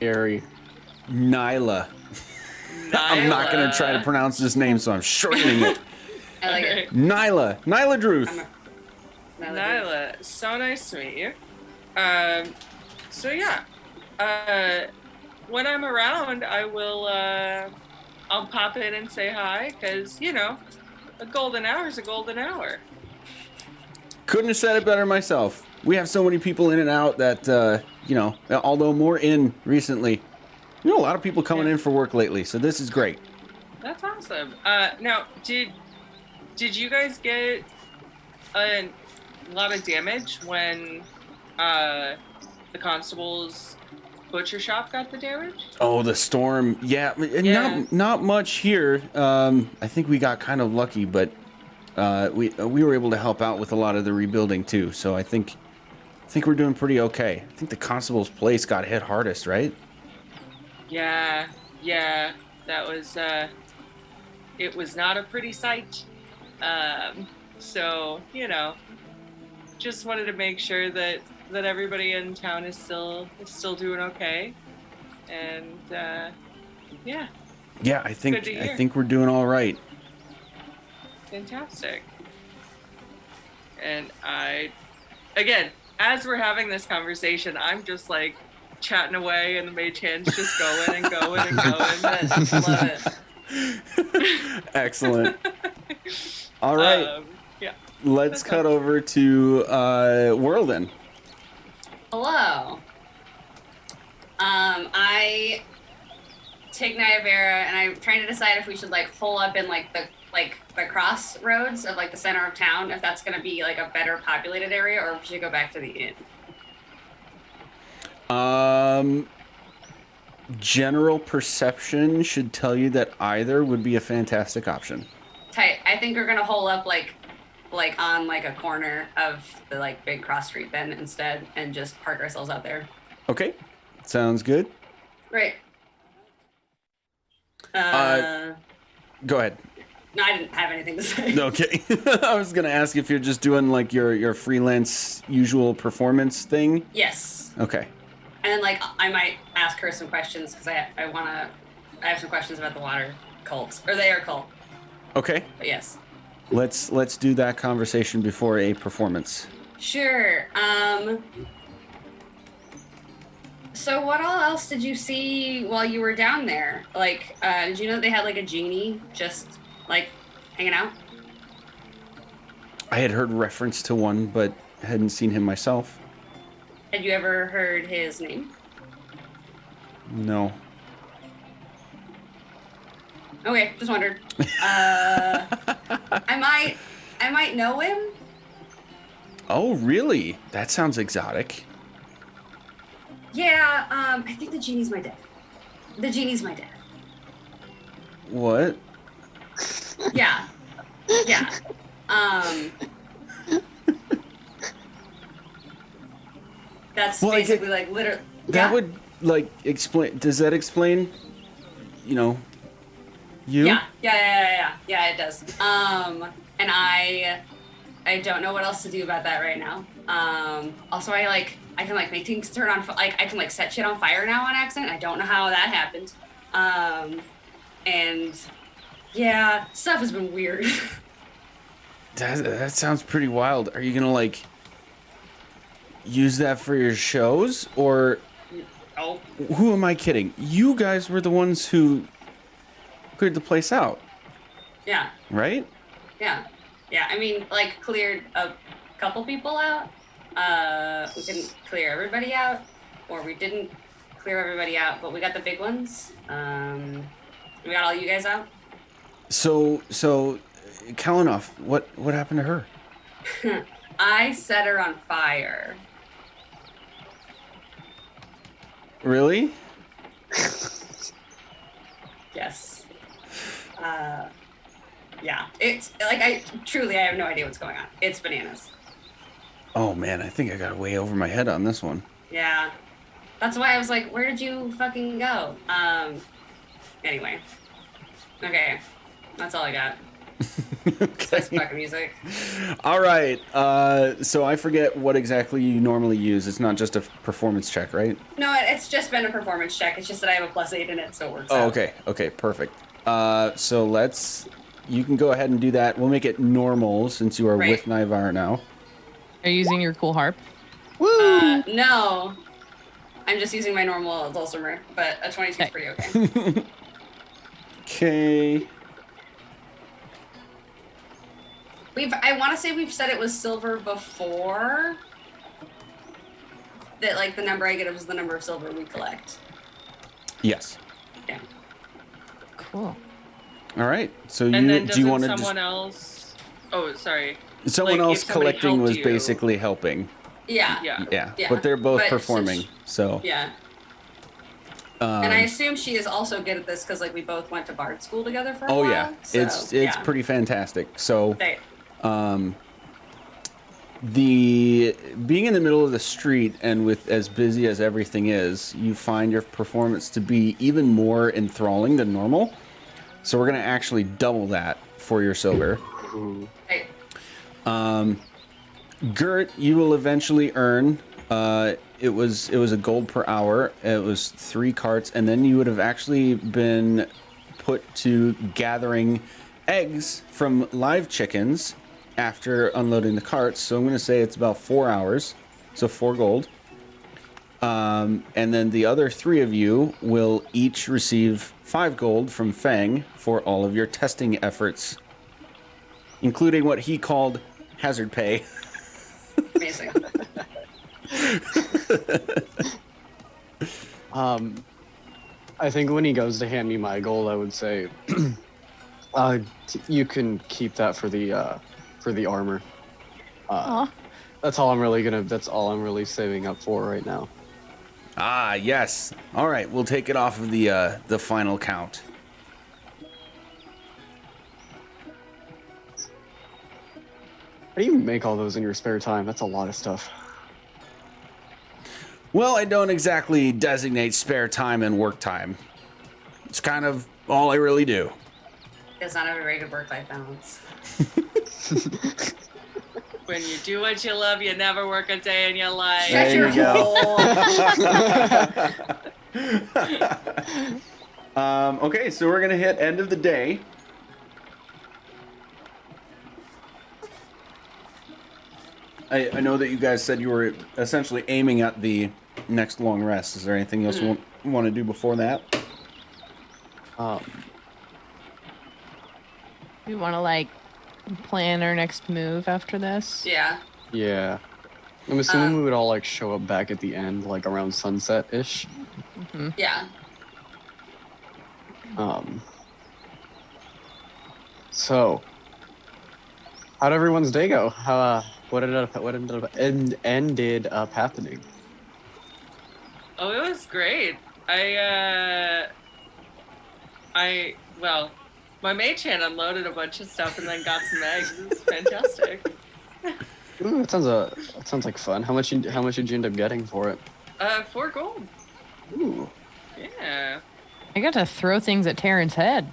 scary. Nyla. I'm not going to try to pronounce this name, so I'm shortening it. I like it. Nyla. Nyla Druth. Nyla, so nice to meet you. So yeah, when I'm around, I will. I'll pop in and say hi, cause you know, a golden hour is a golden hour. Couldn't have said it better myself. We have so many people in and out that, you know, although more in recently, you know, a lot of people coming in for work lately, so this is great. That's awesome. Now, did did you guys get a lot of damage when the constable's butcher shop got the damage? Oh, the storm. Yeah, Yeah. not much here. I think we got kind of lucky, but we were able to help out with a lot of the rebuilding too. So I think we're doing pretty okay. I think the constable's place got hit hardest, right? Yeah, that was it was not a pretty sight. So, just wanted to make sure that everybody in town is still doing okay. And yeah, Yeah, I Good to hear. think we're doing all right. fantastic. And again, as we're having this conversation, I'm just like chatting away, and the mage hand's just going and going and going. Love it. Excellent. All right, Yeah. let's that's cut over to Whirlden. Hello. I take Nayavera, and I'm trying to decide if we should like hole up in like the crossroads of like the center of town, if that's gonna be like a better populated area, or if we should go back to the inn. General perception should tell you that either would be a fantastic option. Tight. I think we're gonna hole up like on like a corner of the like big cross street then instead, and just park ourselves out there. Okay, sounds good. Right. Go ahead. No, I didn't have anything to say. Okay. I was gonna ask if you're just doing like your freelance usual performance thing. Yes. Okay. And then like I might ask her some questions because I have some questions about the water cult, or they are cult. Okay. But yes. Let's do that conversation before a performance. Sure. So what all else did you see while you were down there? Like, did you know they had like a genie just like hanging out? I had heard reference to one, but hadn't seen him myself. Had you ever heard his name? No. Okay, just wondered. I might know him. Oh, really? That sounds exotic. Yeah, I think the genie's my dad. The genie's my dad. What? Yeah. Yeah. That's Well, basically like literally. That would like explain. Does that explain? You? Yeah, it does. And I don't know what else to do about that right now. Also, I can like make things turn on. Like I can like set shit on fire now on accident. I don't know how that happened. And yeah, stuff has been weird. That sounds pretty wild. Are you gonna like use that for your shows, or Oh. who am I kidding? You guys were the ones who cleared the place out, Yeah. right? Yeah. Yeah. I mean, like cleared a couple people out. We couldn't clear everybody out, or we didn't clear everybody out, but we got the big ones. We got all you guys out. So Kalinoff, what happened to her? I set her on fire. Really? Yes. Yeah. It's like I have no idea what's going on. It's bananas. Oh man, I think I got way over my head on this one. Yeah. That's why I was like, where did you fucking go? Anyway. Okay. That's all I got. That's fucking music. All right. So I forget what exactly you normally use. It's not just a performance check, right? No, it's just been a performance check. It's just that I have a +8 in it, so it works Oh, out. okay. Okay, perfect. So you can go ahead and do that. We'll make it normal since you are Right. with Naivar now. Are you using your cool harp? No. I'm just using my normal dulcimer, but a 22 is pretty okay. Okay. I want to say we've said it was silver before. That like the number I get was the number of silver we collect. Yes. Yeah. Cool. All right. So And then do you doesn't want to someone else Oh, sorry. Someone Like, else if somebody collecting helped was you- basically helping. Yeah. Yeah. Yeah, Yeah, but they're both but performing. since- So Yeah. And I assume she is also good at this because, like, we both went to bard school together for a oh while. yeah, So, it's yeah. pretty fantastic. So They, the being in the middle of the street and with as busy as everything is, you find your performance to be even more enthralling than normal. So we're gonna actually double that for your sober. Ooh. they, Gert, you will eventually earn. It was a gold per hour. It was 3 carts, and then you would have actually been put to gathering eggs from live chickens after unloading the carts. So I'm going to say it's about 4 hours, so 4 gold. And then the other 3 of you will each receive 5 gold from Fang for all of your testing efforts, including what he called hazard pay. amazing. I think when he goes to hand me my gold, I would say, you can keep that for the armor. Aw. That's all I'm really saving up for right now. Ah, yes. All right, we'll take it off of the final count. How do you make all those in your spare time? That's a lot of stuff. Well, I don't exactly designate spare time and work time. It's kind of all I really do. Does not have a very good work-life balance. When you do what you love, you never work a day in your life. Shut There your you go. hole. Okay, so we're gonna hit end of the day. I know that you guys said you were essentially aiming at the next long rest. Is there anything else you want to do before that? We want to like plan our next move after this. Yeah. Yeah. I'm assuming we would all like show up back at the end, like around sunset-ish. Yeah. So, how'd everyone's day go? What ended up happening? Oh, it was great. Well, my mage hand unloaded a bunch of stuff and then got some eggs. It was fantastic. Ooh, that sounds like fun. How much did you end up getting for it? 4 gold. Ooh. Yeah. I got to throw things at Taryn's head.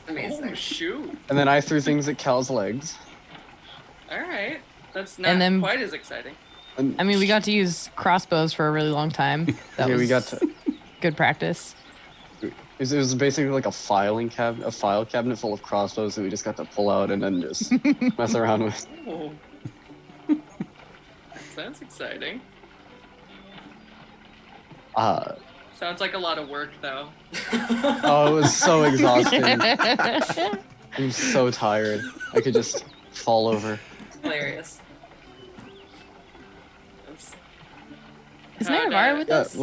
Amazing. Oh, shoot. And then I threw things at Cal's legs. All right. That's not And then- quite as exciting. And I mean, we got to use crossbows for a really long time. That yeah, was we got to. good practice. It was basically like a file cabinet full of crossbows that we just got to pull out and then just mess around with. Oh. That sounds exciting. Sounds like a lot of work, though. Oh, it was so exhausting. I'm so tired. I could just fall over. Hilarious. That's- Is How'd, Naira with us?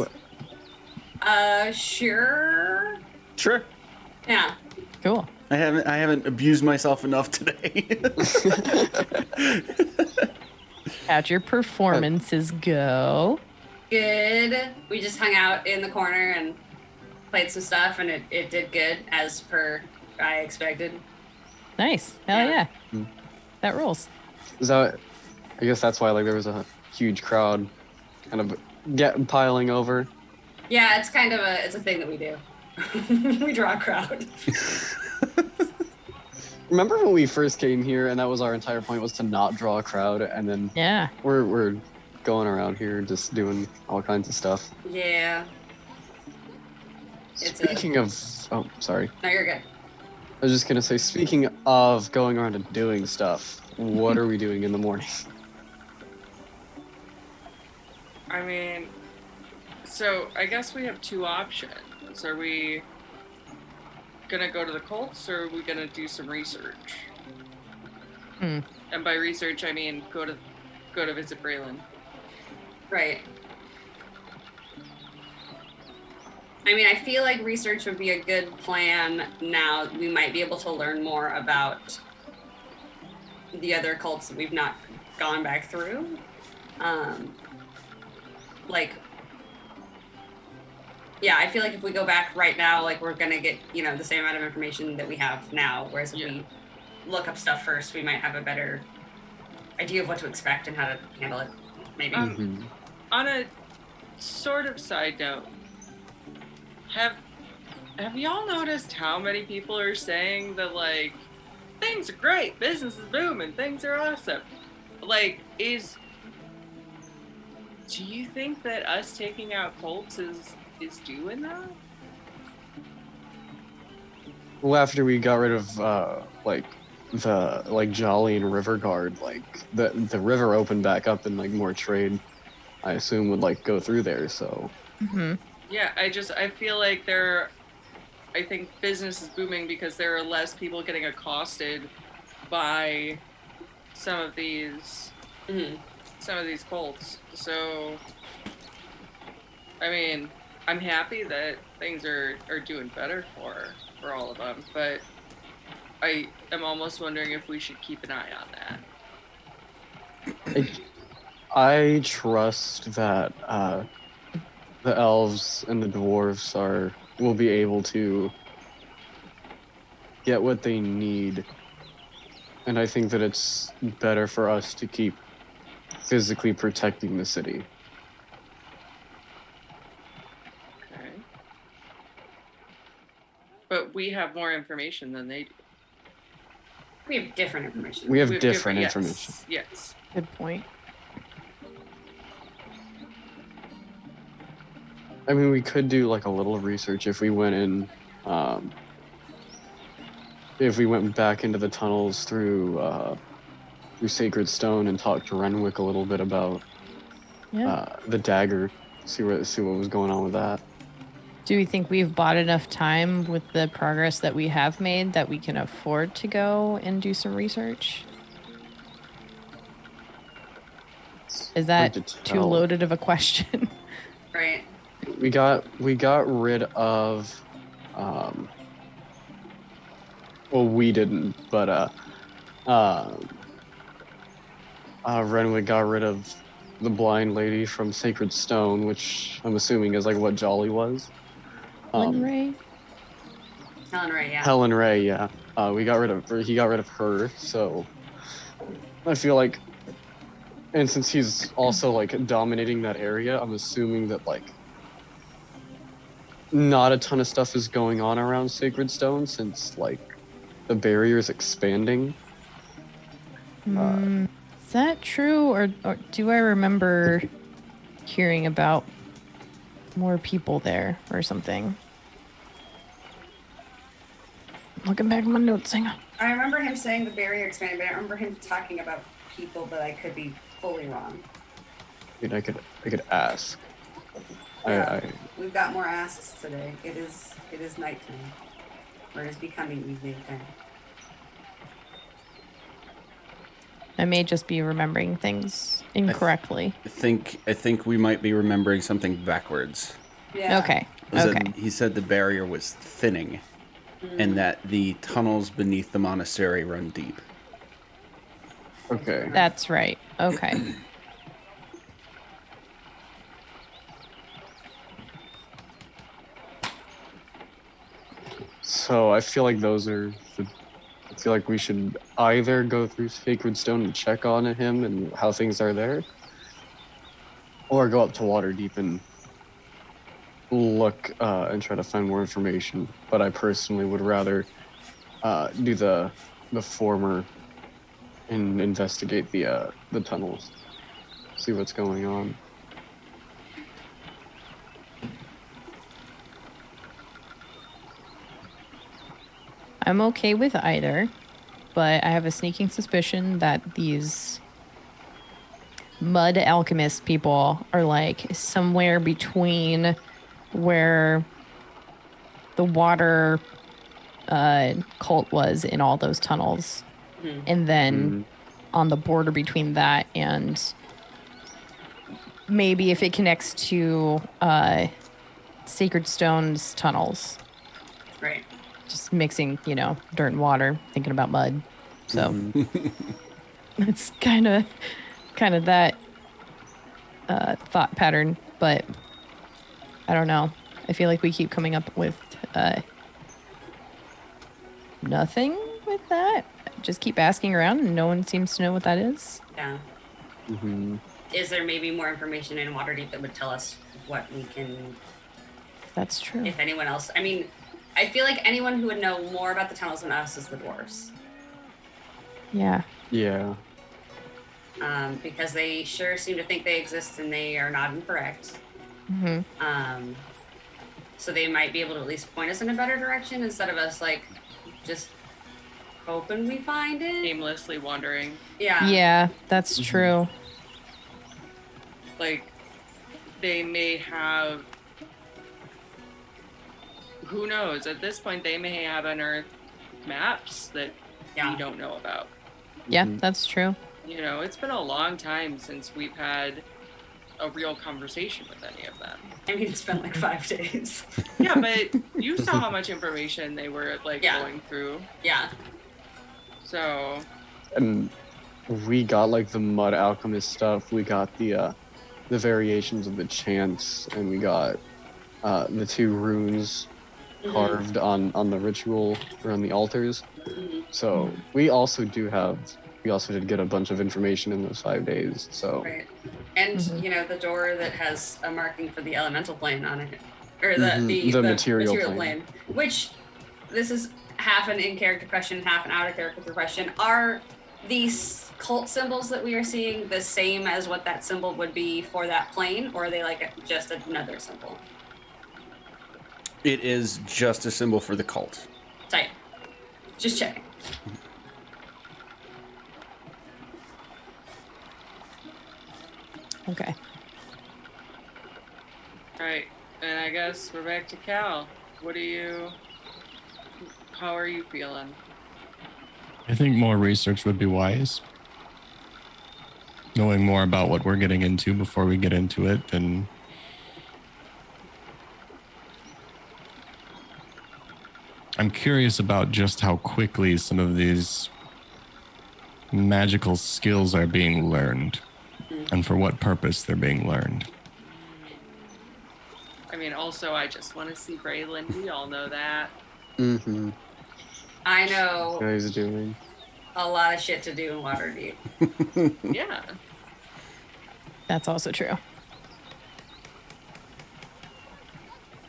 Sure. Sure. Yeah. Cool. I haven't abused myself enough today. How'd your performances go? Good. We just hung out in the corner and played some stuff, and it did good as per I expected. Nice. Hell Yeah. yeah. That rules. Is that? I guess that's why like there was a huge crowd, kind of piling over. Yeah, it's kind of it's a thing that we do. We draw a crowd. Remember when we first came here and that was our entire point was to not draw a crowd, and then Yeah. we're going around here just doing all kinds of stuff. Yeah. Speaking of, oh, sorry. No, you're good. I was just gonna say, speaking of going around and doing stuff, what are we doing in the morning? I mean, so I guess we have 2 options. Are we gonna go to the cults, or are we gonna do some research? Hmm. And by research, I mean go to visit Braylon. Right. I mean, I feel like research would be a good plan now. We might be able to learn more about the other cults that we've not gone back through. Like, yeah, I feel like if we go back right now, like we're gonna get, you know, the same amount of information that we have now. Whereas if we look up stuff first, we might have a better idea of what to expect and how to handle it. Maybe. On a sort of side note, have y'all noticed how many people are saying that like things are great, business is booming, things are awesome? Like, do you think that us taking out cults is doing that? Well, after we got rid of like the Jolly and River Guard, like the river opened back up and like more trade, I assume, would like go through there. So Yeah, I feel like I think business is booming because there are less people getting accosted by some of these cults. So, I mean, I'm happy that things are doing better for all of them, but I am almost wondering if we should keep an eye on that. I trust that the elves and the dwarves will be able to get what they need, and I think that it's better for us to keep physically protecting the city. Okay. But we have more information than they do. We have different information. We have different information. Yes. Good point. I mean, we could do like a little research if we went in, if we went back into the tunnels through Sacred Stone and talked to Renwick a little bit about the dagger, see what was going on with that. Do we think we've bought enough time with the progress that we have made that we can afford to go and do some research? Is that too loaded of a question? Right. We got rid of well, we didn't, but Renwick got rid of the blind lady from Sacred Stone, which I'm assuming is like what Jolly was. Helen Ray? Helen Ray, yeah. Helen Ray, yeah. He got rid of her, so I feel like, and since he's also like dominating that area, I'm assuming that like not a ton of stuff is going on around Sacred Stone since like the barrier is expanding. Is that true, or do I remember hearing about more people there or something? Looking back at my notes, hang on. I remember him saying the barrier expanded, but I remember him talking about people, but I could be fully wrong. I mean, I could ask. Yeah, we've got more asks today. It is nighttime, or it is becoming evening time. I may just be remembering things incorrectly. I think we might be remembering something backwards. Yeah. Okay. He said the barrier was thinning, and that the tunnels beneath the monastery run deep. Okay. That's right. Okay. So I feel like I feel like we should either go through Sacred Stone and check on him and how things are there, or go up to Waterdeep and look and try to find more information. But I personally would rather do the former and investigate the tunnels, see what's going on. I'm okay with either, but I have a sneaking suspicion that these mud alchemist people are like somewhere between where the water cult was in all those tunnels, and then on the border between that and maybe if it connects to Sacred Stone's tunnels. Right. Just mixing, dirt and water, thinking about mud. So It's kind of that thought pattern, but I don't know. I feel like we keep coming up with nothing with that. Just keep asking around, and no one seems to know what that is. Yeah. Mm-hmm. Is there maybe more information in Waterdeep that would tell us what we can, That's true. if anyone else? I mean, I feel like anyone who would know more about the tunnels than us is the dwarves. Yeah. Yeah. Because they sure seem to think they exist and they are not incorrect. Mm-hmm. So they might be able to at least point us in a better direction instead of us like just hoping we find it. Aimlessly wandering. Yeah. Yeah, that's true. Like, they may have. Who knows? At this point, they may have unearthed maps that we don't know about. Yeah, that's true. You know, it's been a long time since we've had a real conversation with any of them. I mean, it's been like 5 days. Yeah, but you saw how much information they were like going through. Yeah. So. And we got like the mud alchemist stuff. We got the variations of the chants, and we got the 2 runes carved on the ritual or on the altars. So we also did get a bunch of information in those 5 days. So right. And you know, the door that has a marking for the elemental plane on it, or the material plane, which this is half an in-character question, half an out-of-character question. Are these cult symbols that we are seeing the same as what that symbol would be for that plane, or are they like just another symbol? It is just a symbol for the cult. Tight. Just checking. Okay. All right, and I guess we're back to Cal. How are you feeling? I think more research would be wise. Knowing more about what we're getting into before we get into it, and I'm curious about just how quickly some of these magical skills are being learned and for what purpose they're being learned. I mean, also, I just want to see Braylon. We all know that. Mm-hmm. I know What he's doing. a lot of shit to do in Waterdeep. Yeah. That's also true.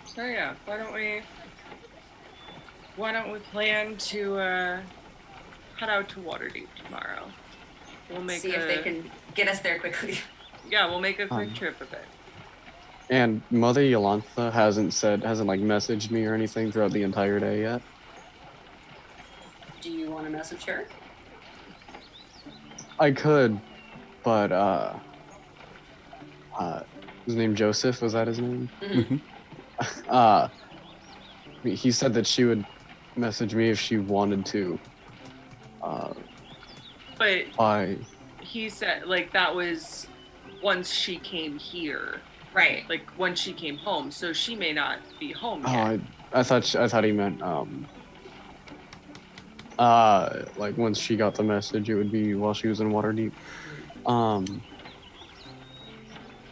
So yeah, why don't we plan to head out to Waterdeep tomorrow? We'll See if they can get us there quickly. Yeah, we'll make a quick trip of it. And Mother Yolantha hasn't like messaged me or anything throughout the entire day yet. Do you want to message her? I could, but his name Joseph, was that his name? He said that she would message me if she wanted to. But he said like that was once she came here. Right. Like once she came home, so she may not be home yet. I thought he meant like once she got the message, it would be while she was in Waterdeep.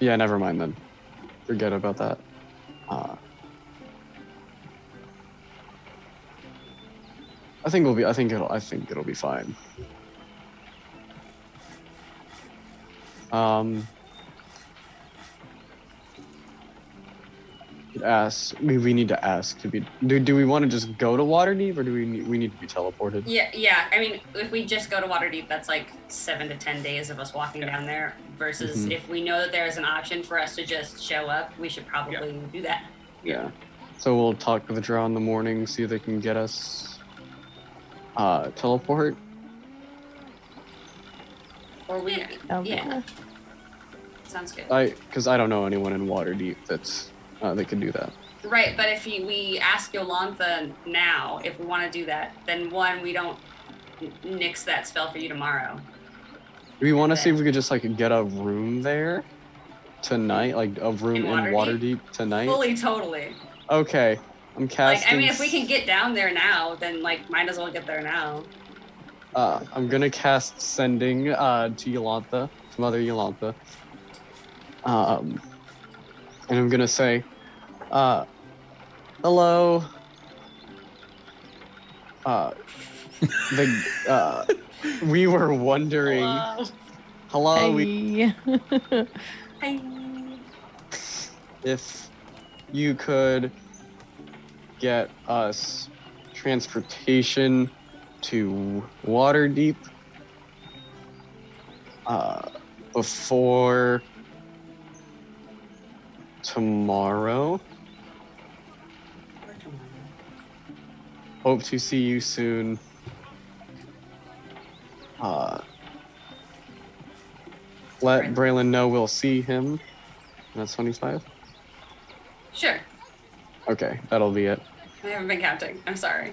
Yeah, never mind then. Forget about that. I think it'll be fine. We need to ask to be. Do we want to just go to Waterdeep, or do we need to be teleported? Yeah. I mean, if we just go to Waterdeep, that's like 7 to 10 days of us walking down there. Versus if we know that there is an option for us to just show up, we should probably do that. Yeah. So we'll talk to the Drow in the morning, see if they can get us teleport. Or we Okay. yeah. Sounds good. Because I don't know anyone in Waterdeep that's that can do that. Right, but if we ask Yolantha now if we want to do that, then one, we don't nix that spell for you tomorrow. Do we want to see if we could just like get a room there tonight, like a room in Waterdeep tonight? Fully, totally. Okay, I'm casting. Like, I mean, if we can get down there now, then like might as well get there now. I'm gonna cast sending to Yolantha, to Mother Yolantha. And I'm gonna say, hello. We were wondering. Hello. Hey. Hi. If you could get us transportation to Waterdeep before tomorrow. Hope to see you soon. Let Braylon know we'll see him. That's 25. Sure. Okay, that'll be it. I haven't been counting. I'm sorry.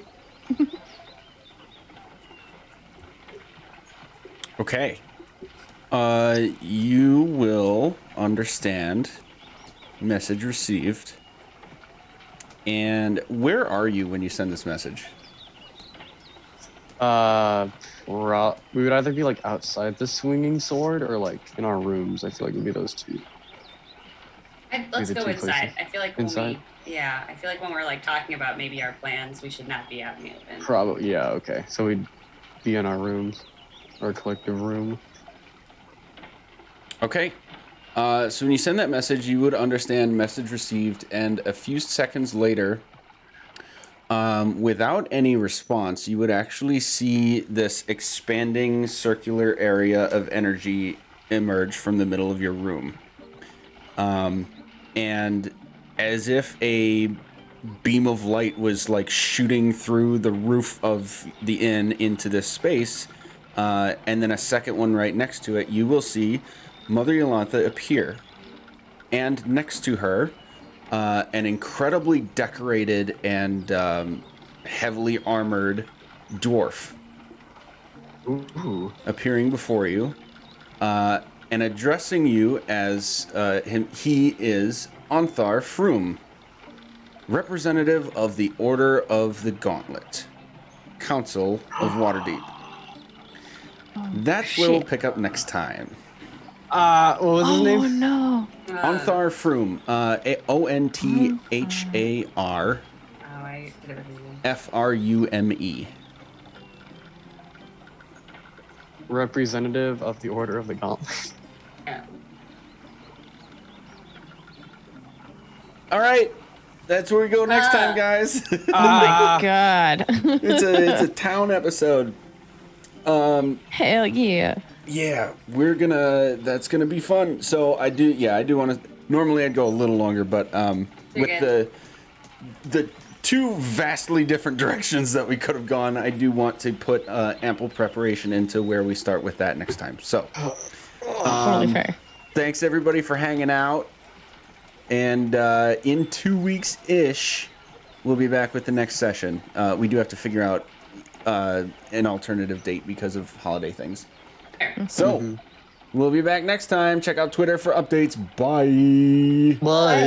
Okay. You will understand. Message received. And where are you when you send this message? We would either be like outside the swinging sword or like in our rooms. I feel like it'd be those two. Let's the go two inside. places. I feel like Inside? I feel like when we're like talking about maybe our plans, we should not be out in the open. Probably, yeah, okay. So we'd be in our rooms, our collective room. Okay. So when you send that message, you would understand message received, and a few seconds later, without any response, you would actually see this expanding circular area of energy emerge from the middle of your room. And as if a beam of light was like shooting through the roof of the inn into this space, and then a second one right next to it, you will see Mother Yolantha appear. And next to her, an incredibly decorated and heavily armored dwarf Ooh. appearing before you and addressing you as he is Onthar Froom, representative of the Order of the Gauntlet, Council of Waterdeep. That's where we'll pick up next time. What was his name? Oh no. Onthar Froom, Onthar I did it with you. Frume. Representative of the Order of the Gauntlet. Yeah. All right, that's where we go next time, guys. God. It's a town episode. Hell yeah. Yeah, that's gonna be fun. So I do want to. Normally I'd go a little longer, but with the two vastly different directions that we could have gone, I do want to put ample preparation into where we start with that next time. So Totally fair. thanks everybody for hanging out, and in 2 weeks ish, we'll be back with the next session. We do have to figure out an alternative date because of holiday things. So, we'll be back next time. Check out Twitter for updates. Bye. Bye.